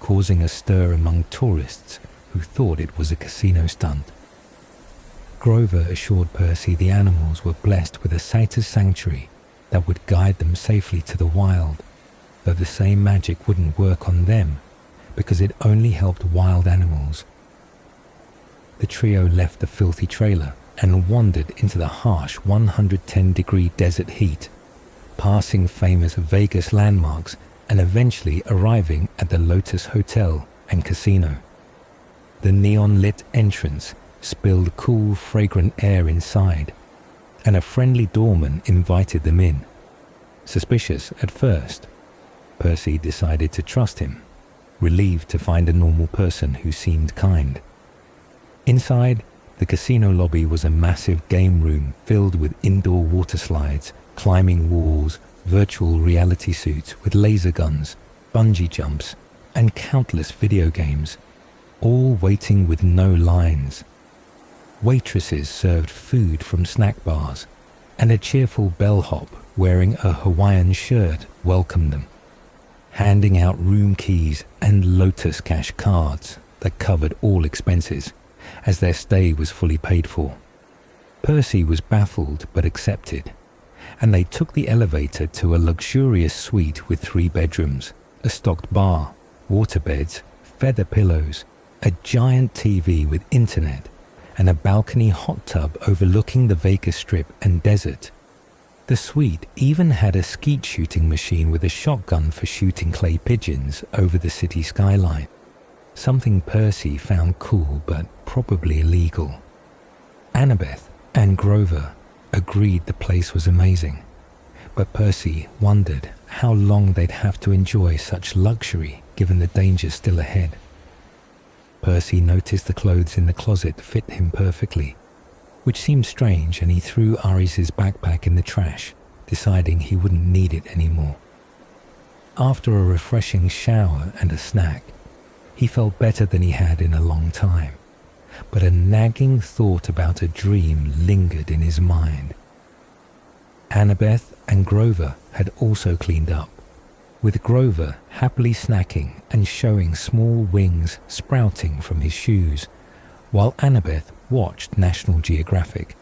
causing a stir among tourists who thought it was a casino stunt. Grover assured Percy the animals were blessed with a satyr sanctuary that would guide them safely to the wild, though the same magic wouldn't work on them because it only helped wild animals. The trio left the filthy trailer and wandered into the harsh 110-degree desert heat, passing famous Vegas landmarks and eventually arriving at the Lotus Hotel and Casino. The neon-lit entrance spilled cool, fragrant air inside, and a friendly doorman invited them in. Suspicious at first, Percy decided to trust him, relieved to find a normal person who seemed kind. Inside, the casino lobby was a massive game room filled with indoor water slides, climbing walls, virtual reality suits with laser guns, bungee jumps, and countless video games, all waiting with no lines. Waitresses served food from snack bars, and a cheerful bellhop wearing a Hawaiian shirt welcomed them, handing out room keys and Lotus Cash cards that covered all expenses, as their stay was fully paid for. Percy was baffled but accepted, and they took the elevator to a luxurious suite with 3 bedrooms, a stocked bar, waterbeds, feather pillows, a giant TV with internet, and a balcony hot tub overlooking the Vegas Strip and desert. The suite even had a skeet shooting machine with a shotgun for shooting clay pigeons over the city skyline, something Percy found cool but probably illegal. Annabeth and Grover agreed the place was amazing, but Percy wondered how long they'd have to enjoy such luxury given the dangers still ahead. Percy noticed the clothes in the closet fit him perfectly, which seemed strange, and he threw Ares's backpack in the trash, deciding he wouldn't need it anymore. After a refreshing shower and a snack, he felt better than he had in a long time, but a nagging thought about a dream lingered in his mind. Annabeth and Grover had also cleaned up, with Grover happily snacking and showing small wings sprouting from his shoes, while Annabeth watched National Geographic.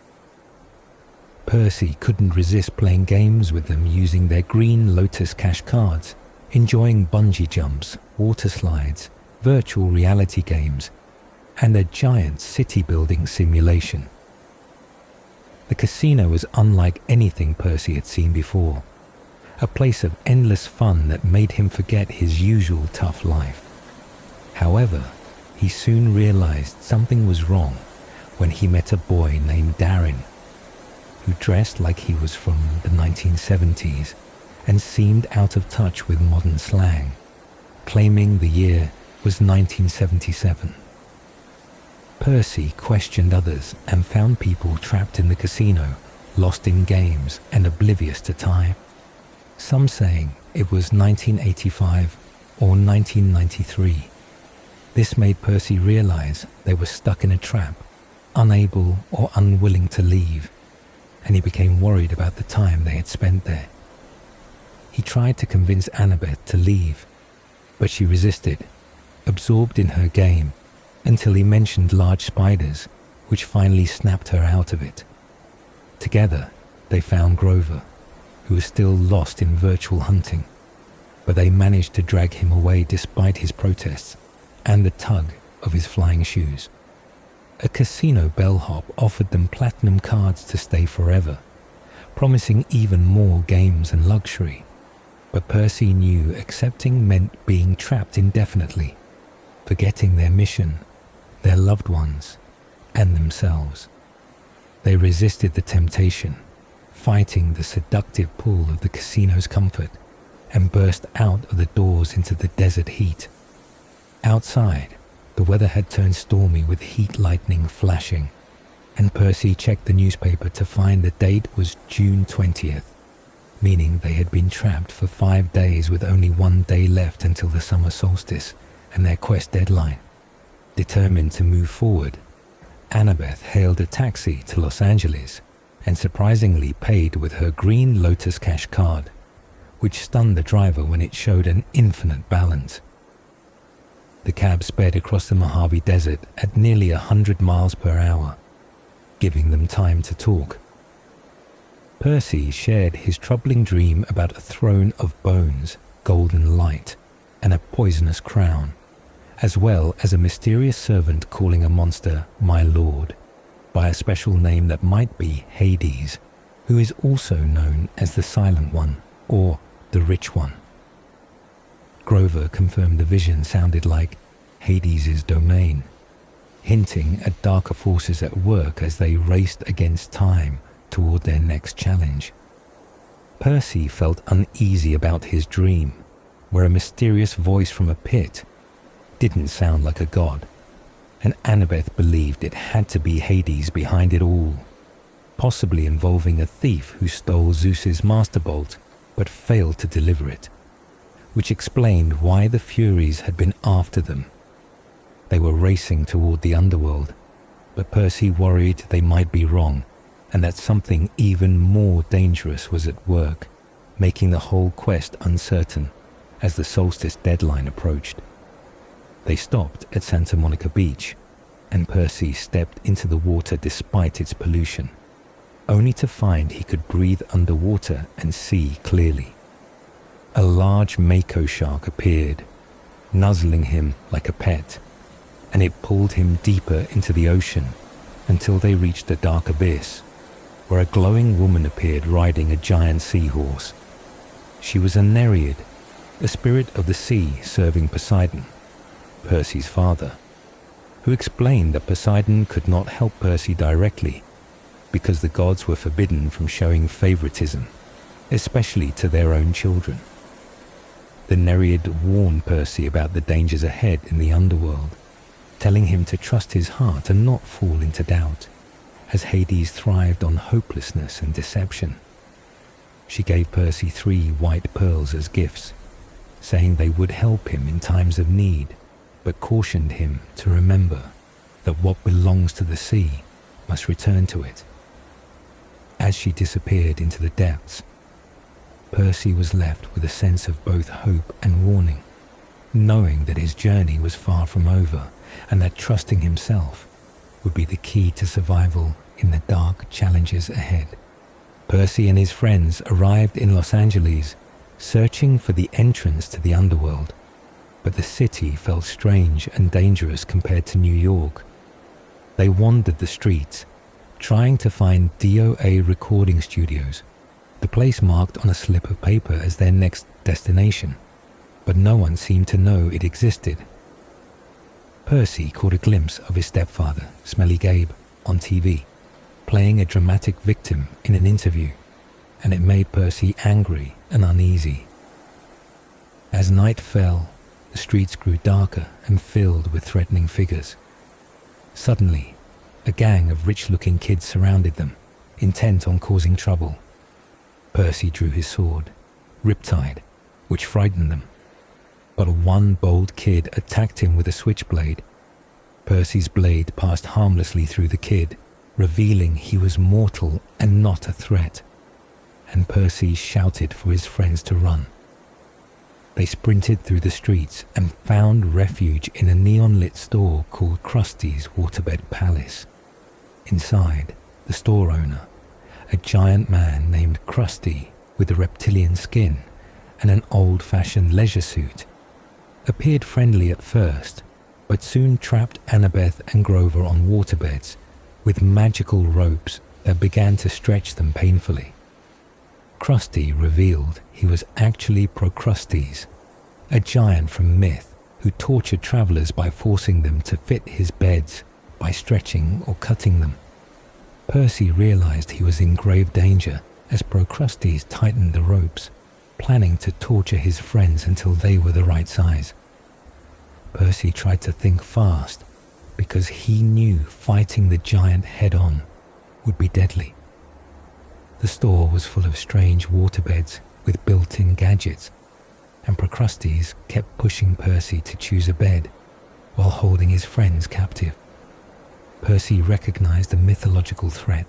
Percy couldn't resist playing games with them using their green Lotus cash cards, enjoying bungee jumps, water slides, virtual reality games, and a giant city-building simulation. The casino was unlike anything Percy had seen before, a place of endless fun that made him forget his usual tough life. However, he soon realized something was wrong when he met a boy named Darren, who dressed like he was from the 1970s and seemed out of touch with modern slang, claiming the year was 1977. Percy questioned others and found people trapped in the casino, lost in games and oblivious to time. Some saying it was 1985 or 1993. This made Percy realize they were stuck in a trap, unable or unwilling to leave, and he became worried about the time they had spent there. He tried to convince Annabeth to leave, but she resisted, absorbed in her game, until he mentioned large spiders, which finally snapped her out of it. Together, they found Grover, who was still lost in virtual hunting, but they managed to drag him away despite his protests and the tug of his flying shoes. A casino bellhop offered them platinum cards to stay forever, promising even more games and luxury, but Percy knew accepting meant being trapped indefinitely, forgetting their mission, their loved ones, and themselves. They resisted the temptation, fighting the seductive pull of the casino's comfort, and burst out of the doors into the desert heat. Outside, the weather had turned stormy with heat lightning flashing, and Percy checked the newspaper to find the date was June 20th, meaning they had been trapped for 5 days with only 1 day left until the summer solstice and their quest deadline. Determined to move forward, Annabeth hailed a taxi to Los Angeles and surprisingly paid with her green Lotus cash card, which stunned the driver when it showed an infinite balance. The cab sped across the Mojave Desert at nearly 100 miles per hour, giving them time to talk. Percy shared his troubling dream about a throne of bones, golden light, and a poisonous crown, as well as a mysterious servant calling a monster "my lord," by a special name that might be Hades, who is also known as the Silent One or the Rich One. Grover confirmed the vision sounded like Hades' domain, hinting at darker forces at work as they raced against time toward their next challenge. Percy felt uneasy about his dream, where a mysterious voice from a pit didn't sound like a god, and Annabeth believed it had to be Hades behind it all, possibly involving a thief who stole Zeus's master bolt but failed to deliver it, which explained why the Furies had been after them. They were racing toward the underworld, but Percy worried they might be wrong and that something even more dangerous was at work, making the whole quest uncertain as the solstice deadline approached. They stopped at Santa Monica Beach, and Percy stepped into the water despite its pollution. only to find he could breathe underwater and see clearly. A large mako shark appeared, nuzzling him like a pet, and it pulled him deeper into the ocean until they reached a dark abyss, where a glowing woman appeared riding a giant seahorse. She was a Nereid, a spirit of the sea serving Poseidon, Percy's father, who explained that Poseidon could not help Percy directly because the gods were forbidden from showing favoritism, especially to their own children. The Nereid warned Percy about the dangers ahead in the underworld, telling him to trust his heart and not fall into doubt, as Hades thrived on hopelessness and deception. She gave Percy 3 white pearls as gifts, saying they would help him in times of need, but cautioned him to remember that what belongs to the sea must return to it. As she disappeared into the depths, Percy was left with a sense of both hope and warning, knowing that his journey was far from over and that trusting himself would be the key to survival in the dark challenges ahead. Percy and his friends arrived in Los Angeles, searching for the entrance to the underworld, but the city felt strange and dangerous compared to New York. They wandered the streets, trying to find DOA recording studios, the place marked on a slip of paper as their next destination, but no one seemed to know it existed. Percy caught a glimpse of his stepfather, Smelly Gabe, on TV, playing a dramatic victim in an interview, and it made Percy angry and uneasy. As night fell, the streets grew darker and filled with threatening figures. Suddenly, a gang of rich-looking kids surrounded them, intent on causing trouble. Percy drew his sword, Riptide, which frightened them. But one bold kid attacked him with a switchblade. Percy's blade passed harmlessly through the kid, revealing he was mortal and not a threat, and Percy shouted for his friends to run. They sprinted through the streets and found refuge in a neon-lit store called Krusty's Waterbed Palace. Inside, the store owner, a giant man named Krusty with a reptilian skin and an old-fashioned leisure suit, appeared friendly at first, but soon trapped Annabeth and Grover on waterbeds with magical ropes that began to stretch them painfully. Krusty revealed he was actually Procrustes, a giant from myth who tortured travelers by forcing them to fit his beds by stretching or cutting them. Percy realized he was in grave danger as Procrustes tightened the ropes, planning to torture his friends until they were the right size. Percy tried to think fast because he knew fighting the giant head-on would be deadly. The store was full of strange waterbeds with built-in gadgets, and Procrustes kept pushing Percy to choose a bed while holding his friends captive. Percy recognized the mythological threat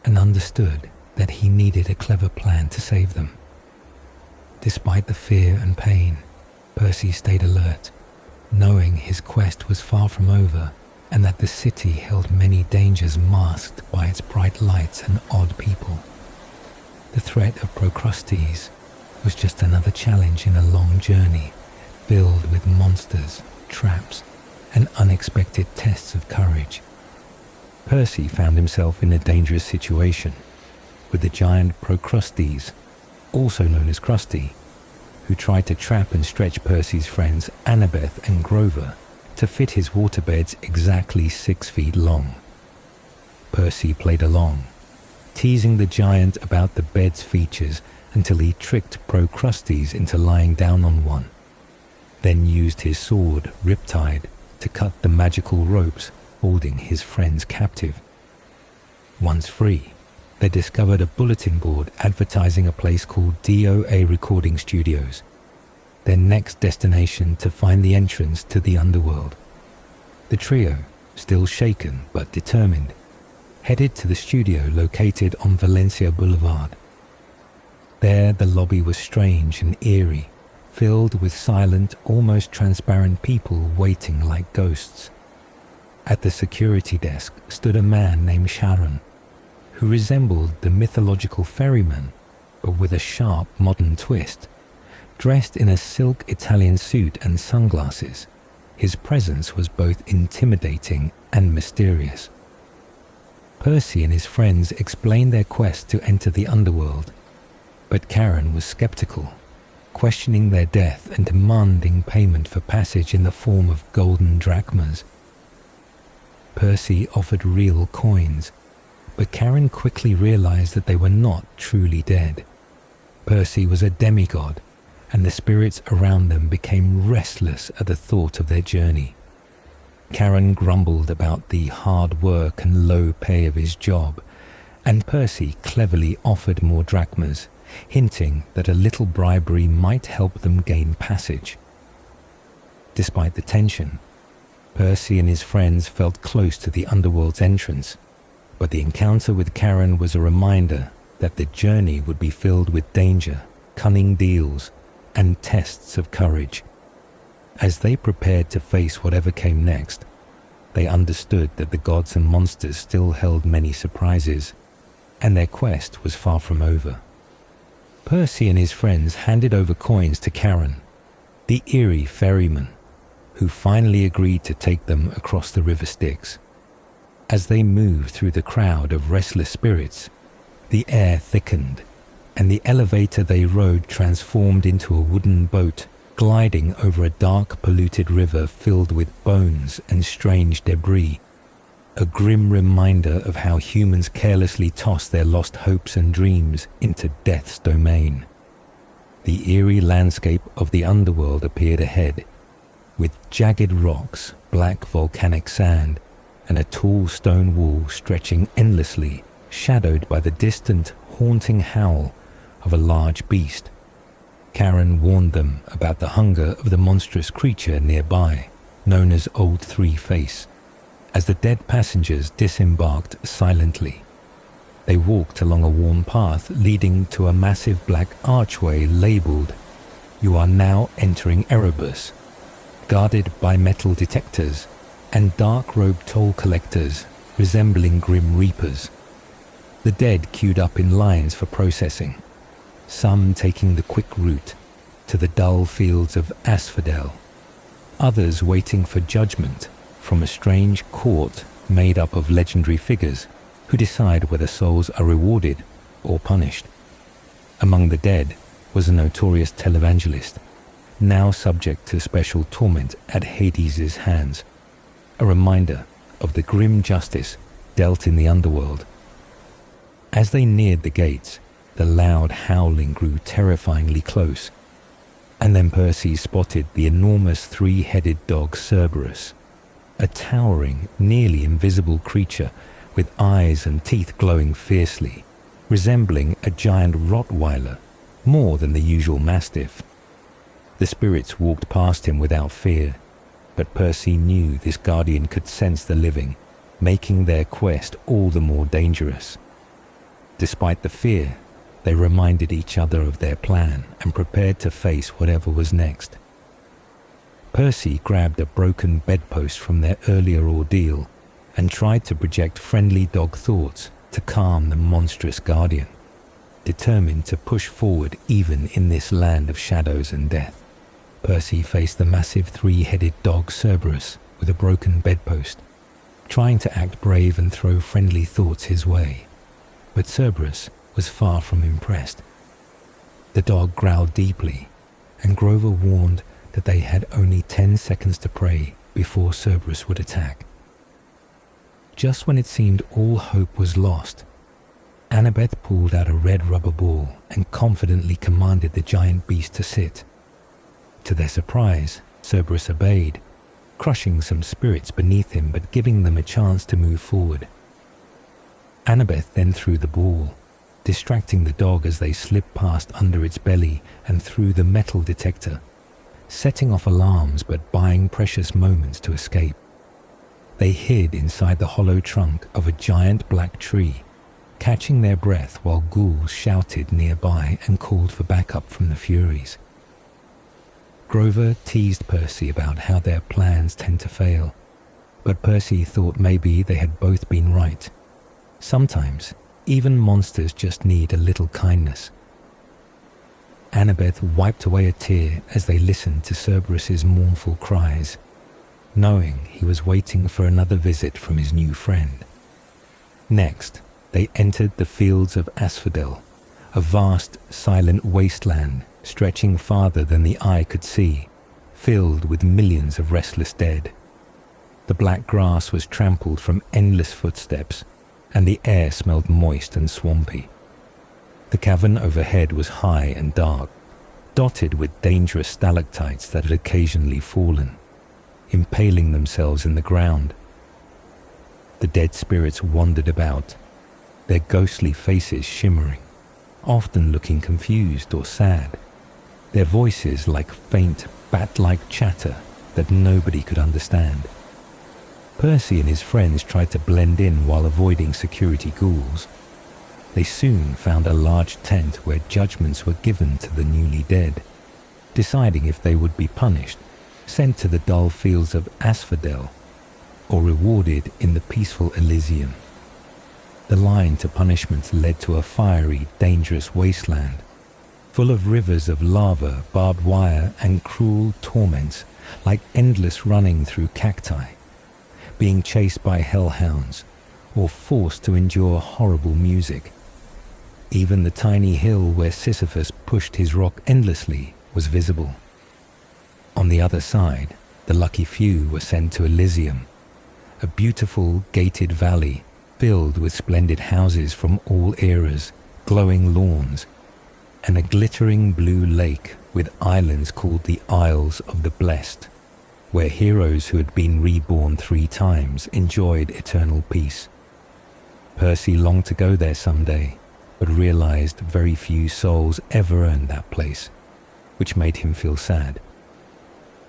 and understood that he needed a clever plan to save them. Despite the fear and pain, Percy stayed alert, knowing his quest was far from over and that the city held many dangers masked by its bright lights and odd people. The threat of Procrustes was just another challenge in a long journey filled with monsters, traps, and unexpected tests of courage. Percy found himself in a dangerous situation with the giant Procrustes, also known as Krusty, who tried to trap and stretch Percy's friends Annabeth and Grover to fit his waterbeds exactly 6 feet long. Percy played along, teasing the giant about the bed's features until he tricked Procrustes into lying down on one, then used his sword, Riptide, to cut the magical ropes holding his friends captive. Once free, they discovered a bulletin board advertising a place called DOA Recording Studios, their next destination to find the entrance to the underworld. The trio, still shaken but determined, headed to the studio located on Valencia Boulevard. There the lobby was strange and eerie, filled with silent, almost transparent people waiting like ghosts. At the security desk stood a man named Sharon, who resembled the mythological ferryman, but with a sharp modern twist. Dressed in a silk Italian suit and sunglasses, his presence was both intimidating and mysterious. Percy and his friends explained their quest to enter the underworld, but Charon was skeptical, questioning their death and demanding payment for passage in the form of golden drachmas. Percy offered real coins, but Charon quickly realized that they were not truly dead. Percy was a demigod, and the spirits around them became restless at the thought of their journey. Charon grumbled about the hard work and low pay of his job, and Percy cleverly offered more drachmas, hinting that a little bribery might help them gain passage. Despite the tension, Percy and his friends felt close to the underworld's entrance, but the encounter with Charon was a reminder that the journey would be filled with danger, cunning deals, and tests of courage. As they prepared to face whatever came next, they understood that the gods and monsters still held many surprises, and their quest was far from over. Percy and his friends handed over coins to Charon, the eerie ferryman, who finally agreed to take them across the river Styx. As they moved through the crowd of restless spirits, the air thickened, and the elevator they rode transformed into a wooden boat gliding over a dark, polluted river filled with bones and strange debris, a grim reminder of how humans carelessly toss their lost hopes and dreams into death's domain. The eerie landscape of the underworld appeared ahead, with jagged rocks, black volcanic sand, and a tall stone wall stretching endlessly, shadowed by the distant, haunting howl of a large beast. Charon warned them about the hunger of the monstrous creature nearby, known as Old Three-Face. As the dead passengers disembarked silently, they walked along a worn path leading to a massive black archway labeled, "You are now entering Erebus," guarded by metal detectors and dark-robed toll collectors resembling grim reapers. The dead queued up in lines for processing, some taking the quick route to the dull fields of asphodel, others waiting for judgment from a strange court made up of legendary figures who decide whether souls are rewarded or punished. Among the dead was a notorious televangelist, now subject to special torment at Hades' hands, a reminder of the grim justice dealt in the underworld. As they neared the gates, the loud howling grew terrifyingly close, and then Percy spotted the enormous three-headed dog Cerberus, a towering, nearly invisible creature with eyes and teeth glowing fiercely, resembling a giant Rottweiler more than the usual mastiff. The spirits walked past him without fear, but Percy knew this guardian could sense the living, making their quest all the more dangerous. Despite the fear, they reminded each other of their plan and prepared to face whatever was next. Percy grabbed a broken bedpost from their earlier ordeal and tried to project friendly dog thoughts to calm the monstrous guardian, determined to push forward even in this land of shadows and death. Percy faced the massive three-headed dog Cerberus with a broken bedpost, trying to act brave and throw friendly thoughts his way. But Cerberus was far from impressed. The dog growled deeply, and Grover warned that they had only 10 seconds to pray before Cerberus would attack. Just when it seemed all hope was lost, Annabeth pulled out a red rubber ball and confidently commanded the giant beast to sit. To their surprise, Cerberus obeyed, crushing some spirits beneath him but giving them a chance to move forward. Annabeth then threw the ball, distracting the dog as they slipped past under its belly and through the metal detector, setting off alarms but buying precious moments to escape. They hid inside the hollow trunk of a giant black tree, catching their breath while ghouls shouted nearby and called for backup from the Furies. Grover teased Percy about how their plans tend to fail, but Percy thought maybe they had both been right. Sometimes, even monsters just need a little kindness. Annabeth wiped away a tear as they listened to Cerberus's mournful cries, knowing he was waiting for another visit from his new friend. Next, they entered the fields of Asphodel, a vast, silent wasteland stretching farther than the eye could see, filled with millions of restless dead. The black grass was trampled from endless footsteps, and the air smelled moist and swampy. The cavern overhead was high and dark, dotted with dangerous stalactites that had occasionally fallen, impaling themselves in the ground. The dead spirits wandered about, their ghostly faces shimmering, often looking confused or sad, their voices like faint, bat-like chatter that nobody could understand. Percy and his friends tried to blend in while avoiding security ghouls. They soon found a large tent where judgments were given to the newly dead, deciding if they would be punished, sent to the dull fields of Asphodel, or rewarded in the peaceful Elysium. The line to punishment led to a fiery, dangerous wasteland, full of rivers of lava, barbed wire, and cruel torments, like endless running through cacti, being chased by hellhounds, or forced to endure horrible music. Even the tiny hill where Sisyphus pushed his rock endlessly was visible. On the other side, the lucky few were sent to Elysium, a beautiful gated valley filled with splendid houses from all eras, glowing lawns, and a glittering blue lake with islands called the Isles of the Blessed, where heroes who had been reborn 3 times enjoyed eternal peace. Percy longed to go there someday, but realized very few souls ever earned that place, which made him feel sad.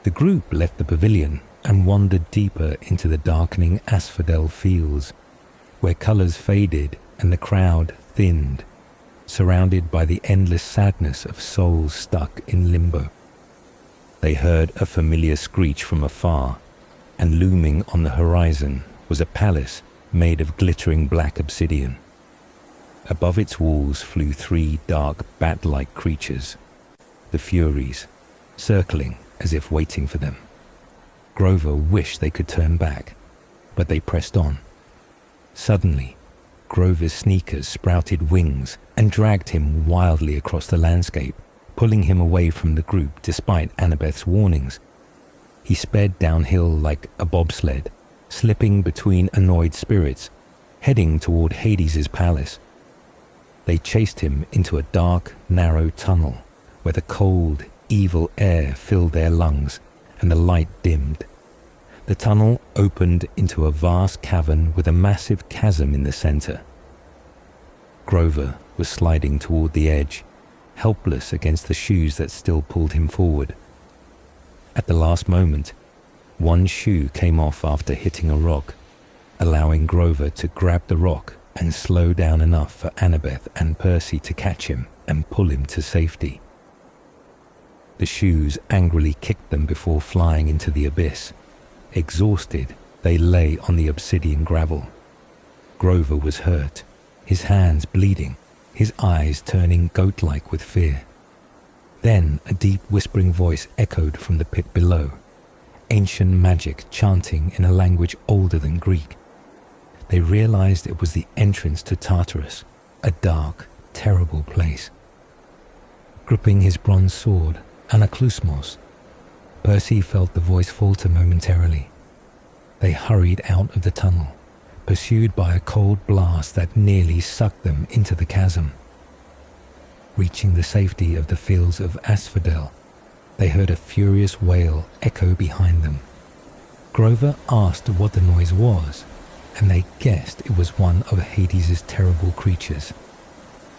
The group left the pavilion and wandered deeper into the darkening Asphodel fields, where colors faded and the crowd thinned, surrounded by the endless sadness of souls stuck in limbo. They heard a familiar screech from afar, and looming on the horizon was a palace made of glittering black obsidian. Above its walls flew 3 dark bat-like creatures, the Furies, circling as if waiting for them. Grover wished they could turn back, but they pressed on. Suddenly, Grover's sneakers sprouted wings and dragged him wildly across the landscape, pulling him away from the group despite Annabeth's warnings. He sped downhill like a bobsled, slipping between annoyed spirits, heading toward Hades' palace. They chased him into a dark, narrow tunnel where the cold, evil air filled their lungs and the light dimmed. The tunnel opened into a vast cavern with a massive chasm in the center. Grover was sliding toward the edge, helpless against the shoes that still pulled him forward. At the last moment, one shoe came off after hitting a rock, allowing Grover to grab the rock and slow down enough for Annabeth and Percy to catch him and pull him to safety. The shoes angrily kicked them before flying into the abyss. Exhausted, they lay on the obsidian gravel. Grover was hurt, his hands bleeding, his eyes turning goat-like with fear. Then a deep whispering voice echoed from the pit below, ancient magic chanting in a language older than Greek. They realized it was the entrance to Tartarus, a dark, terrible place. Gripping his bronze sword, Anaklusmos, Percy felt the voice falter momentarily. They hurried out of the tunnel, pursued by a cold blast that nearly sucked them into the chasm. Reaching the safety of the fields of Asphodel, they heard a furious wail echo behind them. Grover asked what the noise was, and they guessed it was one of Hades' terrible creatures.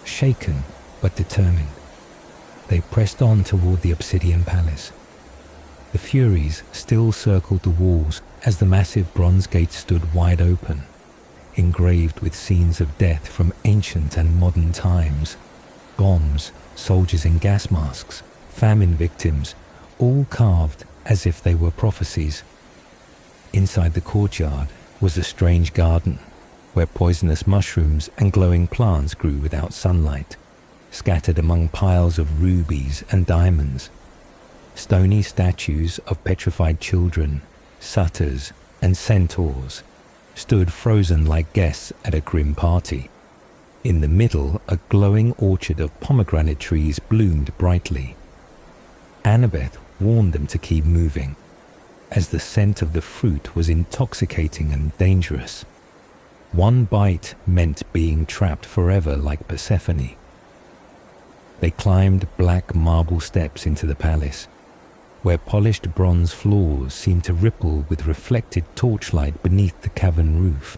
Shaken but determined, they pressed on toward the obsidian palace. The Furies still circled the walls as the massive bronze gate stood wide open, engraved with scenes of death from ancient and modern times. Bombs, soldiers in gas masks, famine victims, all carved as if they were prophecies. Inside the courtyard was a strange garden, where poisonous mushrooms and glowing plants grew without sunlight, scattered among piles of rubies and diamonds. Stony statues of petrified children, satyrs, and centaurs stood frozen like guests at a grim party. In the middle, a glowing orchard of pomegranate trees bloomed brightly. Annabeth warned them to keep moving, as the scent of the fruit was intoxicating and dangerous. One bite meant being trapped forever like Persephone. They climbed black marble steps into the palace, where polished bronze floors seemed to ripple with reflected torchlight beneath the cavern roof.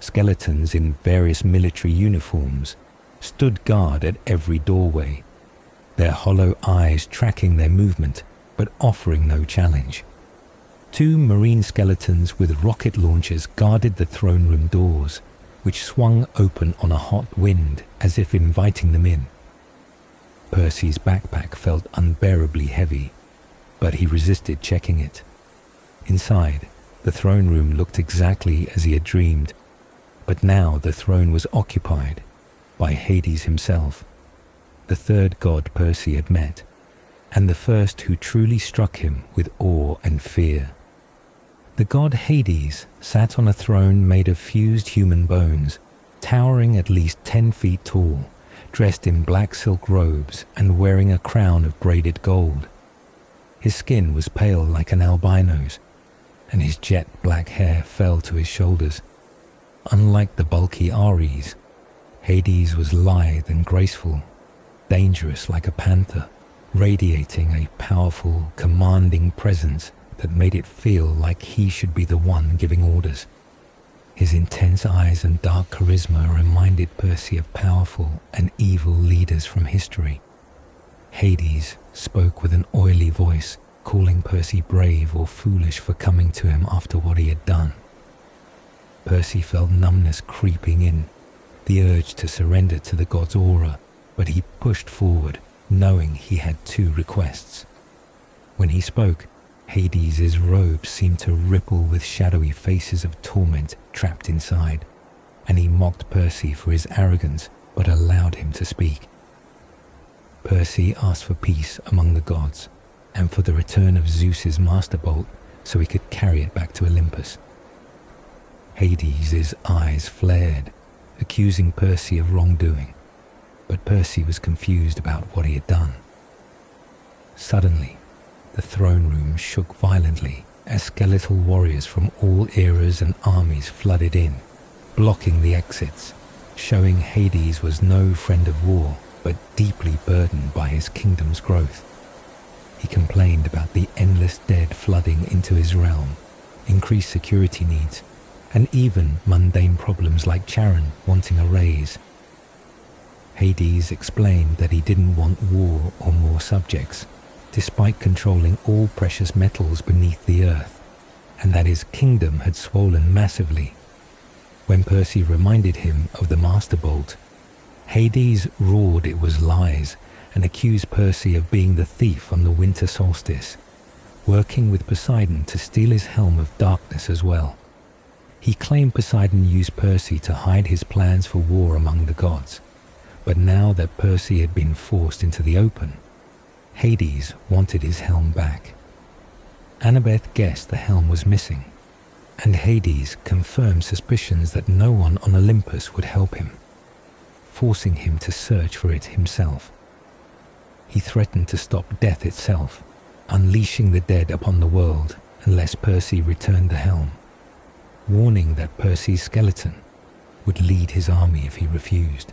Skeletons in various military uniforms stood guard at every doorway, their hollow eyes tracking their movement but offering no challenge. 2 marine skeletons with rocket launchers guarded the throne room doors, which swung open on a hot wind as if inviting them in. Percy's backpack felt unbearably heavy, but he resisted checking it. Inside, the throne room looked exactly as he had dreamed, but now the throne was occupied by Hades himself, the third god Percy had met, and the first who truly struck him with awe and fear. The god Hades sat on a throne made of fused human bones, towering at least 10 feet tall, dressed in black silk robes and wearing a crown of braided gold. His skin was pale like an albino's, and his jet black hair fell to his shoulders. Unlike the bulky Ares, Hades was lithe and graceful, dangerous like a panther, radiating a powerful, commanding presence that made it feel like he should be the one giving orders. His intense eyes and dark charisma reminded Percy of powerful and evil leaders from history. Hades spoke with an oily voice, calling Percy brave or foolish for coming to him after what he had done. Percy felt numbness creeping in, the urge to surrender to the god's aura, but he pushed forward, knowing he had 2 requests. When he spoke, Hades' robes seemed to ripple with shadowy faces of torment trapped inside, and he mocked Percy for his arrogance, but allowed him to speak. Percy asked for peace among the gods, and for the return of Zeus's master bolt so he could carry it back to Olympus. Hades' eyes flared, accusing Percy of wrongdoing, but Percy was confused about what he had done. Suddenly, the throne room shook violently as skeletal warriors from all eras and armies flooded in, blocking the exits, showing Hades was no friend of war, but deeply burdened by his kingdom's growth. He complained about the endless dead flooding into his realm, increased security needs, and even mundane problems like Charon wanting a raise. Hades explained that he didn't want war or more subjects, despite controlling all precious metals beneath the earth, and that his kingdom had swollen massively. When Percy reminded him of the Master Bolt, Hades roared it was lies and accused Percy of being the thief on the winter solstice, working with Poseidon to steal his helm of darkness as well. He claimed Poseidon used Percy to hide his plans for war among the gods, but now that Percy had been forced into the open, Hades wanted his helm back. Annabeth guessed the helm was missing, and Hades confirmed suspicions that no one on Olympus would help him, forcing him to search for it himself. He threatened to stop death itself, unleashing the dead upon the world unless Percy returned the helm, warning that Percy's skeleton would lead his army if he refused.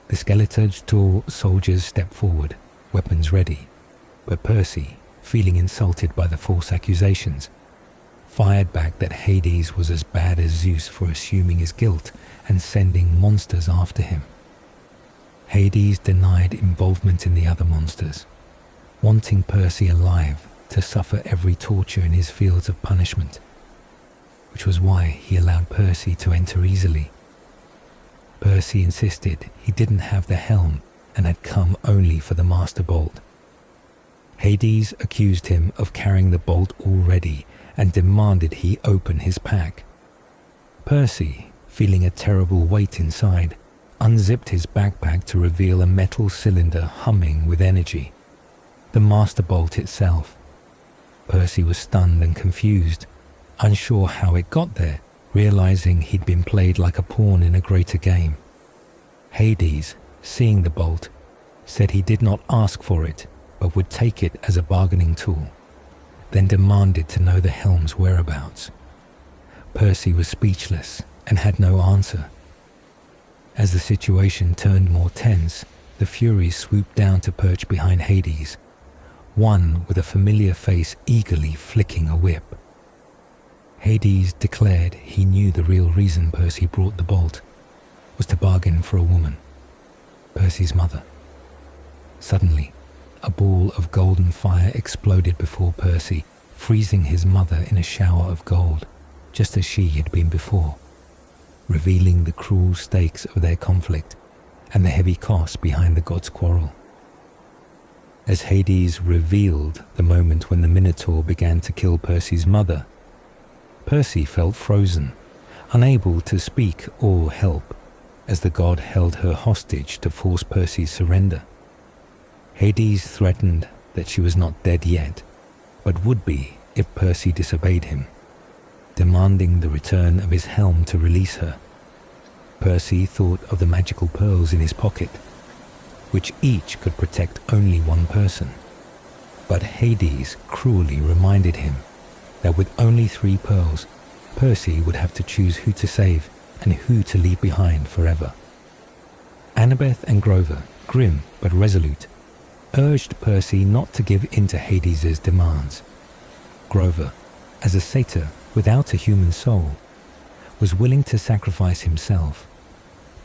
The skeleton's tall soldiers stepped forward, weapons ready, but Percy, feeling insulted by the false accusations, fired back that Hades was as bad as Zeus for assuming his guilt and sending monsters after him. Hades denied involvement in the other monsters, wanting Percy alive to suffer every torture in his fields of punishment, which was why he allowed Percy to enter easily. Percy insisted he didn't have the helm and had come only for the Master Bolt. Hades accused him of carrying the bolt already and demanded he open his pack. Percy, feeling a terrible weight inside, unzipped his backpack to reveal a metal cylinder humming with energy. The master bolt itself. Percy was stunned and confused, unsure how it got there, realizing he'd been played like a pawn in a greater game. Hades, seeing the bolt, said he did not ask for it, but would take it as a bargaining tool, then demanded to know the helm's whereabouts. Percy was speechless and had no answer. As the situation turned more tense, the Furies swooped down to perch behind Hades, one with a familiar face eagerly flicking a whip. Hades declared he knew the real reason Percy brought the bolt was to bargain for a woman, Percy's mother. Suddenly, a ball of golden fire exploded before Percy, freezing his mother in a shower of gold, just as she had been before, revealing the cruel stakes of their conflict and the heavy cost behind the gods' quarrel. As Hades revealed the moment when the Minotaur began to kill Percy's mother, Percy felt frozen, unable to speak or help, as the god held her hostage to force Percy's surrender. Hades threatened that she was not dead yet, but would be if Percy disobeyed him, demanding the return of his helm to release her. Percy thought of the magical pearls in his pocket, which each could protect only one person. But Hades cruelly reminded him that with only 3 pearls, Percy would have to choose who to save and who to leave behind forever. Annabeth and Grover, grim but resolute, urged Percy not to give in to Hades' demands. Grover, as a satyr without a human soul, was willing to sacrifice himself,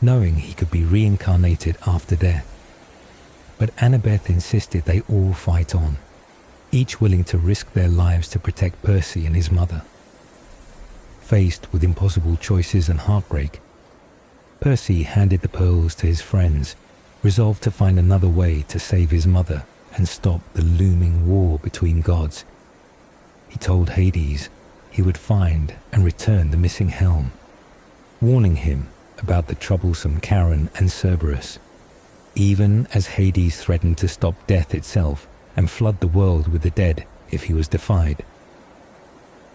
knowing he could be reincarnated after death. But Annabeth insisted they all fight on, each willing to risk their lives to protect Percy and his mother. Faced with impossible choices and heartbreak, Percy handed the pearls to his friends, resolved to find another way to save his mother and stop the looming war between gods. He told Hades he would find and return the missing helm, warning him about the troublesome Charon and Cerberus, even as Hades threatened to stop death itself and flood the world with the dead if he was defied.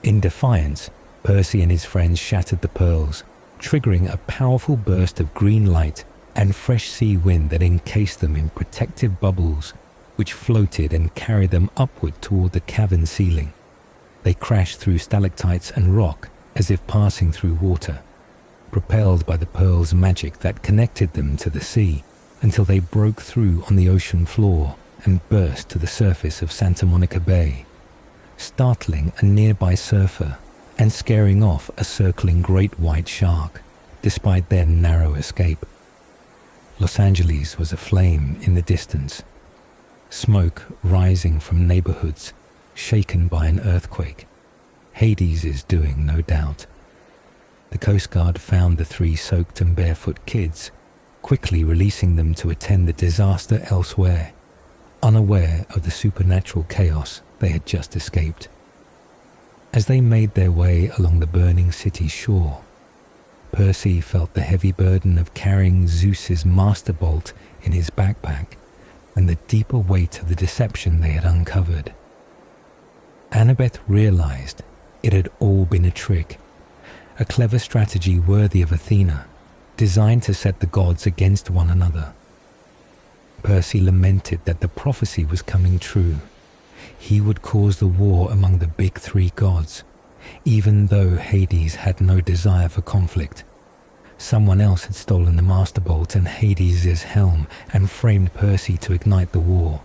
In defiance, Percy and his friends shattered the pearls, triggering a powerful burst of green light and fresh sea wind that encased them in protective bubbles which floated and carried them upward toward the cavern ceiling. They crashed through stalactites and rock as if passing through water, propelled by the pearls' magic that connected them to the sea, until they broke through on the ocean floor and burst to the surface of Santa Monica Bay, startling a nearby surfer and scaring off a circling great white shark, despite their narrow escape. Los Angeles was aflame in the distance, smoke rising from neighborhoods shaken by an earthquake. Hades is doing, no doubt. The Coast Guard found the 3 soaked and barefoot kids, quickly releasing them to attend the disaster elsewhere, unaware of the supernatural chaos they had just escaped. As they made their way along the burning city's shore, Percy felt the heavy burden of carrying Zeus's master bolt in his backpack and the deeper weight of the deception they had uncovered. Annabeth realized it had all been a trick, a clever strategy worthy of Athena, designed to set the gods against one another. Percy lamented that the prophecy was coming true. He would cause the war among the big 3 gods, even though Hades had no desire for conflict. Someone else had stolen the Master Bolt and Hades' helm and framed Percy to ignite the war.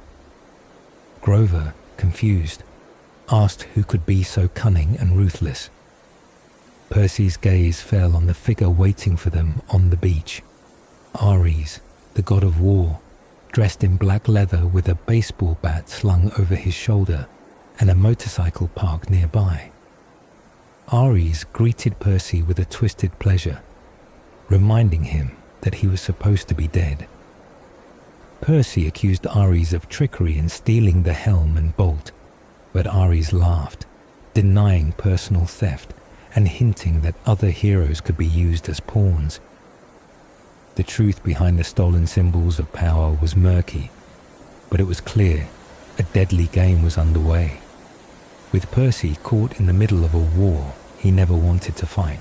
Grover, confused, asked who could be so cunning and ruthless. Percy's gaze fell on the figure waiting for them on the beach. Ares, the god of war, dressed in black leather with a baseball bat slung over his shoulder and a motorcycle parked nearby. Ares greeted Percy with a twisted pleasure, reminding him that he was supposed to be dead. Percy accused Ares of trickery in stealing the helm and bolt, but Ares laughed, denying personal theft and hinting that other heroes could be used as pawns. The truth behind the stolen symbols of power was murky, but it was clear a deadly game was underway, with Percy caught in the middle of a war he never wanted to fight.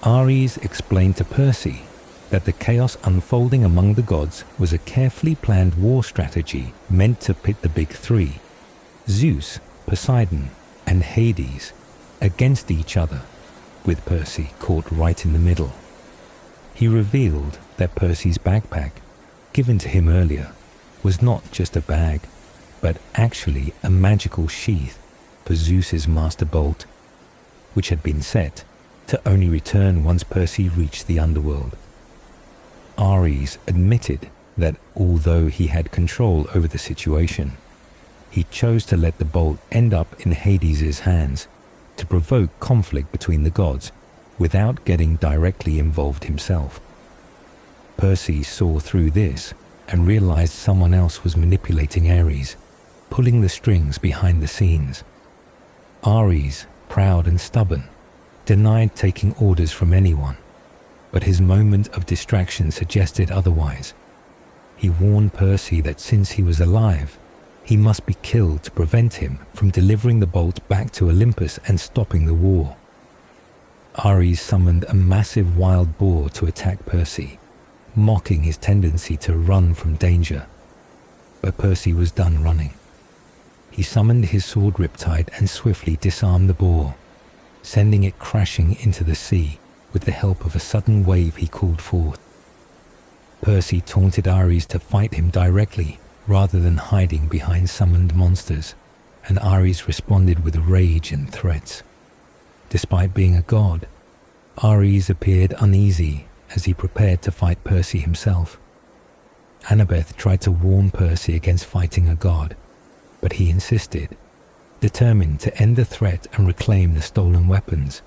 Ares explained to Percy that the chaos unfolding among the gods was a carefully planned war strategy meant to pit the big three, Zeus, Poseidon, and Hades, against each other, with Percy caught right in the middle. He revealed that Percy's backpack, given to him earlier, was not just a bag, but actually a magical sheath for Zeus's master bolt, which had been set to only return once Percy reached the underworld. Ares admitted that although he had control over the situation, he chose to let the bolt end up in Hades' hands to provoke conflict between the gods without getting directly involved himself. Percy saw through this and realized someone else was manipulating Ares, pulling the strings behind the scenes. Ares, proud and stubborn, denied taking orders from anyone, but his moment of distraction suggested otherwise. He warned Percy that since he was alive, he must be killed to prevent him from delivering the bolt back to Olympus and stopping the war. Ares summoned a massive wild boar to attack Percy, mocking his tendency to run from danger. But Percy was done running. He summoned his sword Riptide and swiftly disarmed the boar, sending it crashing into the sea with the help of a sudden wave he called forth. Percy taunted Ares to fight him directly rather than hiding behind summoned monsters, and Ares responded with rage and threats. Despite being a god, Ares appeared uneasy as he prepared to fight Percy himself. Annabeth tried to warn Percy against fighting a god, but he insisted, determined to end the threat and reclaim the stolen weapons.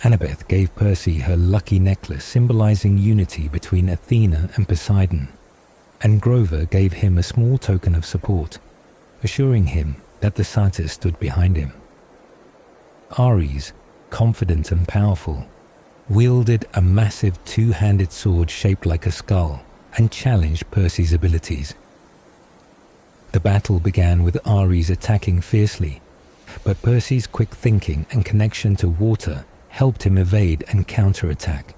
Annabeth gave Percy her lucky necklace symbolizing unity between Athena and Poseidon, and Grover gave him a small token of support, assuring him that the Satyrs stood behind him. Ares, confident and powerful, wielded a massive two-handed sword shaped like a skull and challenged Percy's abilities. The battle began with Ares attacking fiercely, but Percy's quick thinking and connection to water helped him evade and counterattack.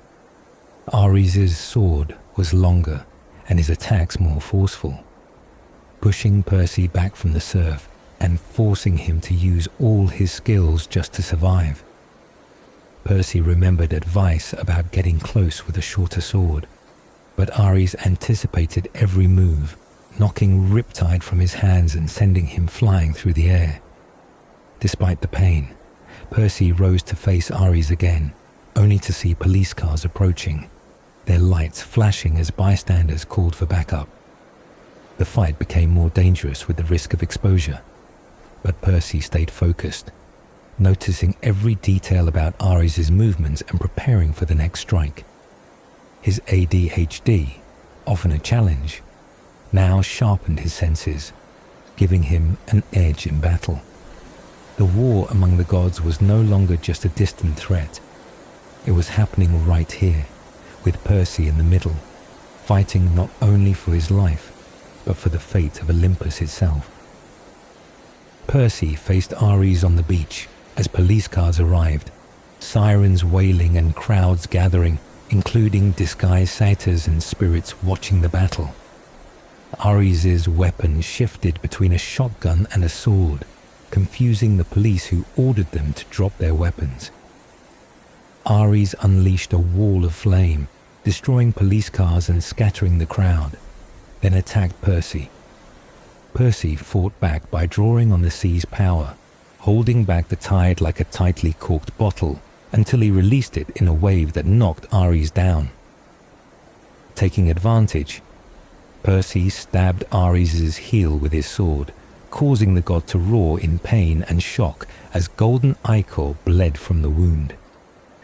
Ares' sword was longer and his attacks more forceful, pushing Percy back from the surf and forcing him to use all his skills just to survive. Percy remembered advice about getting close with a shorter sword, but Ares anticipated every move, knocking Riptide from his hands and sending him flying through the air. Despite the pain, Percy rose to face Ares again, only to see police cars approaching, their lights flashing as bystanders called for backup. The fight became more dangerous with the risk of exposure, but Percy stayed focused, noticing every detail about Ares' movements and preparing for the next strike. His ADHD, often a challenge, now sharpened his senses, giving him an edge in battle. The war among the gods was no longer just a distant threat. It was happening right here, with Percy in the middle, fighting not only for his life, but for the fate of Olympus itself. Percy faced Ares on the beach as police cars arrived, sirens wailing and crowds gathering, including disguised satyrs and spirits watching the battle. Ares' weapon shifted between a shotgun and a sword, confusing the police who ordered them to drop their weapons. Ares unleashed a wall of flame, destroying police cars and scattering the crowd, then attacked Percy. Percy fought back by drawing on the sea's power, holding back the tide like a tightly corked bottle until he released it in a wave that knocked Ares down. Taking advantage, Percy stabbed Ares' heel with his sword, causing the god to roar in pain and shock as golden ichor bled from the wound.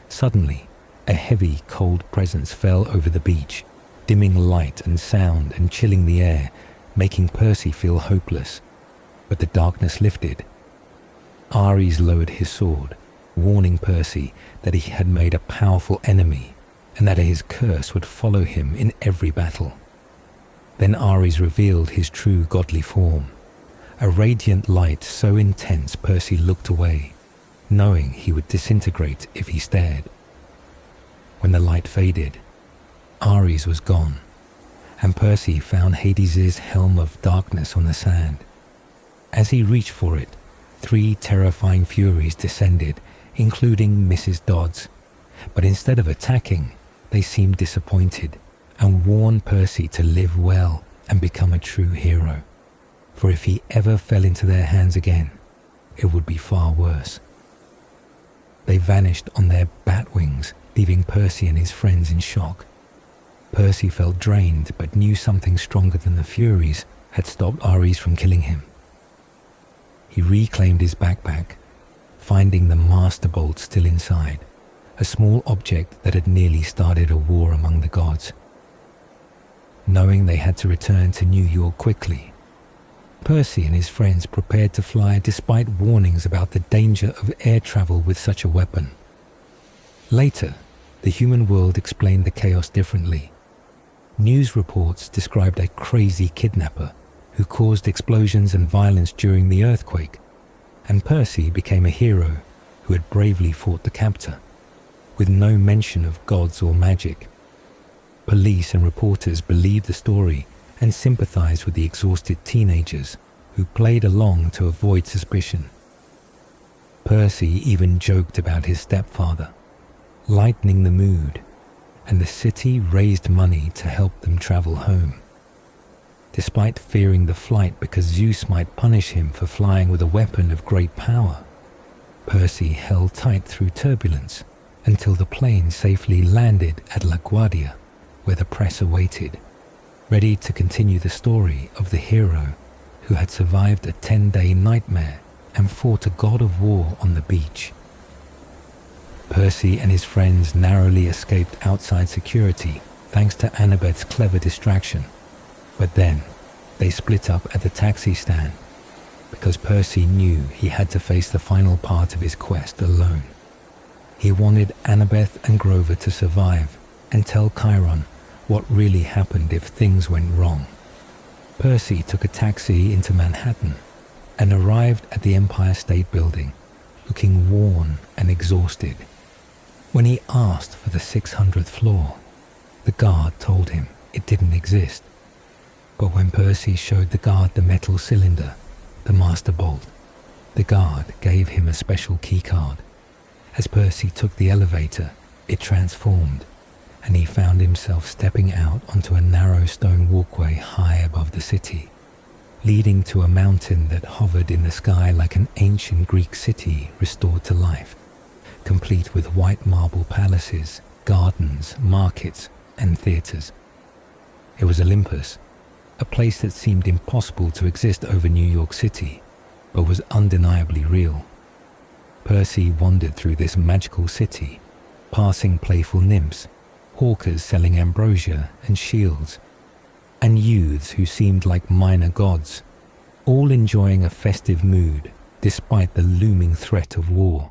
Suddenly, a heavy, cold presence fell over the beach, dimming light and sound and chilling the air, making Percy feel hopeless. But the darkness lifted. Ares lowered his sword, warning Percy that he had made a powerful enemy and that his curse would follow him in every battle. Then Ares revealed his true godly form, a radiant light so intense Percy looked away, knowing he would disintegrate if he stared. When the light faded, Ares was gone, and Percy found Hades' helm of darkness on the sand. As he reached for it, 3 terrifying furies descended, including Mrs. Dodds, but instead of attacking, they seemed disappointed and warned Percy to live well and become a true hero, for if he ever fell into their hands again, it would be far worse. They vanished on their bat wings, leaving Percy and his friends in shock. Percy felt drained but knew something stronger than the Furies had stopped Ares from killing him. He reclaimed his backpack, finding the Master Bolt still inside, a small object that had nearly started a war among the gods. Knowing they had to return to New York quickly, Percy and his friends prepared to fly despite warnings about the danger of air travel with such a weapon. Later, the human world explained the chaos differently. News reports described a crazy kidnapper who caused explosions and violence during the earthquake, and Percy became a hero who had bravely fought the captor, with no mention of gods or magic. Police and reporters believed the story and sympathized with the exhausted teenagers who played along to avoid suspicion. Percy even joked about his stepfather, lightening the mood, and the city raised money to help them travel home. Despite fearing the flight because Zeus might punish him for flying with a weapon of great power, Percy held tight through turbulence until the plane safely landed at LaGuardia, where the press awaited, ready to continue the story of the hero who had survived a 10-day nightmare and fought a god of war on the beach. Percy and his friends narrowly escaped outside security thanks to Annabeth's clever distraction, but then they split up at the taxi stand because Percy knew he had to face the final part of his quest alone. He wanted Annabeth and Grover to survive and tell Chiron what really happened if things went wrong. Percy took a taxi into Manhattan and arrived at the Empire State Building, looking worn and exhausted. When he asked for the 600th floor, the guard told him it didn't exist. But when Percy showed the guard the metal cylinder, the Master Bolt, the guard gave him a special keycard. As Percy took the elevator, it transformed, and he found himself stepping out onto a narrow stone walkway high above the city, leading to a mountain that hovered in the sky like an ancient Greek city restored to life, complete with white marble palaces, gardens, markets, and theaters. It was Olympus, a place that seemed impossible to exist over New York City, but was undeniably real. Percy wandered through this magical city, passing playful nymphs, hawkers selling ambrosia and shields, and youths who seemed like minor gods, all enjoying a festive mood despite the looming threat of war.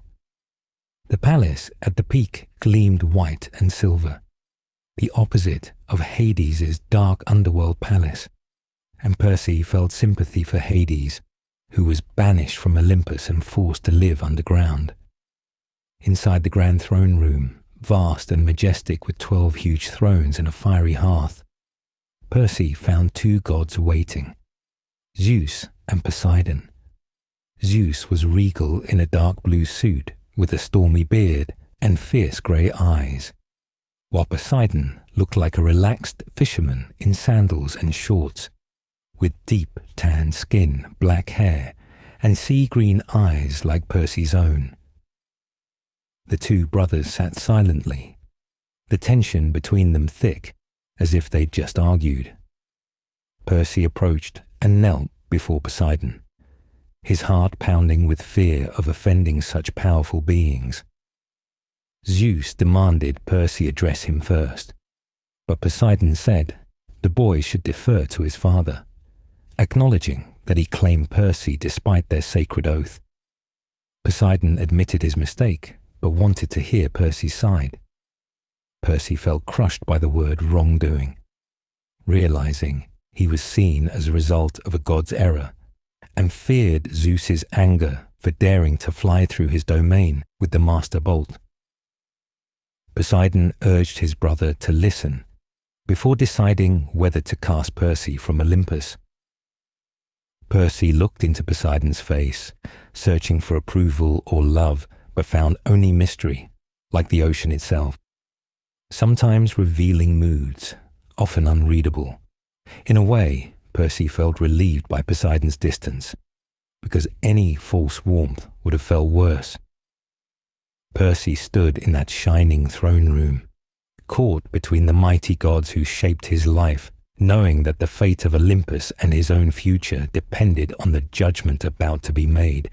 The palace at the peak gleamed white and silver, the opposite of Hades' dark underworld palace, and Percy felt sympathy for Hades, who was banished from Olympus and forced to live underground. Inside the grand throne room, vast and majestic with 12 huge thrones and a fiery hearth, Percy found 2 gods waiting, Zeus and Poseidon. Zeus was regal in a dark blue suit with a stormy beard and fierce grey eyes, while Poseidon looked like a relaxed fisherman in sandals and shorts, with deep tanned skin, black hair, and sea-green eyes like Percy's own. The 2 brothers sat silently, the tension between them thick, as if they'd just argued. Percy approached and knelt before Poseidon, his heart pounding with fear of offending such powerful beings. Zeus demanded Percy address him first, but Poseidon said the boy should defer to his father, acknowledging that he claimed Percy despite their sacred oath. Poseidon Poseidon admitted his mistake, but wanted to hear Percy's side. Percy felt crushed by the word wrongdoing, realizing he was seen as a result of a god's error, and feared Zeus's anger for daring to fly through his domain with the master bolt. Poseidon urged his brother to listen before deciding whether to cast Percy from Olympus. Percy looked into Poseidon's face, searching for approval or love, but found only mystery, like the ocean itself. Sometimes revealing moods, often unreadable. In a way, Percy felt relieved by Poseidon's distance, because any false warmth would have felt worse. Percy stood in that shining throne room, caught between the mighty gods who shaped his life, knowing that the fate of Olympus and his own future depended on the judgment about to be made.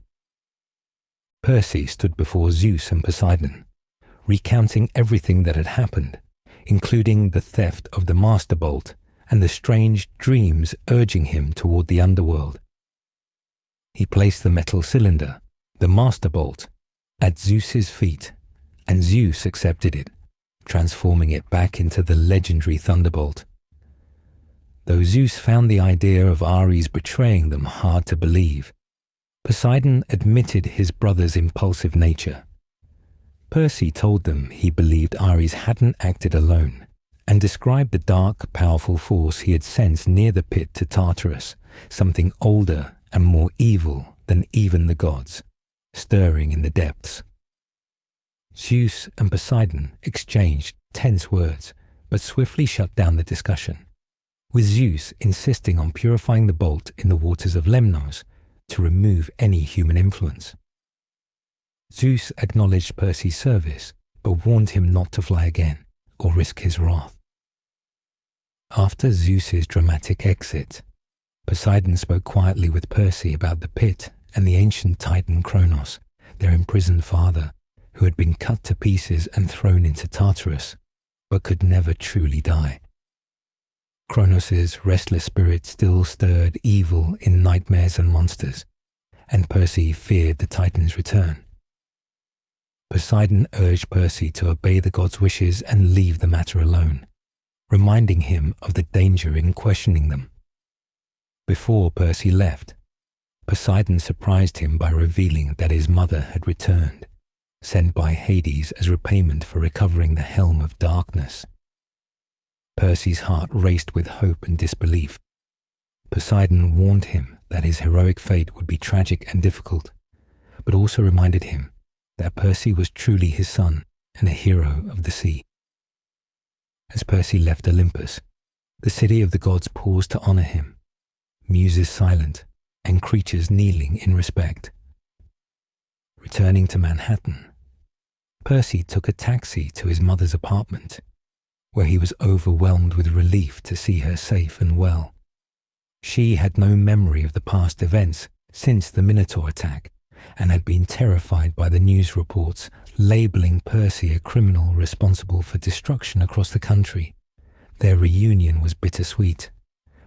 Percy stood before Zeus and Poseidon, recounting everything that had happened, including the theft of the Master Bolt and the strange dreams urging him toward the underworld. He placed the metal cylinder, the Master Bolt, at Zeus's feet, and Zeus accepted it, transforming it back into the legendary Thunderbolt. Though Zeus found the idea of Ares betraying them hard to believe, Poseidon admitted his brother's impulsive nature. Percy told them he believed Ares hadn't acted alone, and described the dark, powerful force he had sensed near the pit to Tartarus, something older and more evil than even the gods, stirring in the depths. Zeus and Poseidon exchanged tense words, but swiftly shut down the discussion, with Zeus insisting on purifying the bolt in the waters of Lemnos to remove any human influence. Zeus acknowledged Percy's service, but warned him not to fly again or risk his wrath. After Zeus's dramatic exit, Poseidon spoke quietly with Percy about the pit and the ancient Titan Kronos, their imprisoned father, who had been cut to pieces and thrown into Tartarus, but could never truly die. Kronos' restless spirit still stirred evil in nightmares and monsters, and Percy feared the Titan's return. Poseidon urged Percy to obey the god's wishes and leave the matter alone, reminding him of the danger in questioning them. Before Percy left, Poseidon surprised him by revealing that his mother had returned, sent by Hades as repayment for recovering the Helm of Darkness. Percy's heart raced with hope and disbelief. Poseidon warned him that his heroic fate would be tragic and difficult, but also reminded him that Percy was truly his son and a hero of the sea. As Percy left Olympus, the city of the gods paused to honor him, muses silent and creatures kneeling in respect. Returning to Manhattan, Percy took a taxi to his mother's apartment, where he was overwhelmed with relief to see her safe and well. She had no memory of the past events since the Minotaur attack, and had been terrified by the news reports labeling Percy a criminal responsible for destruction across the country. Their reunion was bittersweet,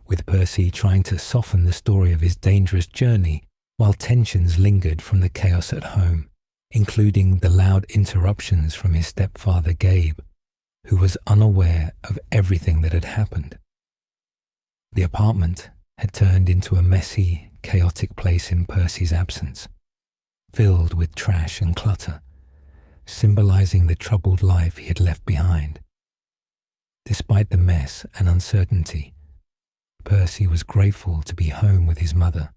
with Percy trying to soften the story of his dangerous journey while tensions lingered from the chaos at home, including the loud interruptions from his stepfather Gabe, who was unaware of everything that had happened. The apartment had turned into a messy, chaotic place in Percy's absence, filled with trash and clutter, symbolizing the troubled life he had left behind. Despite the mess and uncertainty, Percy was grateful to be home with his mother,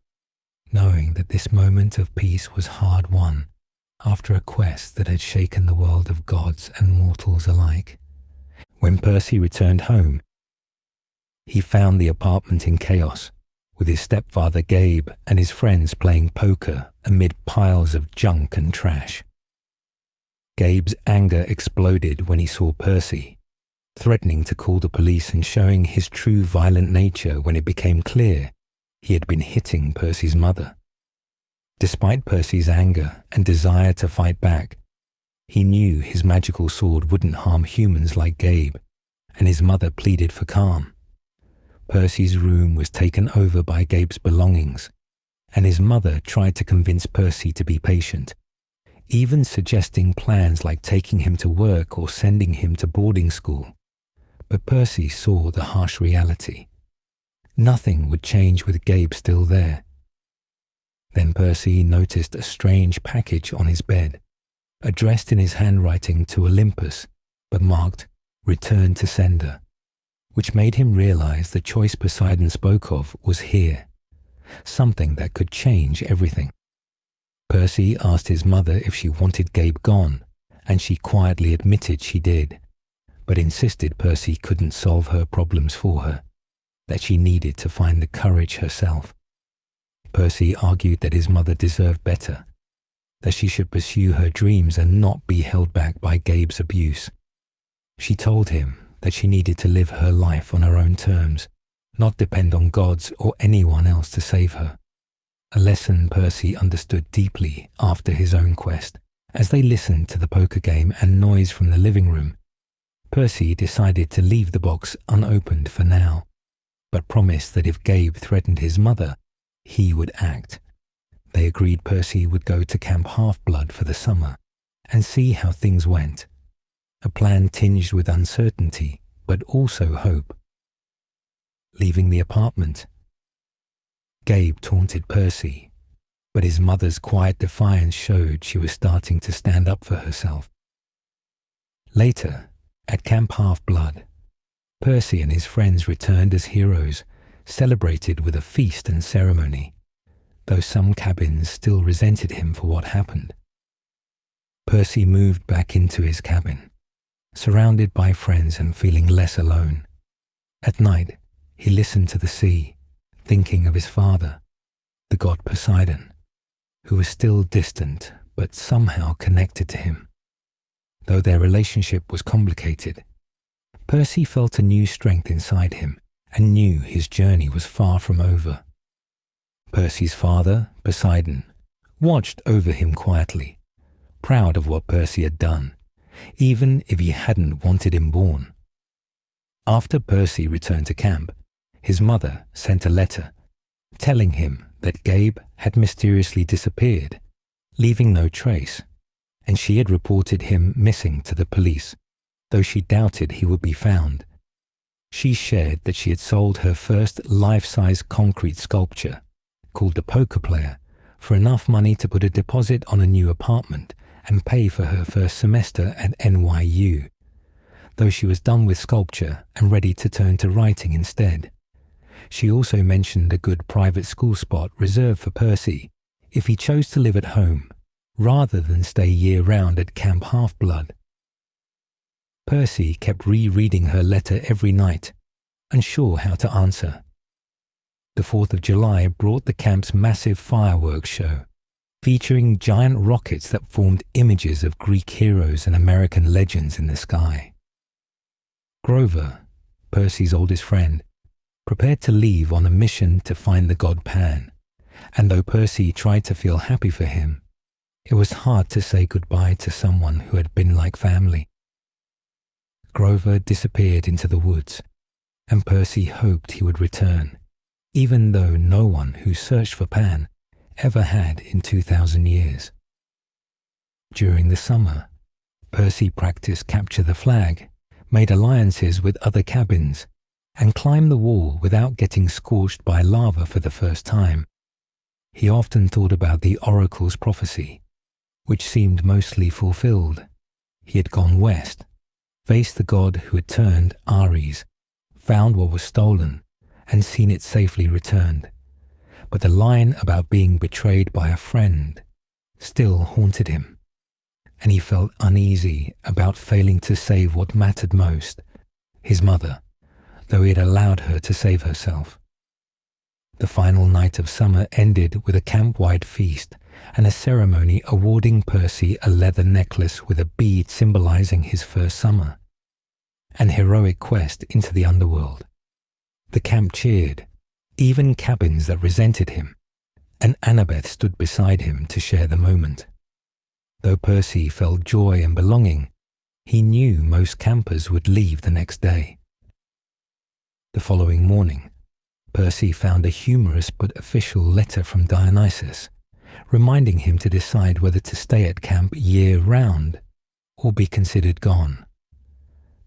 knowing that this moment of peace was hard won after a quest that had shaken the world of gods and mortals alike. When Percy returned home, he found the apartment in chaos, with his stepfather Gabe and his friends playing poker amid piles of junk and trash. Gabe's anger exploded when he saw Percy, threatening to call the police and showing his true violent nature when it became clear he had been hitting Percy's mother. Despite Percy's anger and desire to fight back, he knew his magical sword wouldn't harm humans like Gabe, and his mother pleaded for calm. Percy's room was taken over by Gabe's belongings, and his mother tried to convince Percy to be patient, even suggesting plans like taking him to work or sending him to boarding school. But Percy saw the harsh reality. Nothing would change with Gabe still there. Then Percy noticed a strange package on his bed, addressed in his handwriting to Olympus, but marked "Return to Sender," which made him realize the choice Poseidon spoke of was here, something that could change everything. Percy asked his mother if she wanted Gabe gone, and she quietly admitted she did, but insisted Percy couldn't solve her problems for her, that she needed to find the courage herself. Percy argued that his mother deserved better, that she should pursue her dreams and not be held back by Gabe's abuse. She told him that she needed to live her life on her own terms, not depend on God's or anyone else to save her. A lesson Percy understood deeply after his own quest. As they listened to the poker game and noise from the living room, Percy decided to leave the box unopened for now, but promised that if Gabe threatened his mother, he would act. They agreed Percy would go to Camp Half-Blood for the summer and see how things went. A plan tinged with uncertainty, but also hope. Leaving the apartment, Gabe taunted Percy, but his mother's quiet defiance showed she was starting to stand up for herself. Later, at Camp Half-Blood, Percy and his friends returned as heroes, celebrated with a feast and ceremony, though some cabins still resented him for what happened. Percy moved back into his cabin, surrounded by friends and feeling less alone. At night, he listened to the sea, thinking of his father, the god Poseidon, who was still distant but somehow connected to him. Though their relationship was complicated, Percy felt a new strength inside him and knew his journey was far from over. Percy's father, Poseidon, watched over him quietly, proud of what Percy had done, even if he hadn't wanted him born. After Percy returned to camp, his mother sent a letter telling him that Gabe had mysteriously disappeared, leaving no trace, and she had reported him missing to the police, though she doubted he would be found. She shared that she had sold her first life-size concrete sculpture, called the Poker Player, for enough money to put a deposit on a new apartment and pay for her first semester at NYU, though she was done with sculpture and ready to turn to writing instead. She also mentioned a good private school spot reserved for Percy if he chose to live at home, rather than stay year-round at Camp Half-Blood. Percy kept rereading her letter every night, unsure how to answer. The 4th of July brought the camp's massive fireworks show, featuring giant rockets that formed images of Greek heroes and American legends in the sky. Grover, Percy's oldest friend, prepared to leave on a mission to find the god Pan, and though Percy tried to feel happy for him, it was hard to say goodbye to someone who had been like family. Grover disappeared into the woods, and Percy hoped he would return, even though no one who searched for Pan ever had in 2,000 years. During the summer, Percy practiced capture the flag, made alliances with other cabins, and climbed the wall without getting scorched by lava for the first time. He often thought about the oracle's prophecy, which seemed mostly fulfilled. He had gone west, faced the god who had turned Ares, found what was stolen, and seen it safely returned. But the line about being betrayed by a friend still haunted him, and he felt uneasy about failing to save what mattered most, his mother, though he had allowed her to save herself. The final night of summer ended with a camp-wide feast and a ceremony awarding Percy a leather necklace with a bead symbolizing his first summer, an heroic quest into the underworld. The camp cheered, even cabins that resented him, and Annabeth stood beside him to share the moment. Though Percy felt joy and belonging, he knew most campers would leave the next day. The following morning, Percy found a humorous but official letter from Dionysus, reminding him to decide whether to stay at camp year-round or be considered gone.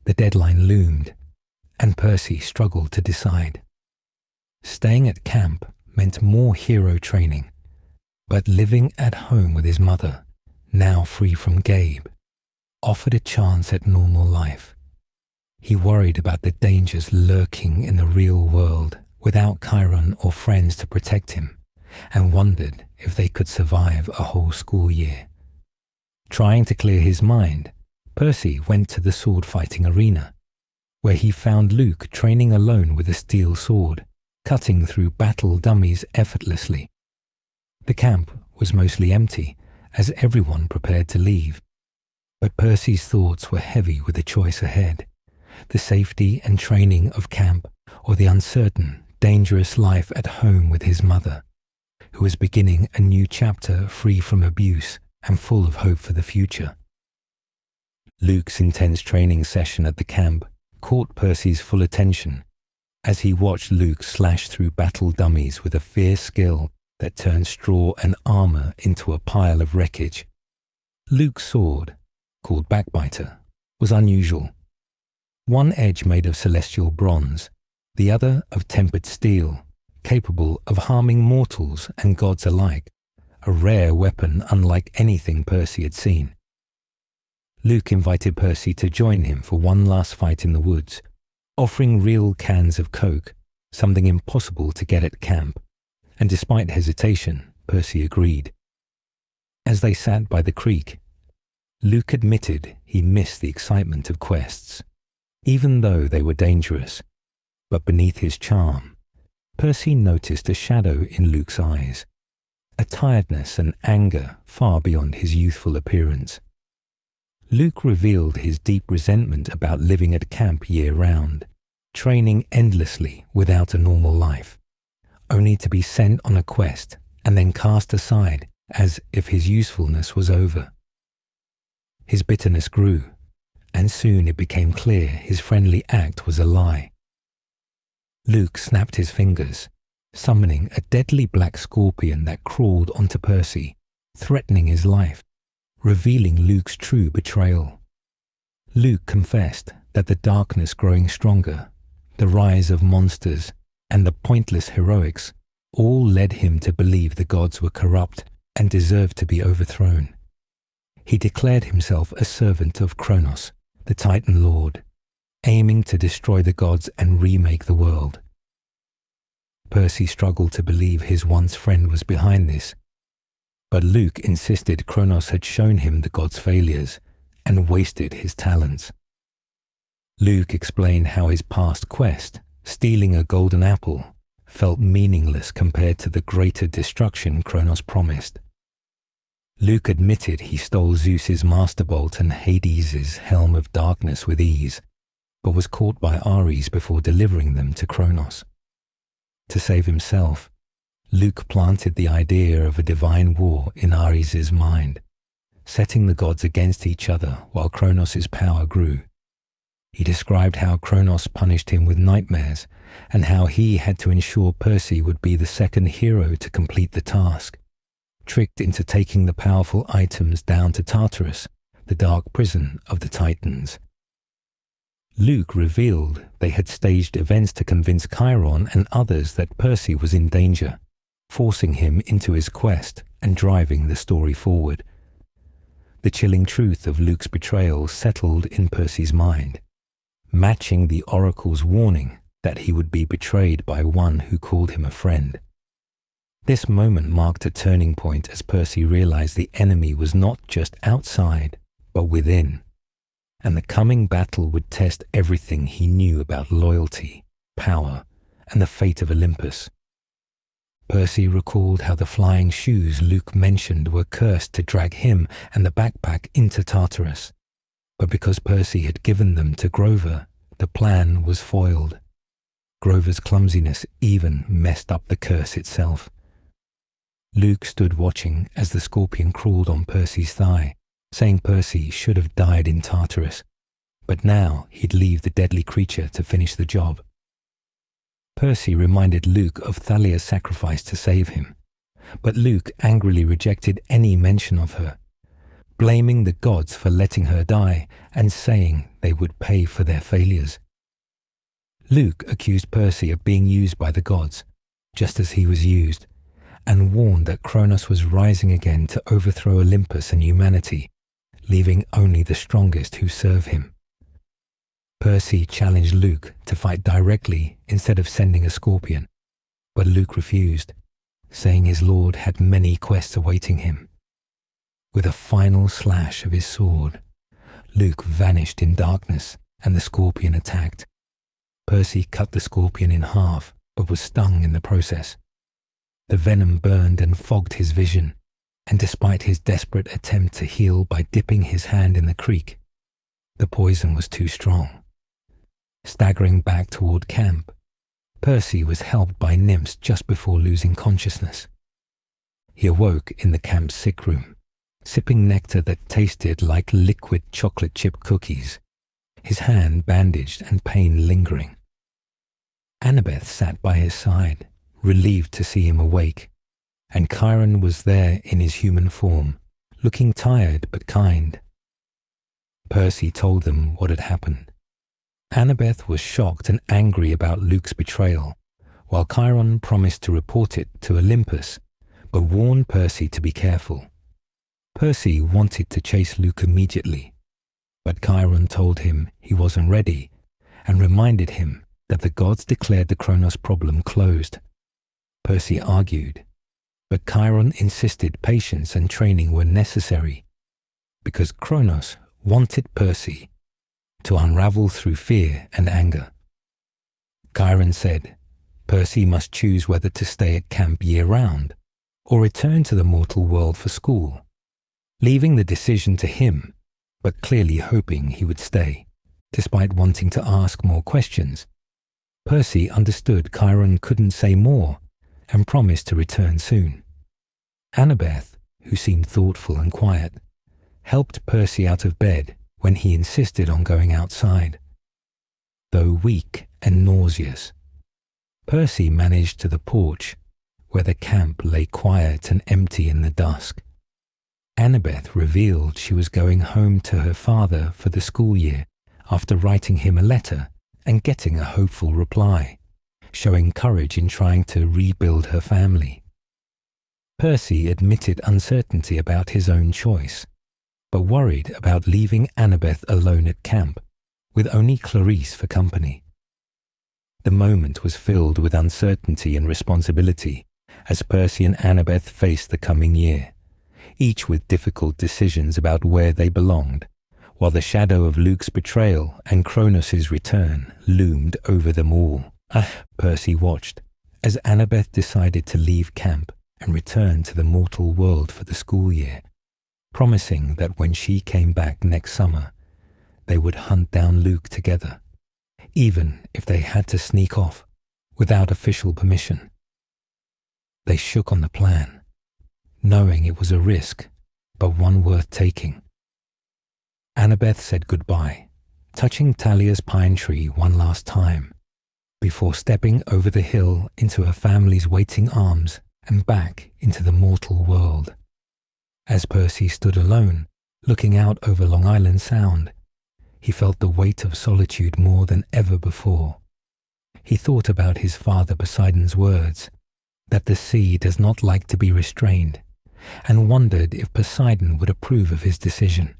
The deadline loomed, and Percy struggled to decide. Staying at camp meant more hero training, but living at home with his mother, now free from Gabe, offered a chance at normal life. He worried about the dangers lurking in the real world without Chiron or friends to protect him, and wondered if they could survive a whole school year. Trying to clear his mind, Percy went to the sword-fighting arena, where he found Luke training alone with a steel sword, cutting through battle dummies effortlessly. The camp was mostly empty, as everyone prepared to leave. But Percy's thoughts were heavy with the choice ahead: the safety and training of camp, or the uncertain, dangerous life at home with his mother, who was beginning a new chapter free from abuse and full of hope for the future. Luke's intense training session at the camp caught Percy's full attention as he watched Luke slash through battle dummies with a fierce skill that turned straw and armor into a pile of wreckage. Luke's sword, called Backbiter, was unusual. One edge made of celestial bronze, the other of tempered steel, capable of harming mortals and gods alike, a rare weapon unlike anything Percy had seen. Luke invited Percy to join him for one last fight in the woods, offering real cans of Coke, something impossible to get at camp, and despite hesitation, Percy agreed. As they sat by the creek, Luke admitted he missed the excitement of quests, even though they were dangerous. But beneath his charm, Percy noticed a shadow in Luke's eyes, a tiredness and anger far beyond his youthful appearance. Luke revealed his deep resentment about living at camp year-round, training endlessly without a normal life, only to be sent on a quest and then cast aside as if his usefulness was over. His bitterness grew, and soon it became clear his friendly act was a lie. Luke snapped his fingers, summoning a deadly black scorpion that crawled onto Percy, threatening his life, revealing Luke's true betrayal. Luke confessed that the darkness growing stronger, the rise of monsters, and the pointless heroics all led him to believe the gods were corrupt and deserved to be overthrown. He declared himself a servant of Kronos, the Titan Lord, aiming to destroy the gods and remake the world. Percy struggled to believe his once friend was behind this, but Luke insisted Kronos had shown him the gods' failures and wasted his talents. Luke explained how his past quest, stealing a golden apple, felt meaningless compared to the greater destruction Kronos promised. Luke admitted he stole Zeus's Master Bolt and Hades' Helm of Darkness with ease, but was caught by Ares before delivering them to Kronos. To save himself, Luke planted the idea of a divine war in Ares' mind, setting the gods against each other while Kronos' power grew. He described how Kronos punished him with nightmares and how he had to ensure Percy would be the second hero to complete the task, tricked into taking the powerful items down to Tartarus, the dark prison of the Titans. Luke revealed they had staged events to convince Chiron and others that Percy was in danger, forcing him into his quest and driving the story forward. The chilling truth of Luke's betrayal settled in Percy's mind, matching the oracle's warning that he would be betrayed by one who called him a friend. This moment marked a turning point as Percy realized the enemy was not just outside, but within, and the coming battle would test everything he knew about loyalty, power, and the fate of Olympus. Percy recalled how the flying shoes Luke mentioned were cursed to drag him and the backpack into Tartarus, but because Percy had given them to Grover, the plan was foiled. Grover's clumsiness even messed up the curse itself. Luke stood watching as the scorpion crawled on Percy's thigh, saying Percy should have died in Tartarus, but now he'd leave the deadly creature to finish the job. Percy reminded Luke of Thalia's sacrifice to save him, but Luke angrily rejected any mention of her, blaming the gods for letting her die and saying they would pay for their failures. Luke accused Percy of being used by the gods, just as he was used, and warned that Kronos was rising again to overthrow Olympus and humanity, leaving only the strongest who serve him. Percy challenged Luke to fight directly instead of sending a scorpion, but Luke refused, saying his lord had many quests awaiting him. With a final slash of his sword, Luke vanished in darkness and the scorpion attacked. Percy cut the scorpion in half, but was stung in the process. The venom burned and fogged his vision, and despite his desperate attempt to heal by dipping his hand in the creek, the poison was too strong. Staggering back toward camp, Percy was helped by nymphs just before losing consciousness. He awoke in the camp's sick room, sipping nectar that tasted like liquid chocolate chip cookies, his hand bandaged and pain lingering. Annabeth sat by his side, relieved to see him awake, and Chiron was there in his human form, looking tired but kind. Percy told them what had happened. Annabeth was shocked and angry about Luke's betrayal, while Chiron promised to report it to Olympus, but warned Percy to be careful. Percy wanted to chase Luke immediately, but Chiron told him he wasn't ready and reminded him that the gods declared the Kronos problem closed. Percy argued, but Chiron insisted patience and training were necessary because Kronos wanted Percy to unravel through fear and anger. Chiron said Percy must choose whether to stay at camp year-round or return to the mortal world for school, leaving the decision to him, but clearly hoping he would stay, despite wanting to ask more questions. Percy understood Chiron couldn't say more and promised to return soon. Annabeth, who seemed thoughtful and quiet, helped Percy out of bed when he insisted on going outside. Though weak and nauseous, Percy managed to the porch, where the camp lay quiet and empty in the dusk. Annabeth revealed she was going home to her father for the school year after writing him a letter and getting a hopeful reply, showing courage in trying to rebuild her family. Percy admitted uncertainty about his own choice, but worried about leaving Annabeth alone at camp, with only Clarice for company. The moment was filled with uncertainty and responsibility as Percy and Annabeth faced the coming year, each with difficult decisions about where they belonged, while the shadow of Luke's betrayal and Kronos' return loomed over them all. Percy watched as Annabeth decided to leave camp and return to the mortal world for the school year, promising that when she came back next summer, they would hunt down Luke together, even if they had to sneak off without official permission. They shook on the plan, knowing it was a risk, but one worth taking. Annabeth said goodbye, touching Talia's pine tree one last time, before stepping over the hill into her family's waiting arms and back into the mortal world. As Percy stood alone, looking out over Long Island Sound, he felt the weight of solitude more than ever before. He thought about his father Poseidon's words, that the sea does not like to be restrained, and wondered if Poseidon would approve of his decision.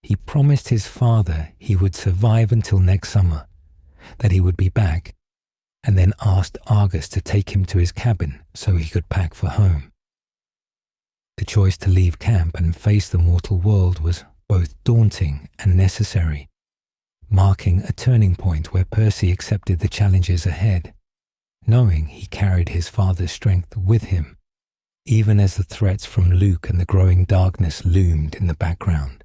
He promised his father he would survive until next summer, that he would be back, and then asked Argus to take him to his cabin so he could pack for home. The choice to leave camp and face the mortal world was both daunting and necessary, marking a turning point where Percy accepted the challenges ahead, knowing he carried his father's strength with him, even as the threats from Luke and the growing darkness loomed in the background.